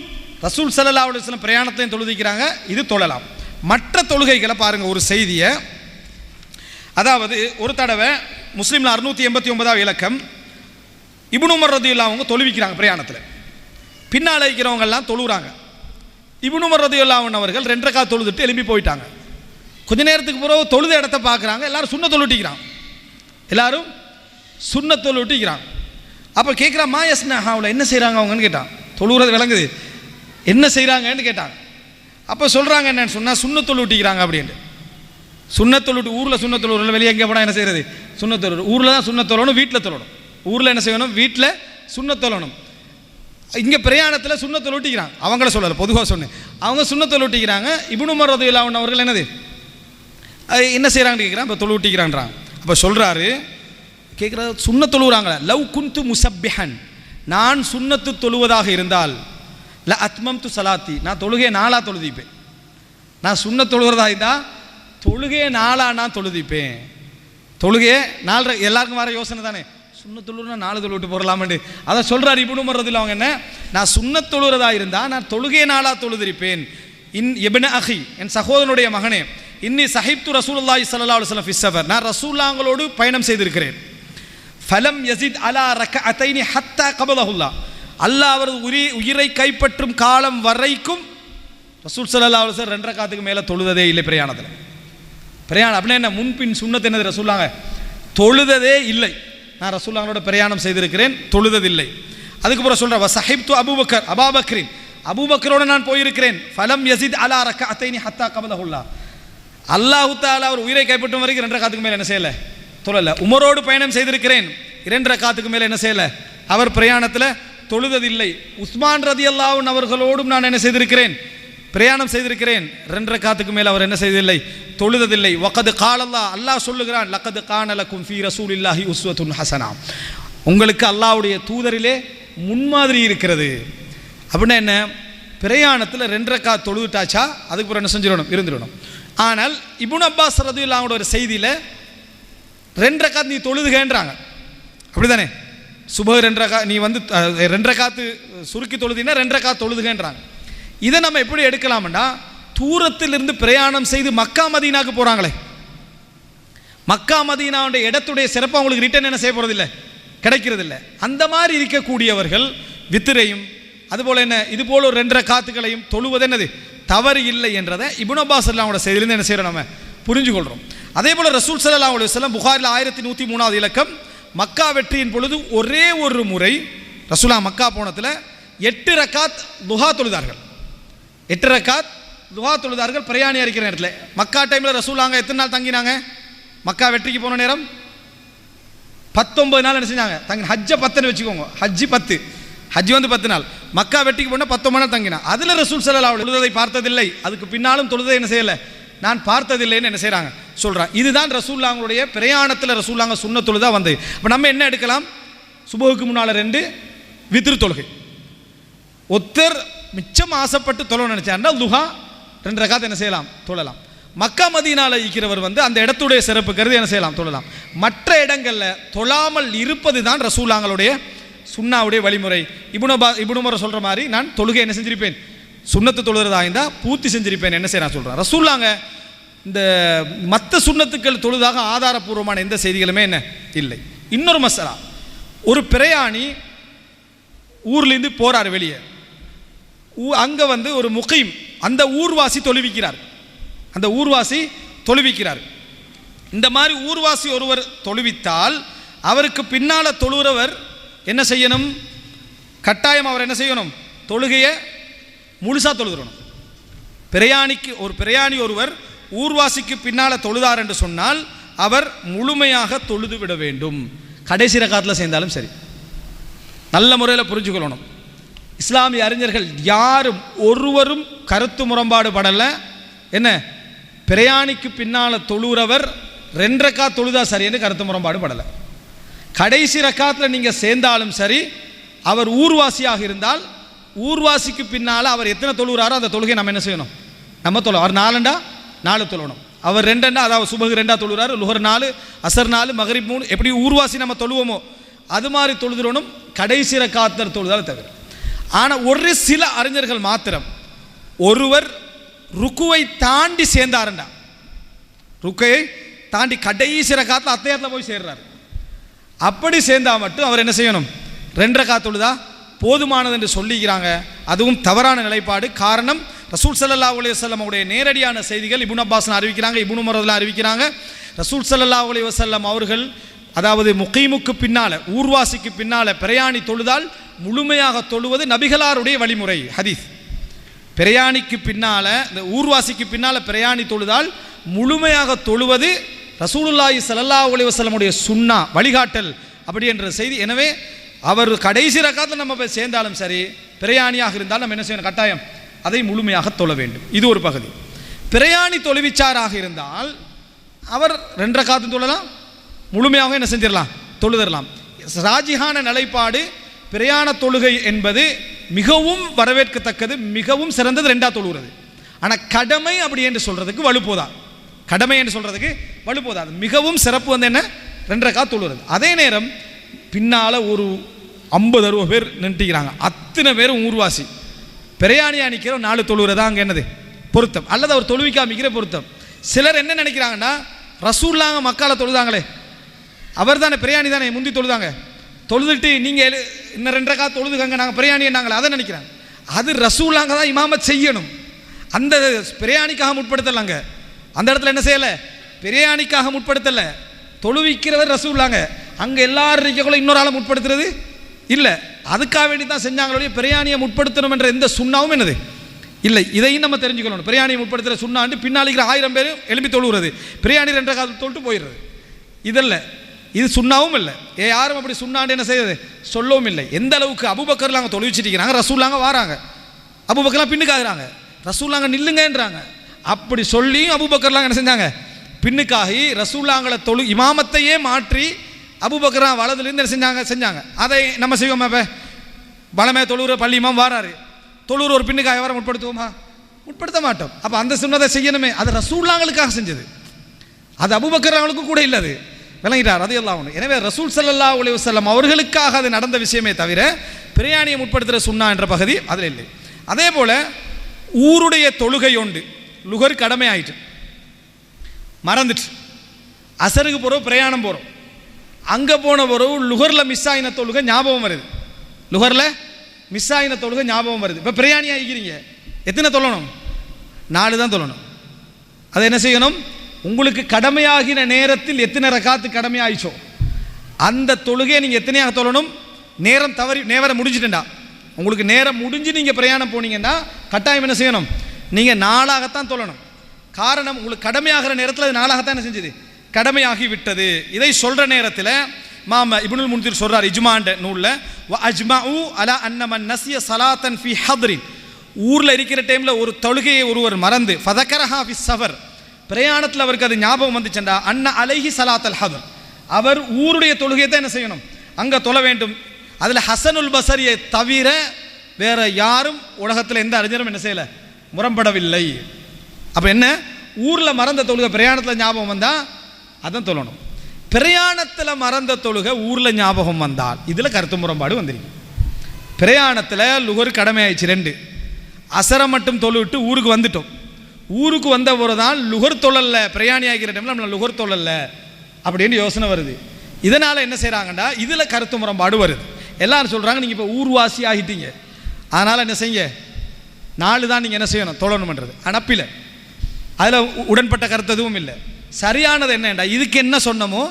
ரசூல் ஸல்லல்லாஹு அலைஹி வஸல்லம் பிரயாணத்தையும் தொழுதிக்கிறாங்க, இது தொழலாம். மற்ற தொழுகைகளை பாருங்கள். ஒரு செய்தியை, அதாவது ஒரு தடவை முஸ்லீமில் 689வது இலக்கம், இப்னு உமர் ரலியல்லாஹு அவங்க தொழுவிக்கிறாங்க பிரயாணத்தில். பின்னால் இருக்கிறவங்கெல்லாம் தொழுகிறாங்க. இப்னு உமர் ரலியல்லாஹு அவர்கள் 2 ரக்காத் தொழுதுட்டு எழுப்பி போயிட்டாங்க. கொஞ்ச நேரத்துக்கு பிறகு தொழுத இடத்த பார்க்குறாங்க, எல்லாரும் சுன்னத் தொழுட்டிக்கிறாங்க, எல்லாரும் சுன்னத் தொழுட்டிக்கிறாங்க. அப்போ கேட்குறா, மா யஸ்னஹாவுல என்ன செய்கிறாங்க அவங்கன்னு கேட்டான். தொழுகிறது விளங்குது, என்ன செய்கிறாங்கன்னு கேட்டாங்க. அப்போ சொல்கிறாங்க என்னன்னு சொன்னால், சுன்னத் தொழுட்டிக்கிறாங்க அப்படின்ட்டு. சுன்னத் தொழுட்டு ஊரில் சுன்னத் தொழுவில் வெளியே எங்கே போனால் என்ன செய்கிறது, சுன்னத் தொழு. ஊரில் தான் சுன்னத் தொழணும், வீட்டில் தொழணும். ஊரில் என்ன செய்யணும், வீட்டில் சுன்னத் தொழணும். இங்கே பிரயாணத்தில் சுன்னத் தொழுட்டிக்கிறாங்க, அவங்கள சொல்லலை, பொதுவாக சொன்னேன். அவங்க சுன்னத் தொழுட்டிக்கிறாங்க. இப்னு உமர் ரலியல்லாஹு அவர்கள் என்னது என்ன செய்கிறாங்கன்னு கேட்குறான். இப்போ தொழுட்டிக்கிறான்றாங்க. அப்போ சொல்கிறாரு, கேட்குற சுன்னத் தொழுகிறாங்களா, லவ் குந்து முசப்பிஹன், நான் சுன்னத்து தொழுவதாக இருந்தால் ல அத்மம்து சலாத்தி, நான் தொழுகையை 4 தொழுதிப்பேன். நான் சுன்னத் தொழுகிறதா இருந்தால் தொழுகையை 4 நான் தொழுதிப்பேன். தொழுகையை 4 எல்லாருக்கும் வர யோசனை தானே, சுன்னத் தொழுனா 4 தொழுவிட்டு போடலாமண்டு. அதை சொல்கிறார் இப்னு உமர் ரலியல்லாஹு அவங்க, என்ன நான் சுன்னத் தொழுகிறதா இருந்தால் நான் தொழுகையை 4 தொழுதிருப்பேன். இப்னு அஹி, என் சகோதரனுடைய மகனே, இன்னி சஹிப்து ரசூலுல்லாஹி ஸல்லல்லாஹு அலைஹி வஸல்லம் ஃபி ஸஃபர், நான் ரசூலுல்லாஹ்களோடு பயணம் செய்திருக்கிறேன். ஃபலம் யஸித் அலா ரக்அத்தைனி ஹத்தா கபலஹுல்லாஹ், அல்லாஹ் அவரது உயிரை கைப்பற்றும் காலம் வரைக்கும் ரசூல் ஸல்லல்லாஹு அலைஹி வஸல்லம் 2 ரக்காத்துக்கு மேலே தொழுததே இல்லை பிரயாணத்தில். பிரயாணம் அப்படின்னா என்ன, முன்பின் சுன்னத் என்னது ரசூலுல்லாஹ் தொழுததே இல்லை. நான் ரசூலுல்லாஹ்களோட பிரயாணம் செய்திருக்கிறேன், தொழுததில்லை. அதுக்கப்புறம் சொல்கிறேன், வஸஹிப்து அபூபக்கர் அபூபக்ரின், அபூபக்கரோடு நான் போயிருக்கிறேன். ஃபலம் யஸித் அலா ரக்அத்தைனி ஹத்தா கபலஹுல்லாஹ், அல்லாஹு தஆலா அவர் உயிரை கைப்பற்றும் வரைக்கும் 2 ரக்காத்துக்கு மேலே என்ன செய்யலை, தொழல. உமரோடு பயணம் செய்திருக்கிறேன், 2 ரக்காத்துக்கு மேலே என்ன செய்யலை, அவர் பிரயாணத்தில் தொழுததில்லை. உஸ்மான் ரலியல்லாஹு அவர்களோடும் நான் என்ன செய்திருக்கிறேன், பிரயாணம் செய்திருக்கிறேன், 2 ரக்காத்துக்கு மேலே அவர் என்ன செய்ததில்லை, தொழுததில்லை. வகது காலல்லாஹ், அல்லாஹ் சொல்லுகிறான், லகது கான லக்கும் ஃபீ ரசூலில்லாஹி உஸ்வத்துன் ஹஸனா, உங்களுக்கு அல்லாஹ்வுடைய தூதரிலே முன்மாதிரி இருக்கிறது. அப்படின்னா என்ன, பிரயாணத்தில் 2 ரக்காத் தொழுதுட்டாச்சா அதுக்கு என்ன செஞ்சிடணும், இருந்துடணும். ஆனால் இப்னு அப்பாஸ் ரலியல்லாஹு ஒரு செய்தியில் 2 ரக்காத் நீ தொழுதுகன்றாங்க, அப்படிதானே, சுபஹ் 2 ரக்காத் நீ வந்து 2 ரக்காத்து சுருக்கி தொழுதினா 2 ரக்காத் தொழுதுகன்றாங்க. இதை நம்ம எப்படி எடுக்கலாம்னா, தூரத்திலிருந்து பிரயாணம் செய்து மக்கா மதீனாக்கு போகிறாங்களே, மக்கா மதீனாவுடைய இடத்துடைய சிறப்பு அவங்களுக்கு ரிட்டர்ன் என்ன செய்ய போகிறதில்லை, கிடைக்கிறதில்லை. அந்த மாதிரி இருக்கக்கூடியவர்கள் வித்திரையும் அதுபோல் என்ன இது போல் ஒரு 2 ரக்காத்துகளையும் தொழுவது என்னது தவறு இல்லை என்றதை இப்னு அப்பாஸ் ரலியல்லாஹு அன்ஹு செய்திலிருந்து என்ன செய்கிறோம், நம்ம புரிஞ்சுக்கொள்கிறோம். அதே போல் ரசூல் ஸல்லல்லாஹு அலைஹி வஸல்லம் புகாரில் 1103வது இலக்கம், மக்கா வெற்றியின் பொழுது ஒரே ஒரு முறை ரசூலா மக்கா போனத்தில் 8 ரக்காத் துஹா தொழுதார்கள். 8 ரக்காத் துஹா தொழுதார்கள் பிரயாணியாக இருக்கிற நேரத்தில். மக்கா டைமில் ரசூலாங்க எத்தனை நாள் தங்கினாங்க? மக்கா வெற்றிக்கு போன நேரம் 19 நாள் என்ன செஞ்சாங்க தங்கி. ஹஜ்ஜை 10ன்னு வச்சுக்கோங்க, ஹஜ்ஜி 10, ஹஜ்ஜி வந்து 10 நாள். மக்கா வெற்றிக்கு போனால் 19 நாள் தங்கினா. அதில் ரசூல் ஸல்லல்லாஹு அலைஹி தொழுதை பார்த்ததில்லை, அதுக்கு பின்னாலும் தொழுதை என்ன செய்யலை, நான் பார்த்ததில்லைன்னு என்ன செய்கிறாங்க சொல்கிறான். இதுதான் ரசூல்லாங்களுடைய பிரயாணத்தில் ரசூல்லாங்க சுன்னத் தொழுதா வந்தது. இப்போ நம்ம என்ன எடுக்கலாம், சுபஹுக்கு முன்னால் 2 வித்ரு தொழுகை. ஒருத்தர் மிச்சம் ஆசைப்பட்டு தொழணும்னு நினச்சாருன்னா துஹா 2 ரக்காத் என்ன செய்யலாம் தொழலாம். மக்கா மதீனால இருக்கிறவர் வந்து அந்த இடத்துடைய சிறப்பு கருதி என்ன செய்யலாம் தொழலாம். மற்ற இடங்களில் தொழாமல் இருப்பது தான் ரசூலாங்களுடைய சுன்னாவுடைய வழிமுறை. இப்னு உமர் சொல்கிற மாதிரி நான் தொழுகை என்ன செஞ்சிருப்பேன், சுன்னத்து தொழுகிறதா இருந்தால் பூர்த்தி செஞ்சிருப்பேன் என்ன செய்ய நான் சொல்கிறேன். ரசூலாங்க இந்த மற்ற சுன்னத்துக்கள் தொழுதாக ஆதாரபூர்வமான எந்த செய்திகளுமே என்ன இல்லை. இன்னொரு மசாலா, ஒரு பிரயாணி ஊர்லேருந்து போகிறார் வெளியே, அங்கே வந்து ஒரு முகீம் அந்த ஊர்வாசி தொழுவிக்கிறார், அந்த ஊர்வாசி தொழுவிக்கிறார். இந்த மாதிரி ஊர்வாசி ஒருவர் தொழுவித்தால் அவருக்கு பின்னால் தொழுகிறவர் என்ன செய்யணும், கட்டாயம் அவர் என்ன செய்யணும், தொழுகையை முழுசாக தொழுகிறணும். பிரயாணி ஒருவர் ஊர்வாசிக்கு பின்னால் தொழுதார் என்று சொன்னால் அவர் முழுமையாக தொழுது விட வேண்டும். கடைசி ரக்காத்தில் சேர்ந்தாலும் சரி, நல்ல முறையில் புரிஞ்சுக்கொள்ளணும். இஸ்லாமிய அறிஞர்கள் யாரும் ஒருவரும் கருத்து முரண்பாடு படலை. என்ன, பிரயாணிக்கு பின்னால் தொழுகிறவர் 2 ரக்காத் தொழுதா சரி என்று கருத்து முரண்பாடு படலை. கடைசி ரக்காத்தில் நீங்கள் சேர்ந்தாலும் சரி, அவர் ஊர்வாசியாக இருந்தால் ஊர்வாசிக்கு பின்னால் அவர் எத்தனை தொழுகிறாரோ அந்த தொழுகை நம்ம என்ன செய்யணும், நம்ம தொழுவோம். அவர் 4 தொழணும். அவர் 2 அதாவது சுபஹ் 2 தொழுகிறார், லுஹர் 4, அசர் 4, மகரிப் 3, எப்படி ஊர்வாசி நம்ம தொழுவோமோ அது மாதிரி தொழுதுறணும் கடைசி ரக்காத்தில் தொழுதால் தவிர. ஆனால் ஒரு சில அறிஞர்கள் மாத்திரம் ஒருவர் ருக்குவை தாண்டி சேர்ந்தாருண்டா, ருக்கையை தாண்டி கடைசி ரக்காத்தில் அத்தையத்தில் போய் சேர்றாரு, அப்படி சேர்ந்தால் மட்டும் அவர் என்ன செய்யணும், 2 ரக்காத் தொழுதா போதுமானது என்று சொல்லிக்கிறாங்க. அதுவும் தவறான நிலைப்பாடு. காரணம், ரசூல் ஸல்லல்லாஹு அலைஹி வஸல்லம் அவருடைய நேரடியான செய்திகள் இப்னு அப்பாஸ் அறிவிக்கிறாங்க, இப்னு உமர் அறிவிக்கிறாங்க. ரசூல் ஸல்லல்லாஹு அலைஹி வஸல்லம் அவர்கள் அதாவது முகீமுக்கு பின்னால் ஊர்வாசிக்கு பின்னால் பிரயாணி தொழுதால் முழுமையாக தொழுவது நபிகளாருடைய வழிமுறை. ஹதீஸ், பிரயாணிக்கு பின்னால் இந்த ஊர்வாசிக்கு பின்னால் பிரயாணி தொழுதால் முழுமையாக தொழுவது ரசூலுல்லாஹி ஸல்லல்லாஹு அலைஹி வஸல்லமுடைய சுன்னா வழிகாட்டல் அப்படி என்ற செய்தி. எனவே அவர் கடைசி ரக்காத்தில் நம்ம போய் சேர்ந்தாலும் சரி, பிரயாணியாக இருந்தாலும் நம்ம என்ன செய்யணும், கட்டாயம் அதை முழுமையாக தொழ வேண்டும். இது ஒரு பகுதி. பிரயாணி தொழுவிச்சாராக இருந்தால் அவர் 2 ரக்காத்தும் தொழலாம், முழுமையாக என்ன செஞ்சிடலாம், தொழுதரலாம். ராஜிஹான நிலைப்பாடு பிரயாண தொழுகை என்பது மிகவும் வரவேற்கத்தக்கது, மிகவும் சிறந்தது 2 தொழுகிறது. ஆனால் கடமை அப்படி என்று சொல்றதுக்கு வலுப்போதா, கடமை என்று சொல்றதுக்கு வலுப்போதா. மிகவும் சிறப்பு வந்து என்ன, 2 ரக்காத் தொழுகிறது. அதே நேரம் பின்னால் ஒரு 50-60 பேர் நின்றுக்கிறாங்க, அத்தனை பேரும் ஊர்வாசி, பிரயாணியாக நிற்கிற 4 தொழுகிறதா அங்கே என்னது பொருத்தம், அல்லது அவர் தொழுவிக்காமிக்கிற பொருத்தம். சிலர் என்ன நினைக்கிறாங்கன்னா, ரசூல்லாங்க மக்கால தொழுதாங்களே, அவர் தானே பிரயாணி தானே முந்தி தொழுதாங்க, தொழுதுட்டு நீங்கள் இன்னும் 2 ரக்காத் தொழுதுங்க நாங்கள் பிரயாணி நாங்கள் அதை நினைக்கிறாங்க. அது ரசூல்லாங்க தான் இமாமத் செய்யணும், அந்த பிரயாணிக்காக முற்படுத்தலாங்க. அந்த இடத்துல என்ன செய்யலை, பிரயாணிக்காக முற்படுத்தலை, தொழுவிக்கிறவர் ரசூல்லாங்க. அங்கே எல்லாரும் இருக்கக்குள்ள இன்னொரு ஆளை முற்படுத்துறது இல்லை, அதுக்காக வேண்டி தான் செஞ்சாங்களுடைய பிரயாணியை முற்படுத்தணும் என்ற எந்த சுண்ணாவும் என்னது இல்லை. இதையும் நம்ம தெரிஞ்சுக்கணும். பிரயாணியை முற்படுத்துகிற சுண்ணாண்டு பின்னாளிக்கிற 1000 பேர் எழுப்பி தொழுகிறது, பிரயாணி 2 ரக்காத் தொழுட்டு போயிடுறது, இதெல்லாம் இது சுண்ணாவும் இல்லை. யாரும் அப்படி சுண்ணாண்டு என்ன செய்யுது சொல்லவும் இல்லை. எந்த அளவுக்கு அபூபக்கர்லாங்க தொழுவிச்சிருக்கிறாங்க, ரசூல்லாங்க வாராங்க, அபூபக்கர்லாம் பின்னுக்காகிறாங்க, ரசூல்லாங்க நில்லுங்கன்றாங்க. அப்படி சொல்லி அபூபக்கர்லாங்க என்ன செஞ்சாங்க, பின்னுக்காகி ரசூல்லாங்களை இமாமத்தையே மாற்றி அபூபக்கர் வலதுலேருந்து என்ன செஞ்சாங்க. அதை நம்ம செய்வோமா, இப்போ வளமே தொழுகிற பள்ளி இமாம் வாராரு, தொழுகிற ஒரு பின்னுக்காக வர முற்படுத்துவோமா, முற்படுத்த மாட்டோம். அப்போ அந்த சுன்னதை செய்யணுமே, அது ரசூல்லாங்களுக்காக செஞ்சது, அது அபூபக்கர் அவங்களுக்கு கூட இல்லை, அது விளங்கிட்டார் ரலியல்லாஹு அன்ஹு. எனவே ரசூல் ஸல்லல்லாஹு அலைஹி வஸல்லம் அவர்களுக்காக அது நடந்த விஷயமே தவிர பிரயாணியை முற்படுத்துகிற சுன்னா என்ற பகுதி அதில் இல்லை. அதே போல் ஊருடைய தொழுகை உண்டு, லுகர் கடமை ஆயிட்டு மறந்துட்டு அசருக்கு போகிறோம், பிரயாணம் போகிறோம். அங்கே போன பிறகு லுகரில் மிஸ் ஆகின தொழுகை ஞாபகம் வருது. லுகரில் மிஸ் ஆகின தொழுகை ஞாபகம் வருது. இப்போ பிரயாணியாக இருக்கிறீங்க, எத்தனை தொழணும்? 4 தான் தொழணும். அதை என்ன செய்யணும்? உங்களுக்கு கடமையாகின நேரத்தில் எத்தனை ரக்காத்து கடமையாயிச்சோ அந்த தொழுகையை நீங்கள் எத்தனையாக தொழணும்? நேரம் தவறி நேரம் முடிஞ்சிட்டா, உங்களுக்கு நேரம் முடிஞ்சு நீங்கள் பிரயாணம் போனீங்கன்னா கட்டாயம் என்ன செய்யணும்? நீங்கள் 4ஆகத்தான் தொழணும். காரணம், உங்களுக்கு கடமையாகிற நேரத்தில் அது 4ஆகத்தான் என்ன செஞ்சது? கடமையாகி விட்டது. இதை சொல்கிற நேரத்தில் மாம இப்னுல் முன்திர் சொல்கிறார் இஜ்மாண்ட நூலில், வ அஜ்மஉ அலா அன்னமன் நசிய சலாத்தன் ஃபி ஹத்ரின், ஊரில் இருக்கிற டைமில் ஒரு தொழுகையை ஒருவர் மறந்து ஃபதக்கரஹா ஃபி சஃபர், பிரயாணத்தில் அவருக்கு அது ஞாபகம் வந்துச்சுண்டா அன்ன அலைஹி சலாத்தல் ஹதர், அவர் ஊருடைய தொழுகையை தான் என்ன செய்யணும்? அங்கே தொழ வேண்டும். அதில் ஹசனுல் பசரியை தவிர வேற யாரும் உலகத்தில் எந்த அறிஞரும் என்ன செய்யலை, முரண்படவில்லை. அப்போ என்ன, ஊரில் மறந்த தொழுகை பிரயாணத்தில் ஞாபகம் வந்தால் அதான் தொழணும். பிரயாணத்தில் மறந்த தொழுகை ஊரில் ஞாபகம் வந்தால் இதில் கருத்து முரண்பாடு வந்துருக்கு. பிரயாணத்தில் லுகர் கடமை ஆயிடுச்சு 2, அசரை மட்டும் தொழுவிட்டு ஊருக்கு வந்துட்டோம். ஊருக்கு வந்த ஒரு தான் லுகர் தொழல்ல, பிரயாணி ஆகிற டைமில் நம்மளை லுகர் தொழல்ல அப்படின்னு யோசனை வருது. இதனால் என்ன செய்கிறாங்கண்டா இதில் கருத்து முரண்பாடு வருது. எல்லாரும் சொல்கிறாங்க நீங்கள் இப்போ ஊர்வாசி ஆகிட்டீங்க, அதனால் என்ன செய்ய 4 தான் நீங்கள் என்ன செய்யணும்? தொழணும்ன்றது அனப்பில் அதில் உடன்பட்ட கருத்து எதுவும் இல்லை. சரியானது என்னண்டா இதுக்கு என்ன சொன்னமோ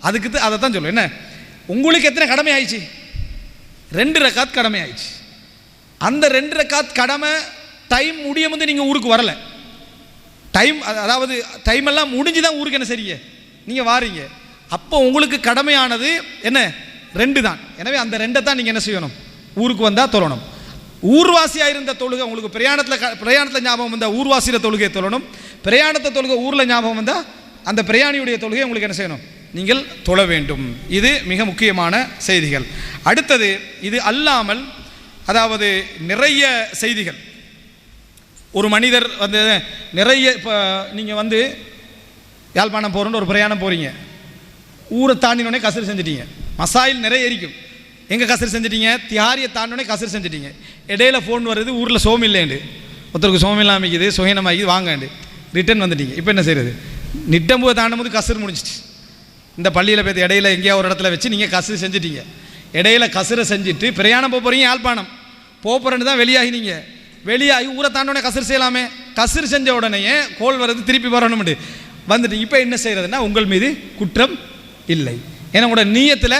அதுக்கு அதை தான் சொல்லுவோம். என்ன, உங்களுக்கு எத்தனை கடமை ஆயிடுச்சு? 2 ரக்காத் கடமை ஆயிடுச்சு. அந்த 2 ரக்காத் கடமை டைம் முடியும் போது நீங்கள் ஊருக்கு வரலை. டைம் அதாவது டைம் எல்லாம் முடிஞ்சு தான் ஊருக்கு என்ன செய்றீங்க? நீங்கள் வாரீங்க. அப்போ உங்களுக்கு கடமையானது என்ன? 2 தான். எனவே அந்த 2 தான் நீங்கள் என்ன செய்யணும்? ஊருக்கு வந்தால் தொழணும். ஊர்வாசியாக இருந்த தொழுகை உங்களுக்கு பிரயாணத்தில் ஞாபகம் வந்தால் ஊர்வாசியில் தொழுகையை தொழணும். பிரயாணத்தை தொழுகை ஊரில் ஞாபகம் வந்தால் அந்த பிரயாணியுடைய தொழுகை உங்களுக்கு என்ன செய்யணும்? நீங்கள் தொழ வேண்டும். இது மிக முக்கியமான செய்திகள். அடுத்தது, இது அல்லாமல் அதாவது நிறைய செய்திகள். ஒரு மனிதர் வந்து நிறைய, இப்போ நீங்கள் வந்து யாழ்ப்பாணம் போகிறோன்னு ஒரு பிரயாணம் போகிறீங்க, ஊரை தாண்டினோடனே கசர் செஞ்சிட்டீங்க. மசாயில் நிறைய இருக்கும். எங்கே கசர் செஞ்சிட்டீங்க? தியாரியை தாண்டினோடனே கசர் செஞ்சிட்டீங்க. இடையில ஃபோன் வருது, ஊரில் சோம் இல்லைண்டு, ஒருத்தருக்கு சோம் இல்லாமிக்குது, சுயனமாக்கிது, வாங்கண்டு ரிட்டர்ன் வந்துட்டீங்க. இப்போ என்ன செய்கிறது? நிட்டம்போது தாண்டும் போது கசர் முடிஞ்சிச்சு. இந்த பள்ளியில் போய் இடையில எங்கேயா ஒரு இடத்துல வச்சு நீங்கள் கசர் செஞ்சிட்டீங்க. இடையில கசரை செஞ்சுட்டு பிரயாணம் போக போகிறீங்க, யாழ்ப்பாணம் போகிறேன்னு தான் வெளியாகினீங்க. வெளியாகி ஊரை தாண்டோடனே கசர் செய்யலாமே, கசர் செஞ்ச உடனேயே கோல் வர்றது திருப்பி வரணும்னு வந்துட்டு இப்போ என்ன செய்கிறதுனா உங்கள் மீது குற்றம் இல்லை. ஏன்னா உங்களோட நீயத்தில்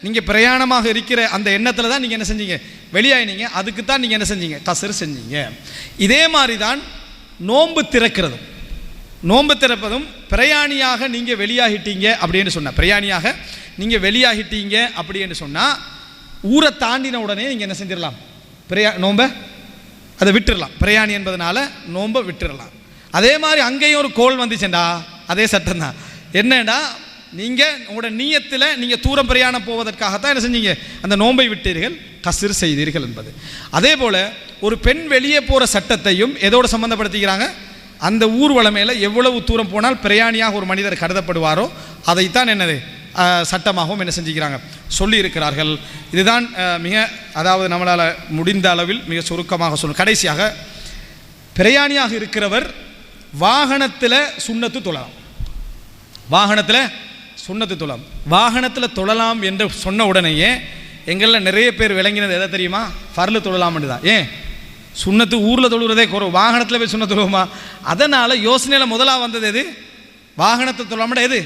நீங்கள் பிரயாணமாக இருக்கிற அந்த எண்ணத்தில் தான் நீங்கள் என்ன செஞ்சீங்க? வெளியாகினீங்க. அதுக்கு தான் நீங்கள் என்ன செஞ்சீங்க? கசர் செஞ்சீங்க. இதே மாதிரி தான் நோன்பு திறக்கிறதும். நோன்பு திறப்பதும் பிரயாணியாக நீங்கள் வெளியாகிட்டீங்க அப்படின்னு சொன்னால், பிரயாணியாக நீங்கள் வெளியாகிட்டீங்க அப்படின்னு சொன்னால் ஊரை தாண்டின உடனே நீங்கள் என்ன செஞ்சிடலாம்? நோன்பை அதை விட்டுடலாம். பிரயாணி என்பதனால நோன்பை விட்டுடலாம். அதே மாதிரி அங்கேயும் ஒரு கோல் வந்துச்சுண்டா அதே சட்டம் தான். என்னடா, நீங்கள் உங்களோட நீயத்தில் நீங்கள் தூரம் பிரயாணம் போவதற்காகத்தான் என்ன செஞ்சீங்க? அந்த நோன்பை விட்டீர்கள், கசிர் செய்தீர்கள் என்பது. அதே போல் ஒரு பெண் வெளியே போகிற சட்டத்தையும் எதோடு சம்மந்தப்படுத்திக்கிறாங்க? அந்த ஊர்வலமையில் எவ்வளவு தூரம் போனால் பிரயாணியாக ஒரு மனிதர் கருதப்படுவாரோ அதைத்தான் என்னது சட்டமாகவும் என்ன செஞ்சுக்கிறாங்க? சொல்லி இருக்கிறார்கள். இதுதான் மிக, அதாவது நம்மளால் முடிந்த அளவில் மிக சுருக்கமாக சொல்லணும். கடைசியாக, பிரயாணியாக இருக்கிறவர் வாகனத்தில் சுன்னத்து தொழலாம். வாகனத்தில் சுன்னத்து தொழலாம். வாகனத்தில் தொழலாம் என்று சொன்ன உடனேயே எங்களில் நிறைய பேர் விளங்கினது எதை தெரியுமா? ஃபர்லு தொழலாம்னு தான். ஏன் சுன்னத்து ஊரில் தொழுகிறதே குறை, வாகனத்தில் போய் சுன்னத்து தொழுவோமா? அதனால் யோசனையில் முதலாக வந்தது எது? வாகனத்தை தொழாமட எது?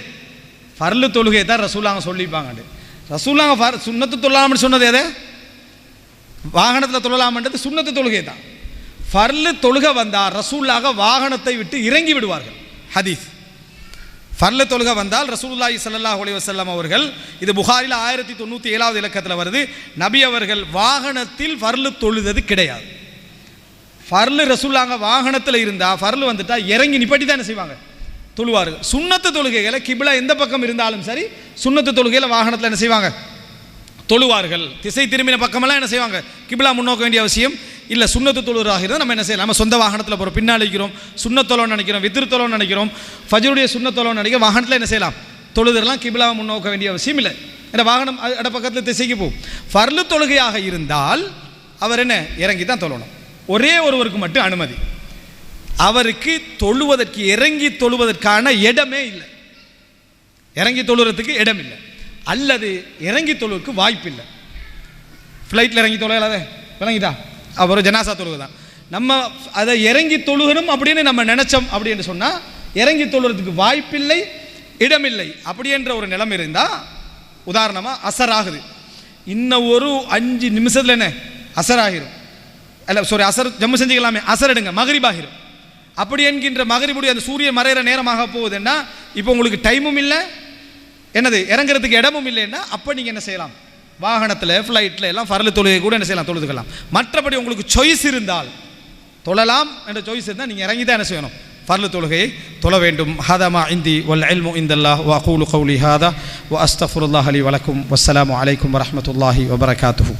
ஃபர்லு தொழுகை தான் ரசூலாங்க சொல்லிப்பாங்க. ரசூலாங்க சுன்னத்து தொழலாம்னு சொன்னது எது? வாகனத்தில் தொழலாம்ன்றது சுன்னத்து தொழுகை தான். ஃபர்லு தொழுகை வந்தால் ரசூலாக வாகனத்தை விட்டு இறங்கி விடுவார்கள். ஹதீஸ். ஃபர்லு தொழுகை வந்தால் ரசூலுல்லாஹி ஸல்லல்லாஹு அலைஹி வஸல்லம் அவர்கள், இது புகாரில் 1097வது இலக்கத்தில் வருது, நபி அவர்கள் வாகனத்தில் ஃபர்லு தொழுதது கிடையாது. ஃபர்லு ரசூலாங்க வாகனத்தில் இருந்தால் ஃபர்லு வந்துட்டால் இறங்கி நிப்பட்டி தான் என்ன செய்வாங்க? தொழுவார்கள். சுன்னத்து தொழுகைகளை கிபிலா எந்த பக்கம் இருந்தாலும் சரி, சுன்னத்து தொழுகையில் வாகனத்தில் என்ன செய்வாங்க? தொழுவார்கள். திசை திரும்பின பக்கமெல்லாம் என்ன செய்வாங்க? கிபிலா முன்னோக்க வேண்டிய அவசியம் இல்லை. சுன்னத்து தொழுவராக இருந்தால் நம்ம என்ன செய்யலாம்? நம்ம சொந்த வாகனத்தில் போகிறோம், பின்னால் இருக்கிறோம், சுன்னத்தொலோன்னு நினைக்கிறோம், வித்திருத்தொலோன்னு நினைக்கிறோம், ஃபஜ்ருடைய சுன்னத்தொலோன்னு நினைக்கிறோம், வாகனத்தில் என்ன செய்யலாம்? தொழுதெல்லாம் கிபிலாவை முன்னோக்க வேண்டிய அவசியம் இல்லை. ஏன்னா வாகனம் அட பக்கத்தில் திசைக்கு போகும். ஃபர்லு தொழுகையாக இருந்தால் அவர் என்ன இறங்கி தான் தொழணும். ஒரே ஒருவருக்கு மட்டும் அனுமதி, அவருக்கு தொழுவதற்கு இறங்கி தொழுவதற்கான இடமே இல்லை. இறங்கி தொழுறதுக்கு இடம் இல்லை, அல்லது இறங்கி தொழுவுக்கு வாய்ப்பு இல்லை. ஃப்ளைட்டில் இறங்கி தொழுகலாதே விளங்கிட்டா, அப்புறம் ஜனாசா தொழுகை தான். நம்ம அதை இறங்கி தொழுகணும் அப்படின்னு நம்ம நினச்சோம் அப்படின்னு சொன்னால் இறங்கி தொழுறதுக்கு வாய்ப்பில்லை, இடமில்லை. அப்படி என்ற ஒரு நிலைமை இருந்தால், உதாரணமாக அசர் ஆகுது, இன்னும் ஒரு 5 நிமிஷத்தில் என்ன அசர் ஆகிரும், அல்ல சாரி அசர் ஜம்மு செஞ்சுக்கலாமே, அசர் எடுங்க மகரிப் ஆகிரும். அப்படி என்கின்ற மகரிபுடைய அந்த சூரியன் மறைகிற நேரமாக போகுதுன்னா இப்போ உங்களுக்கு டைமும் இல்லை, என்னது இறங்குறதுக்கு இடமும் இல்லைன்னா அப்போ நீங்கள் என்ன செய்யலாம், வாகனத்தில் ஃப்ளைட்டில் எல்லாம் ஃபர்லு தொழுகை கூட என்ன செய்யலாம், தொழுதுக்கலாம். மற்றபடி உங்களுக்கு சாய்ஸ் இருந்தால் தொழலாம் என்ற சாய்ஸ் இருந்தால் நீங்கள் இறங்கி தான் என்ன செய்யணும், ஃபர்லு தொழுகையை தொழ வேண்டும். ஹாதா மா இந்தி வல் இல்மு இந்தல்லாஹ் வ அகூலு கௌலி ஹாதா வ அஸ்தக்ஃபிருல்லாஹ் லி வ லக்கும் வஸ்ஸலாமு அலைக்கும் வ ரஹ்மத்துல்லாஹி வ பரகாத்துஹு.